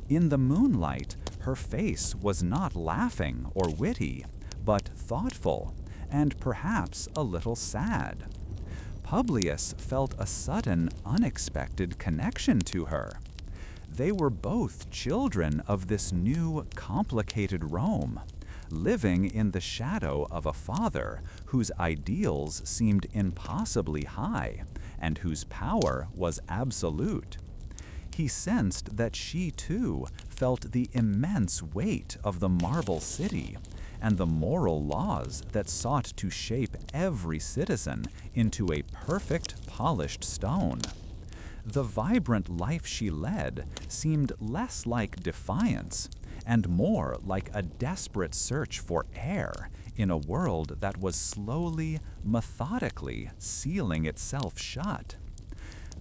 In the moonlight, her face was not laughing or witty, but thoughtful, and perhaps a little sad. Publius felt a sudden, unexpected connection to her. They were both children of this new, complicated Rome, living in the shadow of a father whose ideals seemed impossibly high and whose power was absolute. He sensed that she, too, felt the immense weight of the marble city and the moral laws that sought to shape every citizen into a perfect, polished stone. The vibrant life she led seemed less like defiance and more like a desperate search for air in a world that was slowly, methodically sealing itself shut.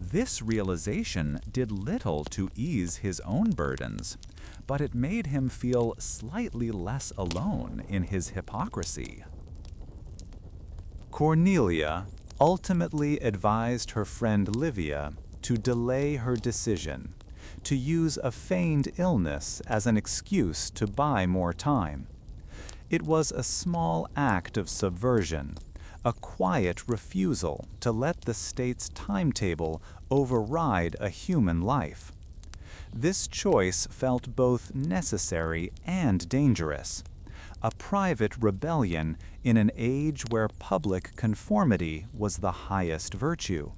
This realization did little to ease his own burdens, but it made him feel slightly less alone in his hypocrisy. Cornelia ultimately advised her friend Livia to delay her decision, to use a feigned illness as an excuse to buy more time. It was a small act of subversion, a quiet refusal to let the state's timetable override a human life. This choice felt both necessary and dangerous, a private rebellion in an age where public conformity was the highest virtue.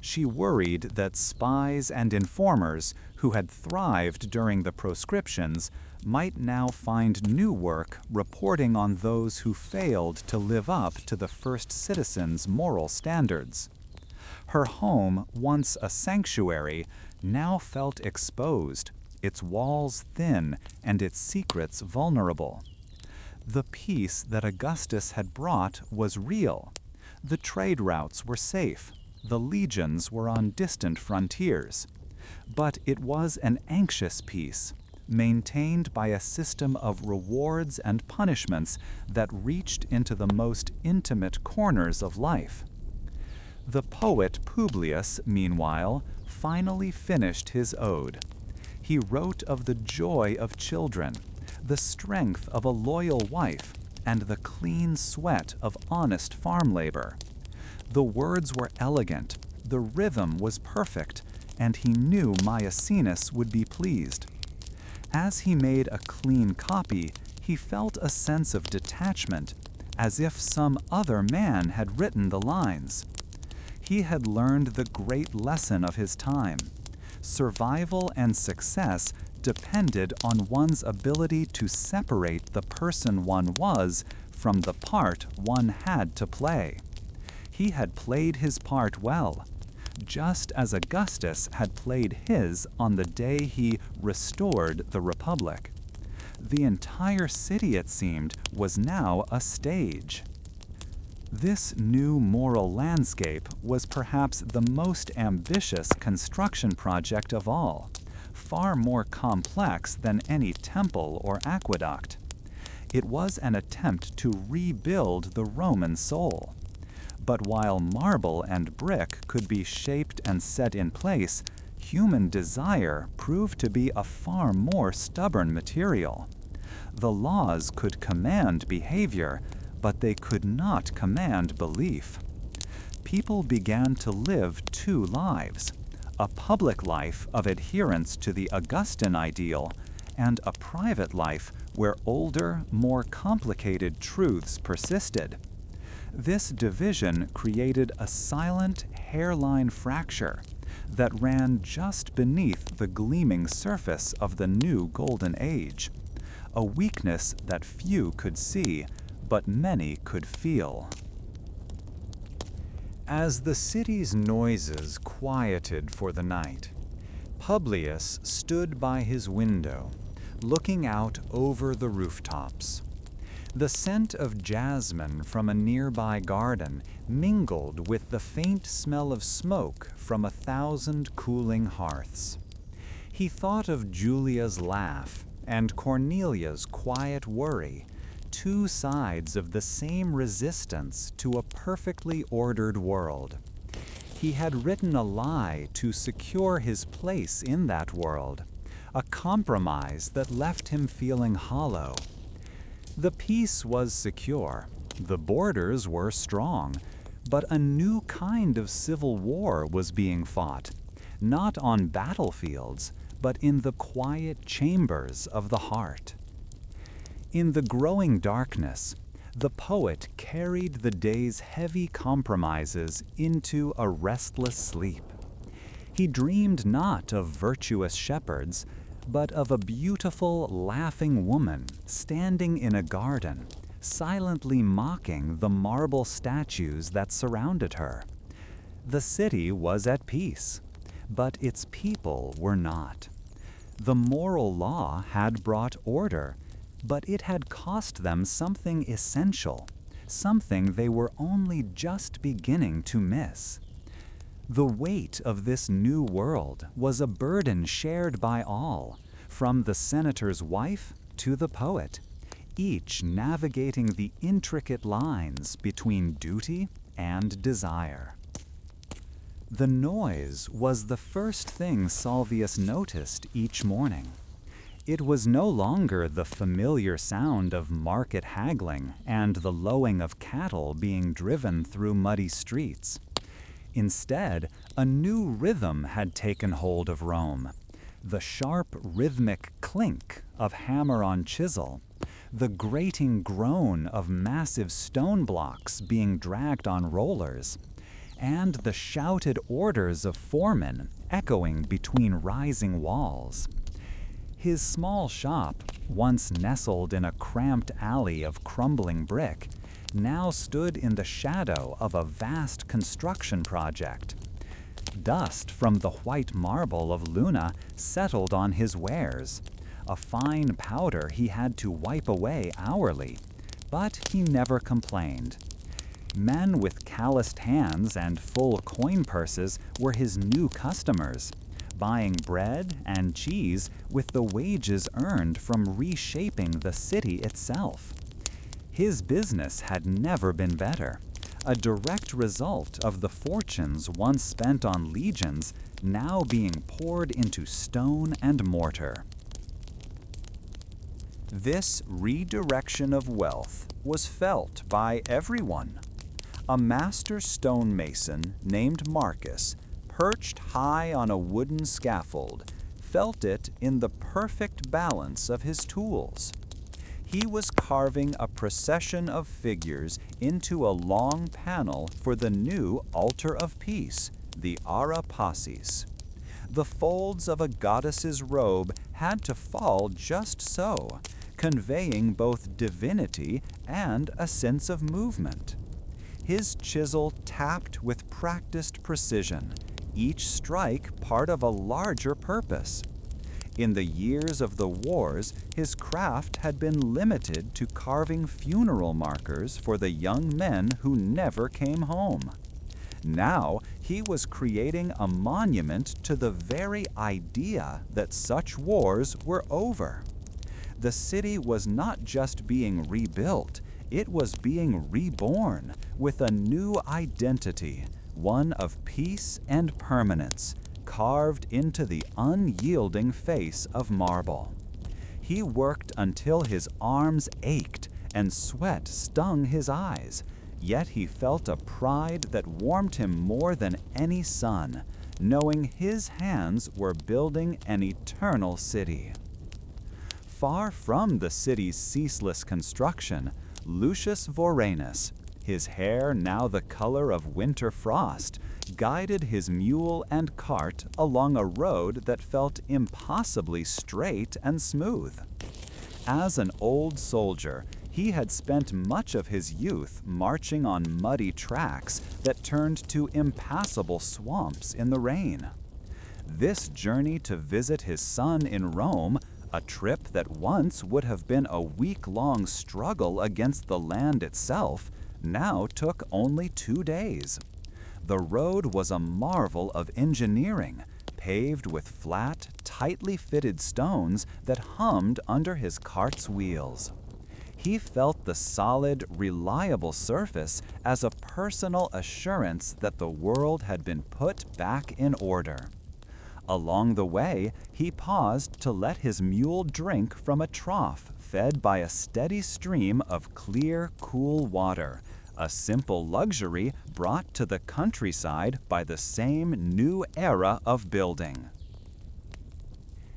She worried that spies and informers who had thrived during the proscriptions might now find new work reporting on those who failed to live up to the first citizens' moral standards. Her home, once a sanctuary, now felt exposed, its walls thin and its secrets vulnerable. The peace that Augustus had brought was real. The trade routes were safe. The legions were on distant frontiers. But it was an anxious peace, maintained by a system of rewards and punishments that reached into the most intimate corners of life. The poet Publius, meanwhile, finally finished his ode. He wrote of the joy of children, the strength of a loyal wife, and the clean sweat of honest farm labor. The words were elegant, the rhythm was perfect, and he knew Maecenas would be pleased. As he made a clean copy, he felt a sense of detachment, as if some other man had written the lines. He had learned the great lesson of his time. Survival and success depended on one's ability to separate the person one was from the part one had to play. He had played his part well. just as Augustus had played his on the day he restored the Republic. The entire city, it seemed, was now a stage. This new moral landscape was perhaps the most ambitious construction project of all, far more complex than any temple or aqueduct. It was an attempt to rebuild the Roman soul. But while marble and brick could be shaped and set in place, human desire proved to be a far more stubborn material. The laws could command behavior, but they could not command belief. People began to live two lives, a public life of adherence to the Augustan ideal, and a private life where older, more complicated truths persisted. This division created a silent hairline fracture that ran just beneath the gleaming surface of the new Golden Age, a weakness that few could see, but many could feel. As the city's noises quieted for the night, Publius stood by his window, looking out over the rooftops. The scent of jasmine from a nearby garden mingled with the faint smell of smoke from 1,000 cooling hearths. He thought of Julia's laugh and Cornelia's quiet worry, two sides of the same resistance to a perfectly ordered world. He had written a lie to secure his place in that world, a compromise that left him feeling hollow. The peace was secure, the borders were strong, but a new kind of civil war was being fought, not on battlefields, but in the quiet chambers of the heart. In the growing darkness, the poet carried the day's heavy compromises into a restless sleep. He dreamed not of virtuous shepherds, but of a beautiful, laughing woman standing in a garden, silently mocking the marble statues that surrounded her. The city was at peace, but its people were not. The moral law had brought order, but it had cost them something essential, something they were only just beginning to miss. The weight of this new world was a burden shared by all, from the senator's wife to the poet, each navigating the intricate lines between duty and desire. The noise was the first thing Salvius noticed each morning. It was no longer the familiar sound of market haggling and the lowing of cattle being driven through muddy streets. Instead, a new rhythm had taken hold of Rome. The sharp, rhythmic clink of hammer on chisel, the grating groan of massive stone blocks being dragged on rollers, and the shouted orders of foremen echoing between rising walls. His small shop, once nestled in a cramped alley of crumbling brick, now stood in the shadow of a vast construction project. Dust from the white marble of Luna settled on his wares, a fine powder he had to wipe away hourly, but he never complained. Men with calloused hands and full coin purses were his new customers, buying bread and cheese with the wages earned from reshaping the city itself. His business had never been better, a direct result of the fortunes once spent on legions now being poured into stone and mortar. This redirection of wealth was felt by everyone. A master stonemason named Marcus, perched high on a wooden scaffold, felt it in the perfect balance of his tools. He was carving a procession of figures into a long panel for the new altar of peace, the Ara Pacis. The folds of a goddess's robe had to fall just so, conveying both divinity and a sense of movement. His chisel tapped with practiced precision, each strike part of a larger purpose. In the years of the wars, his craft had been limited to carving funeral markers for the young men who never came home. Now, he was creating a monument to the very idea that such wars were over. The city was not just being rebuilt, it was being reborn with a new identity, one of peace and permanence, carved into the unyielding face of marble. He worked until his arms ached and sweat stung his eyes, yet he felt a pride that warmed him more than any sun, knowing his hands were building an eternal city. Far from the city's ceaseless construction, Lucius Vorenus, his hair now the color of winter frost, guided his mule and cart along a road that felt impossibly straight and smooth. As an old soldier, he had spent much of his youth marching on muddy tracks that turned to impassable swamps in the rain. This journey to visit his son in Rome, a trip that once would have been a week-long struggle against the land itself, now took only 2 days. The road was a marvel of engineering, paved with flat, tightly fitted stones that hummed under his cart's wheels. He felt the solid, reliable surface as a personal assurance that the world had been put back in order. Along the way, he paused to let his mule drink from a trough fed by a steady stream of clear, cool water, a simple luxury brought to the countryside by the same new era of building.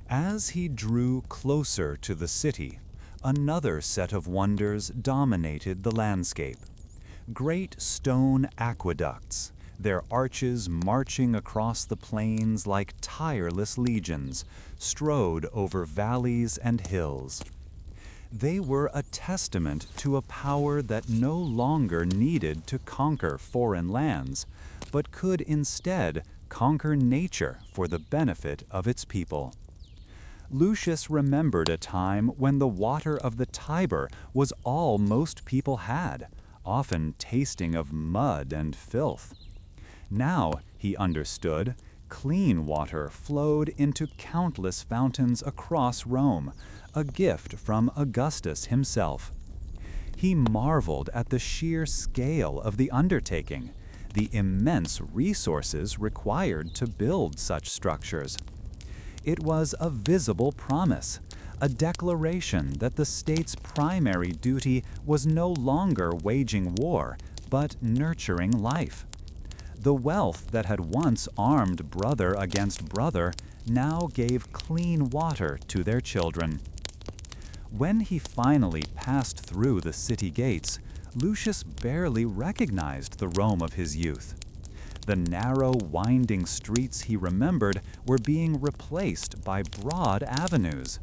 As he drew closer to the city, another set of wonders dominated the landscape. Great stone aqueducts, their arches marching across the plains like tireless legions, strode over valleys and hills. They were a testament to a power that no longer needed to conquer foreign lands, but could instead conquer nature for the benefit of its people. Lucius remembered a time when the water of the Tiber was all most people had, often tasting of mud and filth. Now, he understood, clean water flowed into countless fountains across Rome, a gift from Augustus himself. He marveled at the sheer scale of the undertaking, the immense resources required to build such structures. It was a visible promise, a declaration that the state's primary duty was no longer waging war, but nurturing life. The wealth that had once armed brother against brother now gave clean water to their children. When he finally passed through the city gates, Lucius barely recognized the Rome of his youth. The narrow, winding streets he remembered were being replaced by broad avenues.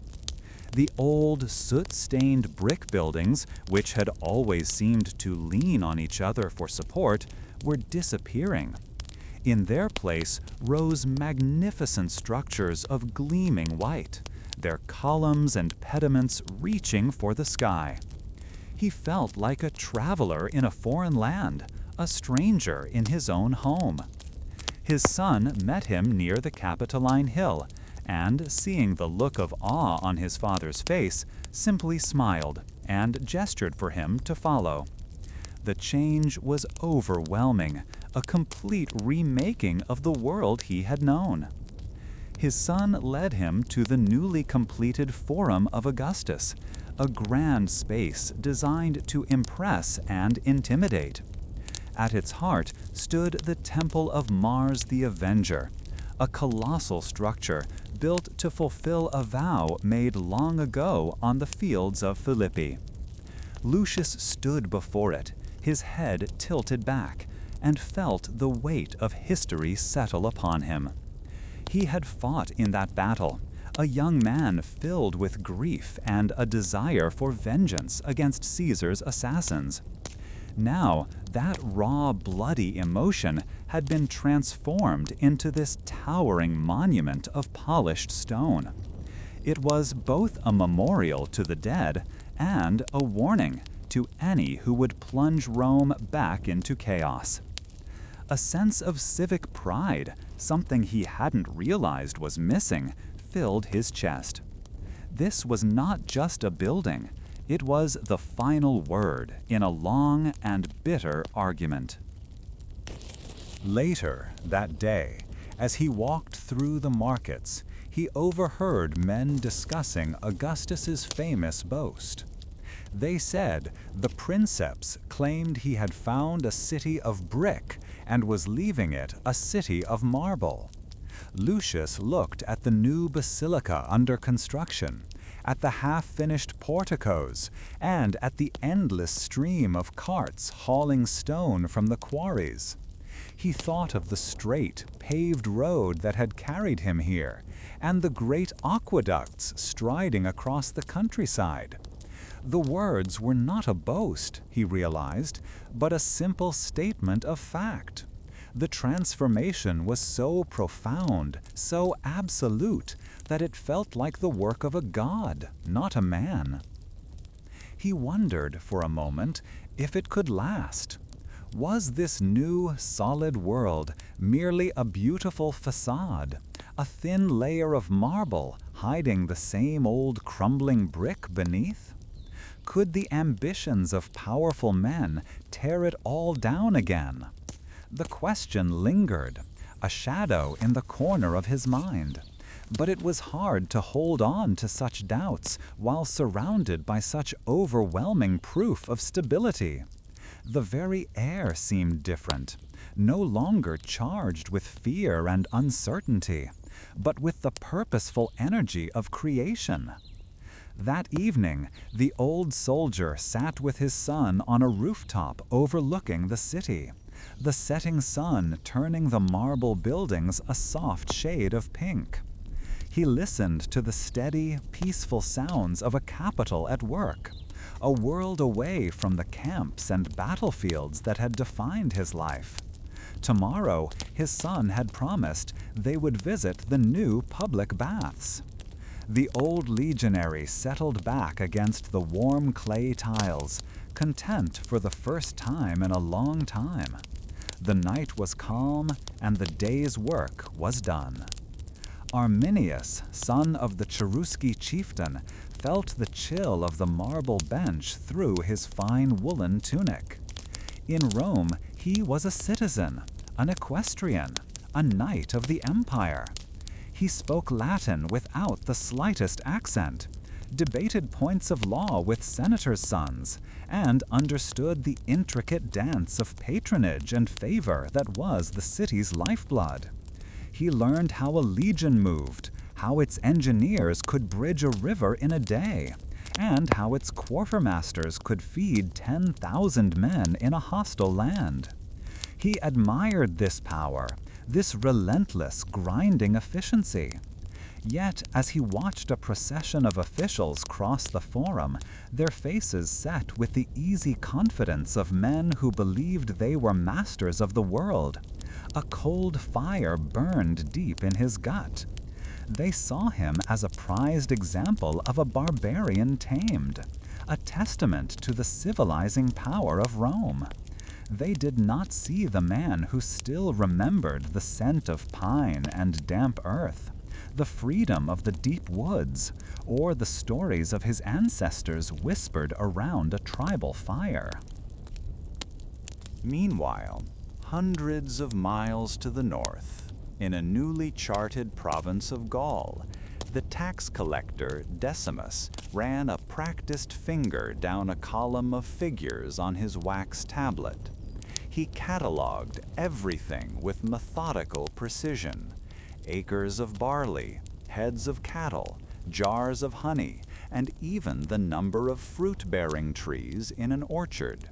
The old, soot-stained brick buildings, which had always seemed to lean on each other for support, were disappearing. In their place rose magnificent structures of gleaming white, their columns and pediments reaching for the sky. He felt like a traveler in a foreign land, a stranger in his own home. His son met him near the Capitoline Hill, and, seeing the look of awe on his father's face, simply smiled and gestured for him to follow. The change was overwhelming, a complete remaking of the world he had known. His son led him to the newly completed Forum of Augustus, a grand space designed to impress and intimidate. At its heart stood the Temple of Mars the Avenger, a colossal structure built to fulfill a vow made long ago on the fields of Philippi. Lucius stood before it, his head tilted back, and felt the weight of history settle upon him. He had fought in that battle, a young man filled with grief and a desire for vengeance against Caesar's assassins. Now, that raw, bloody emotion had been transformed into this towering monument of polished stone. It was both a memorial to the dead and a warning to any who would plunge Rome back into chaos. A sense of civic pride, something he hadn't realized was missing, filled his chest. This was not just a building, it was the final word in a long and bitter argument. Later that day, as he walked through the markets, he overheard men discussing Augustus's famous boast. They said the princeps claimed he had found a city of brick and was leaving it a city of marble. Lucius looked at the new basilica under construction, at the half-finished porticos, and at the endless stream of carts hauling stone from the quarries. He thought of the straight, paved road that had carried him here, and the great aqueducts striding across the countryside. The words were not a boast, he realized, but a simple statement of fact. The transformation was so profound, so absolute, that it felt like the work of a god, not a man. He wondered for a moment if it could last. Was this new, solid world merely a beautiful facade, a thin layer of marble hiding the same old crumbling brick beneath? Could the ambitions of powerful men tear it all down again? The question lingered, a shadow in the corner of his mind. But it was hard to hold on to such doubts while surrounded by such overwhelming proof of stability. The very air seemed different, no longer charged with fear and uncertainty, but with the purposeful energy of creation. That evening, the old soldier sat with his son on a rooftop overlooking the city, the setting sun turning the marble buildings a soft shade of pink. He listened to the steady, peaceful sounds of a capital at work, a world away from the camps and battlefields that had defined his life. Tomorrow, his son had promised they would visit the new public baths. The old legionary settled back against the warm clay tiles, content for the first time in a long time. The night was calm, and the day's work was done. Arminius, son of the Cherusci chieftain, felt the chill of the marble bench through his fine woolen tunic. In Rome, he was a citizen, an equestrian, a knight of the empire. He spoke Latin without the slightest accent, debated points of law with senators' sons, and understood the intricate dance of patronage and favor that was the city's lifeblood. He learned how a legion moved, how its engineers could bridge a river in a day, and how its quartermasters could feed 10,000 men in a hostile land. He admired this power, this relentless, grinding efficiency. Yet, as he watched a procession of officials cross the forum, their faces set with the easy confidence of men who believed they were masters of the world, a cold fire burned deep in his gut. They saw him as a prized example of a barbarian tamed, a testament to the civilizing power of Rome. They did not see the man who still remembered the scent of pine and damp earth, the freedom of the deep woods, or the stories of his ancestors whispered around a tribal fire. Meanwhile, hundreds of miles to the north, in a newly charted province of Gaul, the tax collector Decimus ran a practiced finger down a column of figures on his wax tablet. He catalogued everything with methodical precision: acres of barley, heads of cattle, jars of honey, and even the number of fruit-bearing trees in an orchard.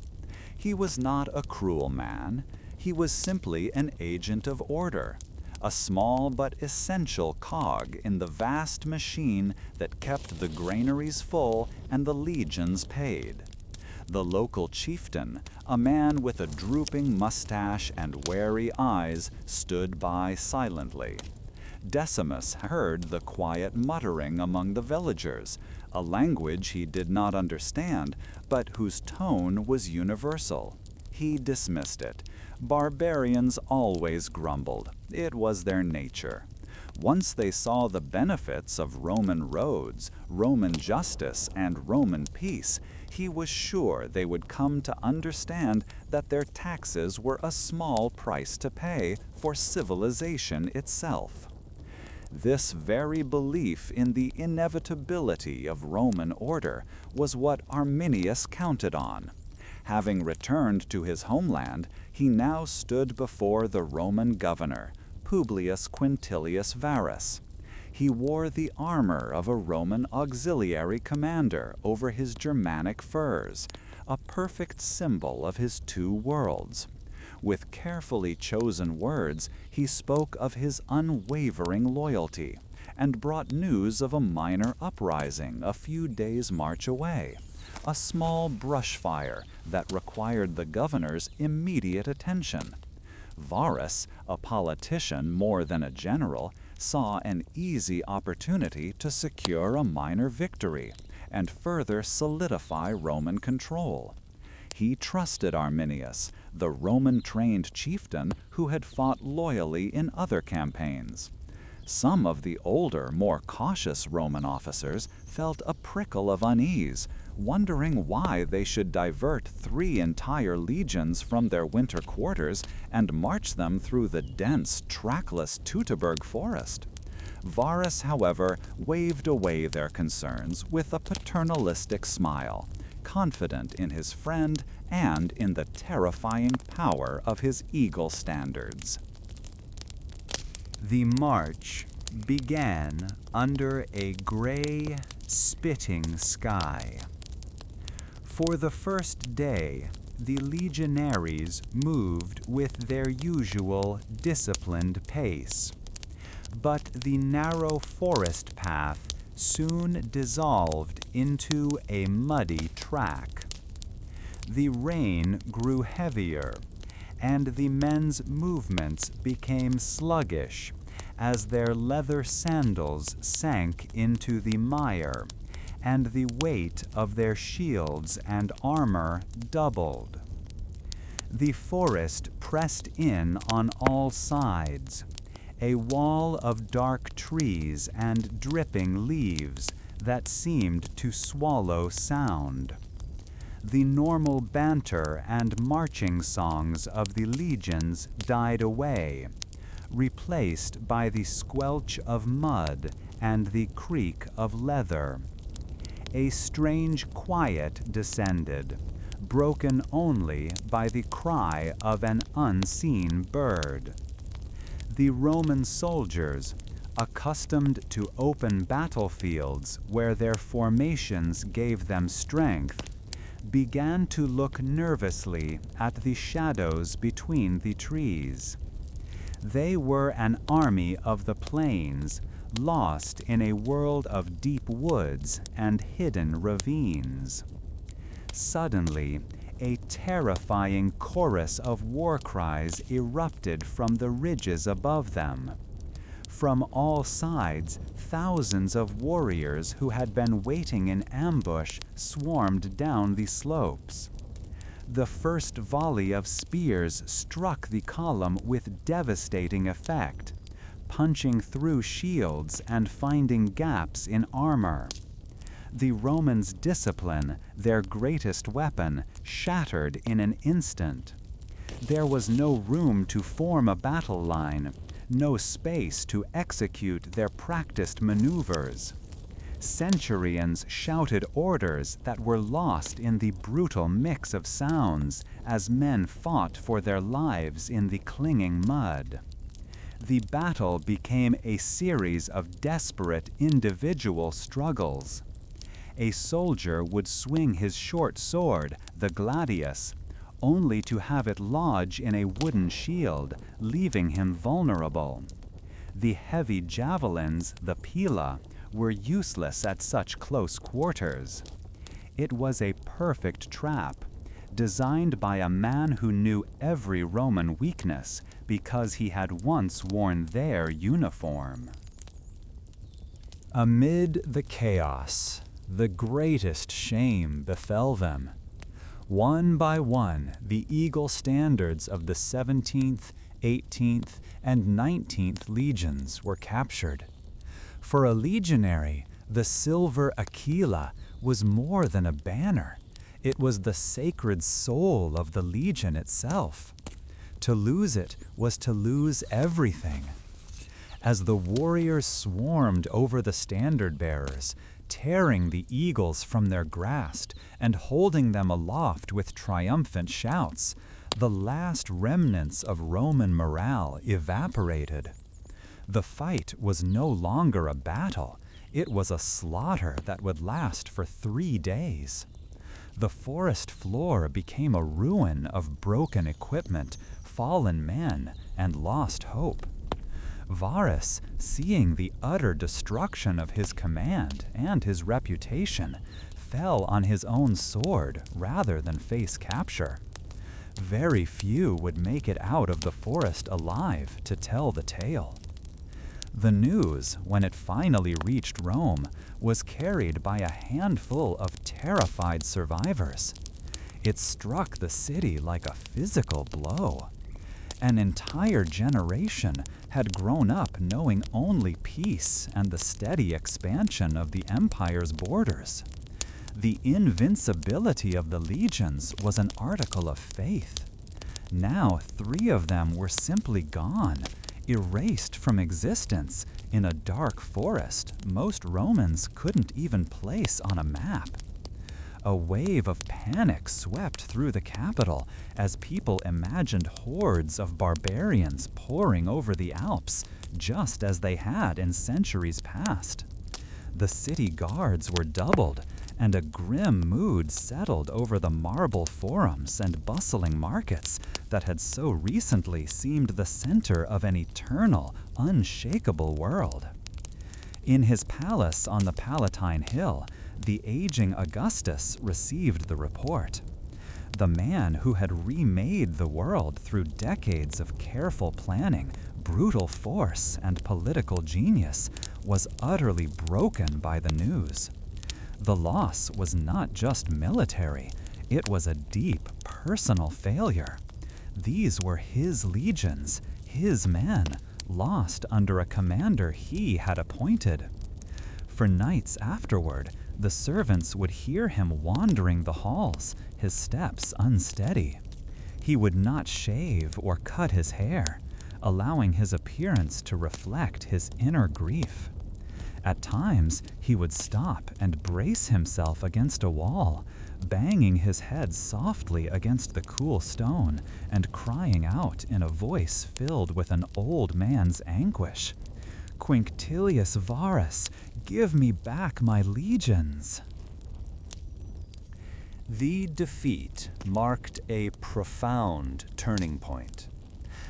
He was not a cruel man. He was simply an agent of order, a small but essential cog in the vast machine that kept the granaries full and the legions paid. The local chieftain, a man with a drooping mustache and wary eyes, stood by silently. Decimus heard the quiet muttering among the villagers, a language he did not understand, but whose tone was universal. He dismissed it. Barbarians always grumbled. It was their nature. Once they saw the benefits of Roman roads, Roman justice, and Roman peace, he was sure they would come to understand that their taxes were a small price to pay for civilization itself. This very belief in the inevitability of Roman order was what Arminius counted on. Having returned to his homeland, he now stood before the Roman governor, Publius Quintilius Varus. He wore the armor of a Roman auxiliary commander over his Germanic furs, a perfect symbol of his two worlds. With carefully chosen words, he spoke of his unwavering loyalty, and brought news of a minor uprising a few days' march away, a small brush fire that required the governor's immediate attention. Varus, a politician more than a general, saw an easy opportunity to secure a minor victory and further solidify Roman control. He trusted Arminius, the Roman-trained chieftain who had fought loyally in other campaigns. Some of the older, more cautious Roman officers felt a prickle of unease, wondering why they should divert 3 entire legions from their winter quarters and march them through the dense, trackless Teutoburg forest. Varus, however, waved away their concerns with a paternalistic smile, confident in his friend and in the terrifying power of his eagle standards. The march began under a gray, spitting sky. For the first day, the legionaries moved with their usual disciplined pace. But the narrow forest path soon dissolved into a muddy track. The rain grew heavier, and the men's movements became sluggish as their leather sandals sank into the mire, and the weight of their shields and armor doubled. The forest pressed in on all sides, a wall of dark trees and dripping leaves that seemed to swallow sound. The normal banter and marching songs of the legions died away, replaced by the squelch of mud and the creak of leather. A strange quiet descended, broken only by the cry of an unseen bird. The Roman soldiers, accustomed to open battlefields where their formations gave them strength, began to look nervously at the shadows between the trees. They were an army of the plains, lost in a world of deep woods and hidden ravines. Suddenly, a terrifying chorus of war cries erupted from the ridges above them. From all sides, thousands of warriors who had been waiting in ambush swarmed down the slopes. The first volley of spears struck the column with devastating effect, punching through shields and finding gaps in armor. The Romans' discipline, their greatest weapon, shattered in an instant. There was no room to form a battle line, no space to execute their practiced maneuvers. Centurions shouted orders that were lost in the brutal mix of sounds as men fought for their lives in the clinging mud. The battle became a series of desperate individual struggles. A soldier would swing his short sword, the gladius, only to have it lodge in a wooden shield, leaving him vulnerable. The heavy javelins, the pila, were useless at such close quarters. It was a perfect trap, designed by a man who knew every Roman weakness because he had once worn their uniform. Amid the chaos, the greatest shame befell them. One by one, the eagle standards of the 17th, 18th, and 19th legions were captured. For a legionary, the silver aquila was more than a banner. It was the sacred soul of the legion itself. To lose it was to lose everything. As the warriors swarmed over the standard-bearers, tearing the eagles from their grasp and holding them aloft with triumphant shouts, the last remnants of Roman morale evaporated. The fight was no longer a battle. It was a slaughter that would last for 3 days. The forest floor became a ruin of broken equipment, fallen men, and lost hope. Varus, seeing the utter destruction of his command and his reputation, fell on his own sword rather than face capture. Very few would make it out of the forest alive to tell the tale. The news, when it finally reached Rome, was carried by a handful of terrified survivors. It struck the city like a physical blow. An entire generation had grown up knowing only peace and the steady expansion of the empire's borders. The invincibility of the legions was an article of faith. Now 3 of them were simply gone, erased from existence in a dark forest most Romans couldn't even place on a map. A wave of panic swept through the capital as people imagined hordes of barbarians pouring over the Alps, just as they had in centuries past. The city guards were doubled, and a grim mood settled over the marble forums and bustling markets that had so recently seemed the center of an eternal, unshakable world. In his palace on the Palatine Hill, the aging Augustus received the report. The man who had remade the world through decades of careful planning, brutal force, and political genius was utterly broken by the news. The loss was not just military, it was a deep personal failure. These were his legions, his men, lost under a commander he had appointed. For nights afterward, the servants would hear him wandering the halls, his steps unsteady. He would not shave or cut his hair, allowing his appearance to reflect his inner grief. At times, he would stop and brace himself against a wall, banging his head softly against the cool stone and crying out in a voice filled with an old man's anguish, "Quinctilius Varus, give me back my legions." The defeat marked a profound turning point.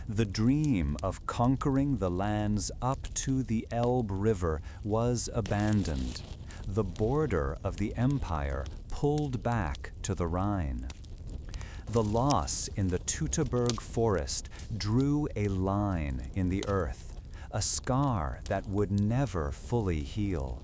The dream of conquering the lands up to the Elbe River was abandoned. The border of the empire pulled back to the Rhine. The loss in the Teutoburg forest drew a line in the earth, a scar that would never fully heal.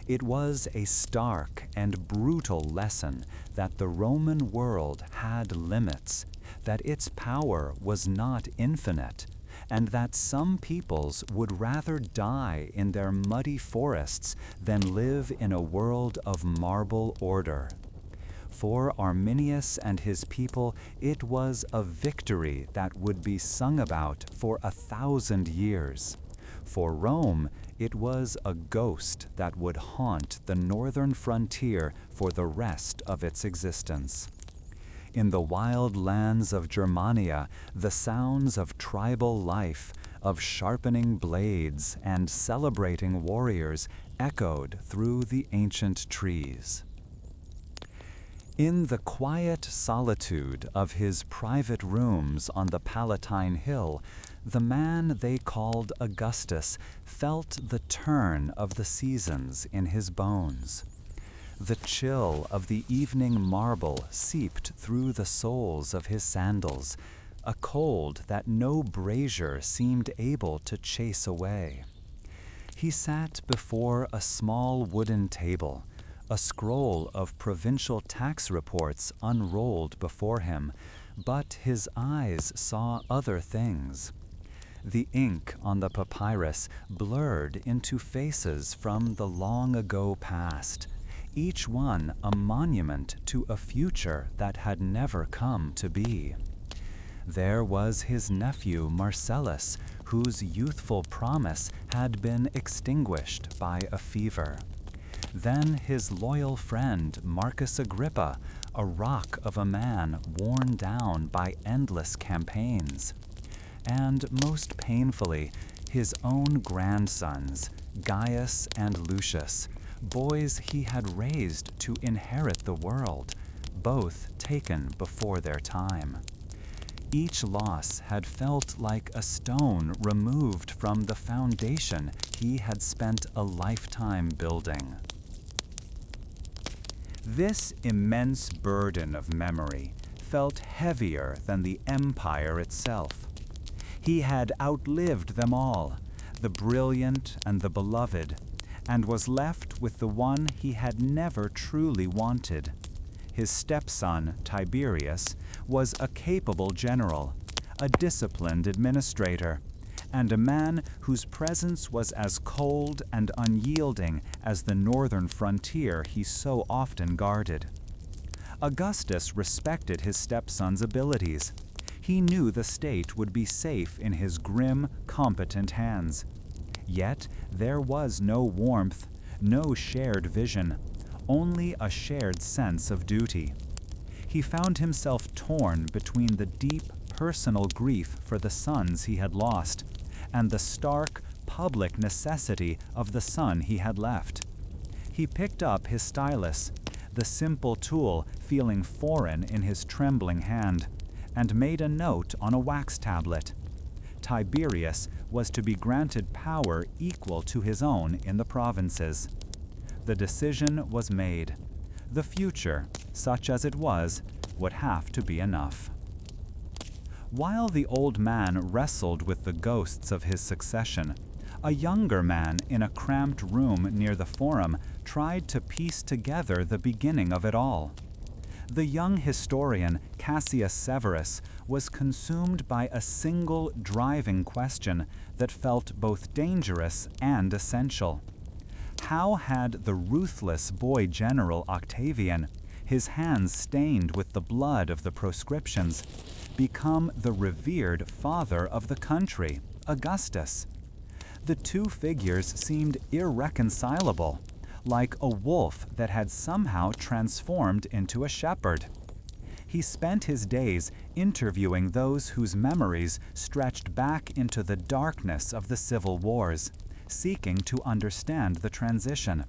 It was a stark and brutal lesson that the Roman world had limits, that its power was not infinite, and that some peoples would rather die in their muddy forests than live in a world of marble order. For Arminius and his people, it was a victory that would be sung about for 1,000 years. For Rome, it was a ghost that would haunt the northern frontier for the rest of its existence. In the wild lands of Germania, the sounds of tribal life, of sharpening blades and celebrating warriors echoed through the ancient trees. In the quiet solitude of his private rooms on the Palatine Hill, the man they called Augustus felt the turn of the seasons in his bones. The chill of the evening marble seeped through the soles of his sandals, a cold that no brazier seemed able to chase away. He sat before a small wooden table, a scroll of provincial tax reports unrolled before him, but his eyes saw other things. The ink on the papyrus blurred into faces from the long ago past, each one a monument to a future that had never come to be. There was his nephew Marcellus, whose youthful promise had been extinguished by a fever. Then his loyal friend Marcus Agrippa, a rock of a man worn down by endless campaigns. And most painfully, his own grandsons, Gaius and Lucius, boys he had raised to inherit the world, both taken before their time. Each loss had felt like a stone removed from the foundation he had spent a lifetime building. This immense burden of memory felt heavier than the empire itself. He had outlived them all, the brilliant and the beloved, and was left with the one he had never truly wanted. His stepson, Tiberius, was a capable general, a disciplined administrator, and a man whose presence was as cold and unyielding as the northern frontier he so often guarded. Augustus respected his stepson's abilities. He knew the state would be safe in his grim, competent hands. Yet there was no warmth, no shared vision, only a shared sense of duty. He found himself torn between the deep, personal grief for the sons he had lost and the stark, public necessity of the son he had left. He picked up his stylus, the simple tool feeling foreign in his trembling hand, and made a note on a wax tablet. Tiberius was to be granted power equal to his own in the provinces. The decision was made. The future, such as it was, would have to be enough. While the old man wrestled with the ghosts of his succession, a younger man in a cramped room near the forum tried to piece together the beginning of it all. The young historian Cassius Severus was consumed by a single driving question that felt both dangerous and essential. How had the ruthless boy general Octavian, his hands stained with the blood of the proscriptions, become the revered father of the country, Augustus? The two figures seemed irreconcilable, like a wolf that had somehow transformed into a shepherd. He spent his days interviewing those whose memories stretched back into the darkness of the civil wars, seeking to understand the transition.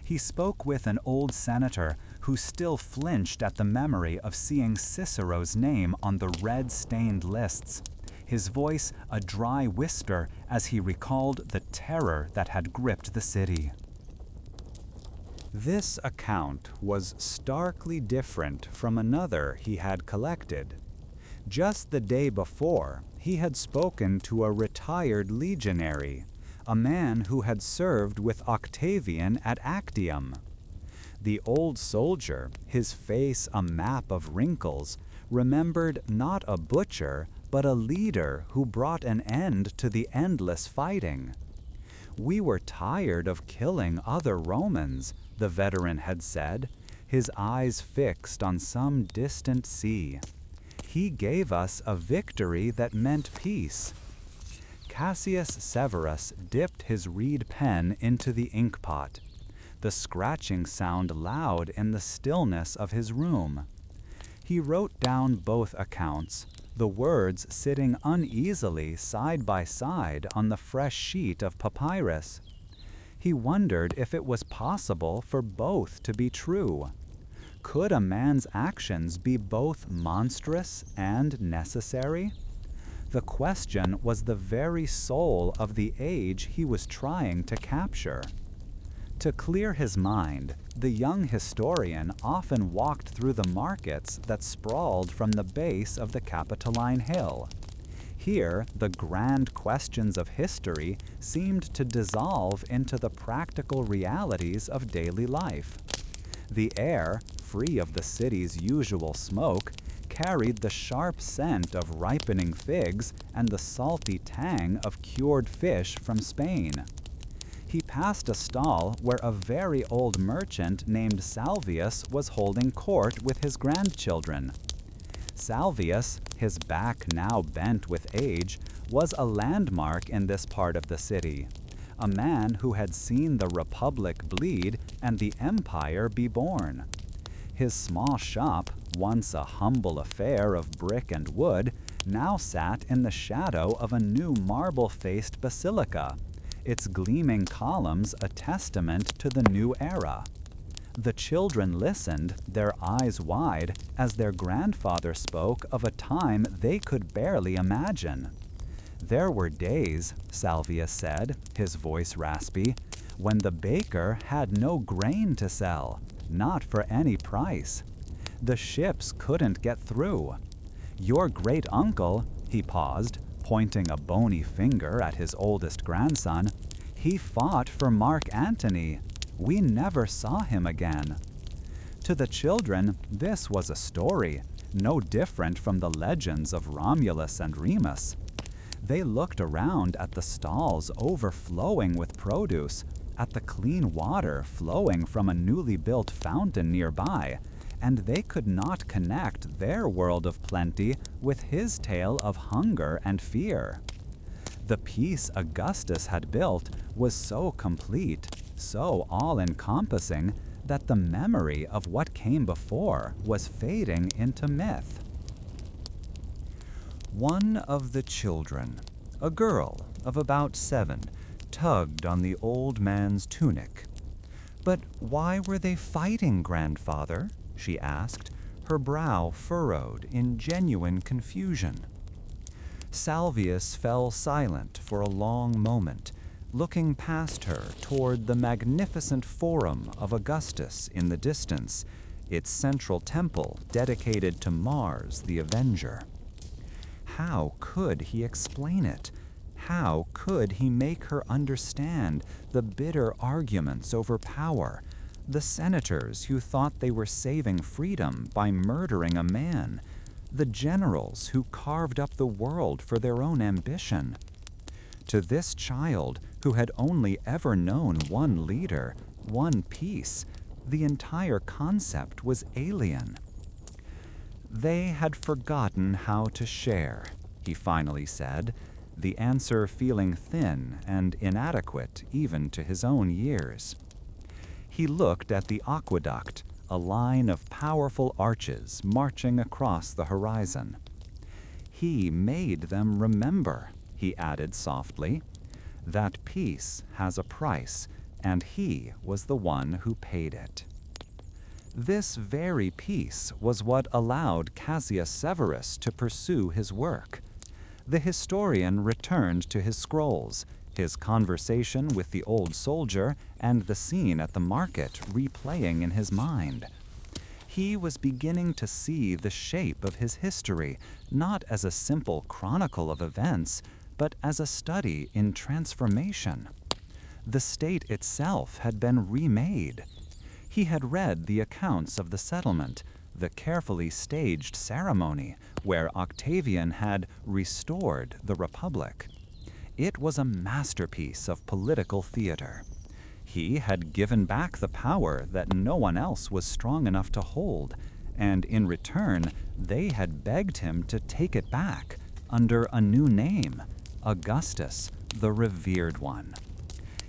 He spoke with an old senator who still flinched at the memory of seeing Cicero's name on the red-stained lists, his voice a dry whisper as he recalled the terror that had gripped the city. This account was starkly different from another he had collected. Just the day before, he had spoken to a retired legionary, a man who had served with Octavian at Actium. The old soldier, his face a map of wrinkles, remembered not a butcher, but a leader who brought an end to the endless fighting. "We were tired of killing other Romans," the veteran had said, his eyes fixed on some distant sea. "He gave us a victory that meant peace." Cassius Severus dipped his reed pen into the inkpot, the scratching sound loud in the stillness of his room. He wrote down both accounts, the words sitting uneasily side by side on the fresh sheet of papyrus. He wondered if it was possible for both to be true. Could a man's actions be both monstrous and necessary? The question was the very soul of the age he was trying to capture. To clear his mind, The young historian often walked through the markets that sprawled from the base of the Capitoline Hill. Here, the grand questions of history seemed to dissolve into the practical realities of daily life. The air, free of the city's usual smoke, carried the sharp scent of ripening figs and the salty tang of cured fish from Spain. He passed a stall where a very old merchant named Salvius was holding court with his grandchildren. Salvius, his back now bent with age, was a landmark in this part of the city, a man who had seen the Republic bleed and the Empire be born. His small shop, once a humble affair of brick and wood, now sat in the shadow of a new marble-faced basilica, its gleaming columns a testament to the new era. The children listened, their eyes wide, as their grandfather spoke of a time they could barely imagine. There were days, Salvius said, his voice raspy, when the baker had no grain to sell, not for any price. The ships couldn't get through. Your great-uncle, he paused, pointing a bony finger at his oldest grandson, he fought for Mark Antony. We never saw him again. To the children, this was a story, no different from the legends of Romulus and Remus. They looked around at the stalls overflowing with produce, at the clean water flowing from a newly built fountain nearby, and they could not connect their world of plenty with his tale of hunger and fear. The peace Augustus had built was so complete, so all-encompassing, that the memory of what came before was fading into myth. One of the children, a girl of about 7, tugged on the old man's tunic. "But why were they fighting, grandfather?" she asked, her brow furrowed in genuine confusion. Salvius fell silent for a long moment, looking past her toward the magnificent forum of Augustus in the distance, its central temple dedicated to Mars the Avenger. How could he explain it? How could he make her understand the bitter arguments over power, the senators who thought they were saving freedom by murdering a man, the generals who carved up the world for their own ambition? To this child, who had only ever known one leader, one peace, the entire concept was alien. They had forgotten how to share, he finally said, the answer feeling thin and inadequate even to his own years. He looked at the aqueduct, a line of powerful arches marching across the horizon. He made them remember, he added softly. That peace has a price, and he was the one who paid it. This very peace was what allowed Cassius Severus to pursue his work. The historian returned to his scrolls, his conversation with the old soldier and the scene at the market replaying in his mind. He was beginning to see the shape of his history, not as a simple chronicle of events, but as a study in transformation. The state itself had been remade. He had read the accounts of the settlement, the carefully staged ceremony where Octavian had restored the Republic. It was a masterpiece of political theater. He had given back the power that no one else was strong enough to hold, and in return, they had begged him to take it back under a new name, Augustus, the Revered One.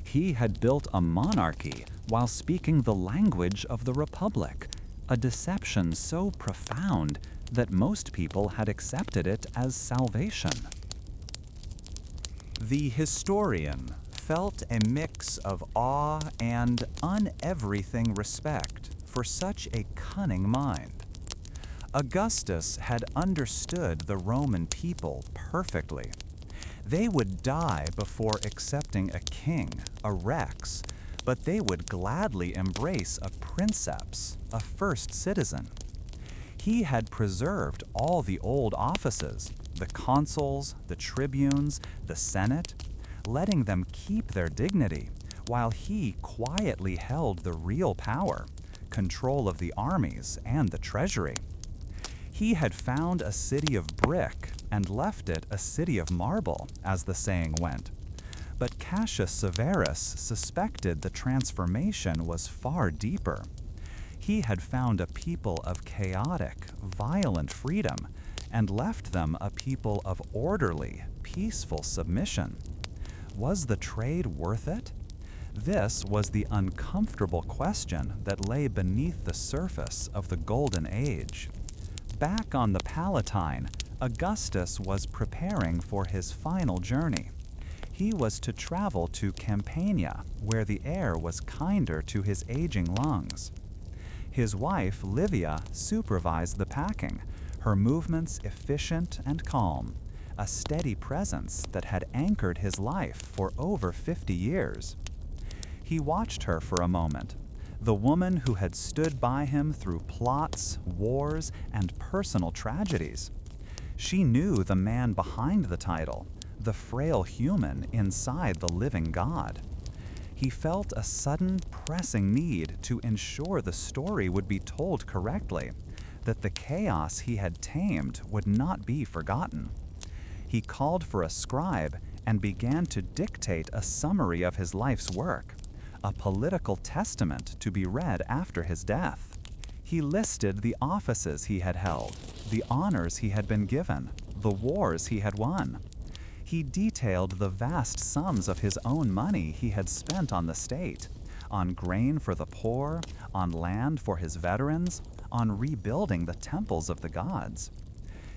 He had built a monarchy while speaking the language of the Republic, a deception so profound that most people had accepted it as salvation. The historian felt a mix of awe and un-everything respect for such a cunning mind. Augustus had understood the Roman people perfectly. They would die before accepting a king, a rex, but they would gladly embrace a princeps, a first citizen. He had preserved all the old offices, the consuls, the tribunes, the senate, letting them keep their dignity, while he quietly held the real power, control of the armies and the treasury. He had found a city of brick and left it a city of marble, as the saying went. But Cassius Severus suspected the transformation was far deeper. He had found a people of chaotic, violent freedom and left them a people of orderly, peaceful submission. Was the trade worth it? This was the uncomfortable question that lay beneath the surface of the Golden Age. Back on the Palatine, Augustus was preparing for his final journey. He was to travel to Campania, where the air was kinder to his aging lungs. His wife, Livia, supervised the packing, her movements efficient and calm, a steady presence that had anchored his life for over 50 years. He watched her for a moment, the woman who had stood by him through plots, wars, and personal tragedies. She knew the man behind the title, the frail human inside the living God. He felt a sudden, pressing need to ensure the story would be told correctly, that the chaos he had tamed would not be forgotten. He called for a scribe and began to dictate a summary of his life's work, a political testament to be read after his death. He listed the offices he had held, the honors he had been given, the wars he had won. He detailed the vast sums of his own money he had spent on the state, on grain for the poor, on land for his veterans, on rebuilding the temples of the gods.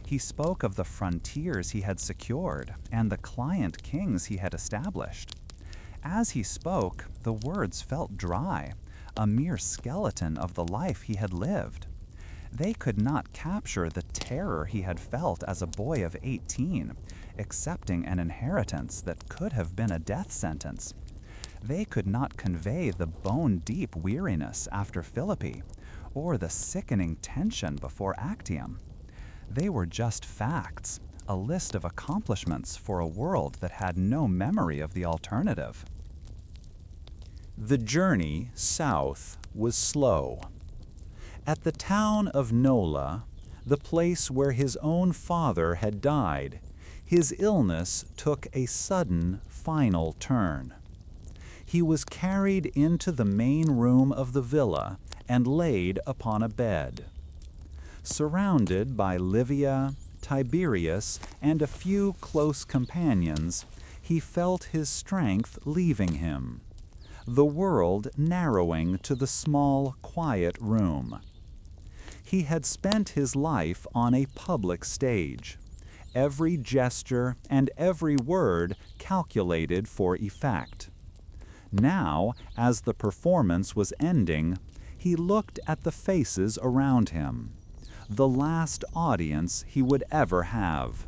He spoke of the frontiers he had secured and the client kings he had established. As he spoke, the words felt dry, a mere skeleton of the life he had lived. They could not capture the terror he had felt as a boy of 18, accepting an inheritance that could have been a death sentence. They could not convey the bone-deep weariness after Philippi, or the sickening tension before Actium. They were just facts, a list of accomplishments for a world that had no memory of the alternative. The journey south was slow. At the town of Nola, the place where his own father had died, his illness took a sudden, final turn. He was carried into the main room of the villa and laid upon a bed. Surrounded by Livia, Tiberius, and a few close companions, he felt his strength leaving him, the world narrowing to the small, quiet room. He had spent his life on a public stage, every gesture and every word calculated for effect. Now, as the performance was ending, he looked at the faces around him, the last audience he would ever have.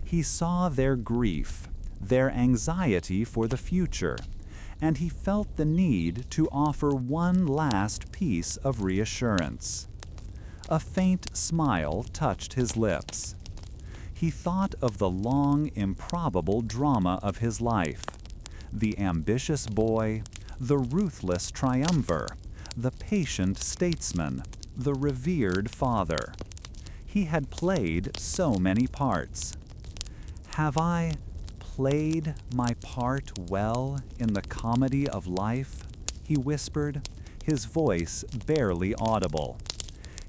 He saw their grief, their anxiety for the future, and he felt the need to offer one last piece of reassurance. A faint smile touched his lips. He thought of the long, improbable drama of his life, the ambitious boy, the ruthless triumvir, the patient statesman, the revered father. He had played so many parts. Have I played my part well in the comedy of life? He whispered, his voice barely audible.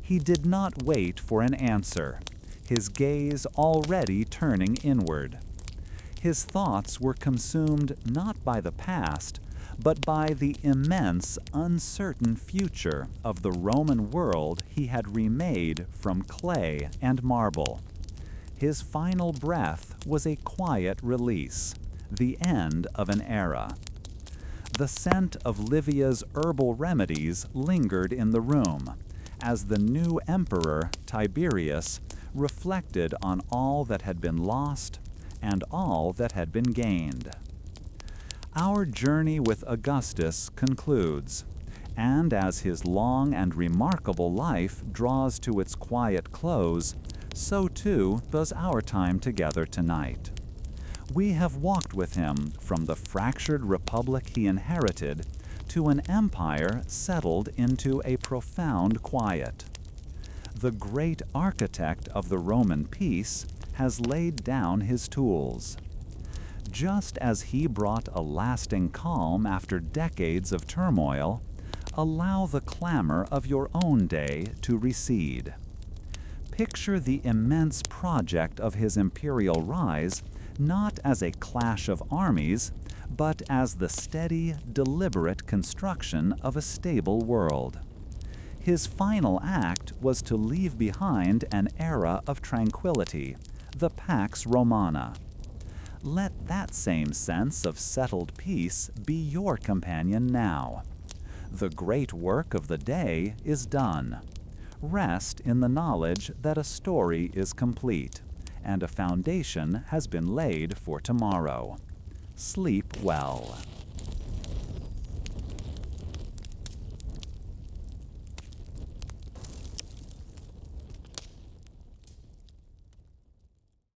He did not wait for an answer, his gaze already turning inward. His thoughts were consumed not by the past, but by the immense, uncertain future of the Roman world he had remade from clay and marble. His final breath was a quiet release, the end of an era. The scent of Livia's herbal remedies lingered in the room, as the new emperor, Tiberius, reflected on all that had been lost and all that had been gained. Our journey with Augustus concludes, and as his long and remarkable life draws to its quiet close, so too does our time together tonight. We have walked with him from the fractured republic he inherited to an empire settled into a profound quiet. The great architect of the Roman peace has laid down his tools. Just as he brought a lasting calm after decades of turmoil, allow the clamor of your own day to recede. Picture the immense project of his imperial rise not as a clash of armies, but as the steady, deliberate construction of a stable world. His final act was to leave behind an era of tranquility, the Pax Romana. Let that same sense of settled peace be your companion now. The great work of the day is done. Rest in the knowledge that a story is complete, and a foundation has been laid for tomorrow. Sleep well.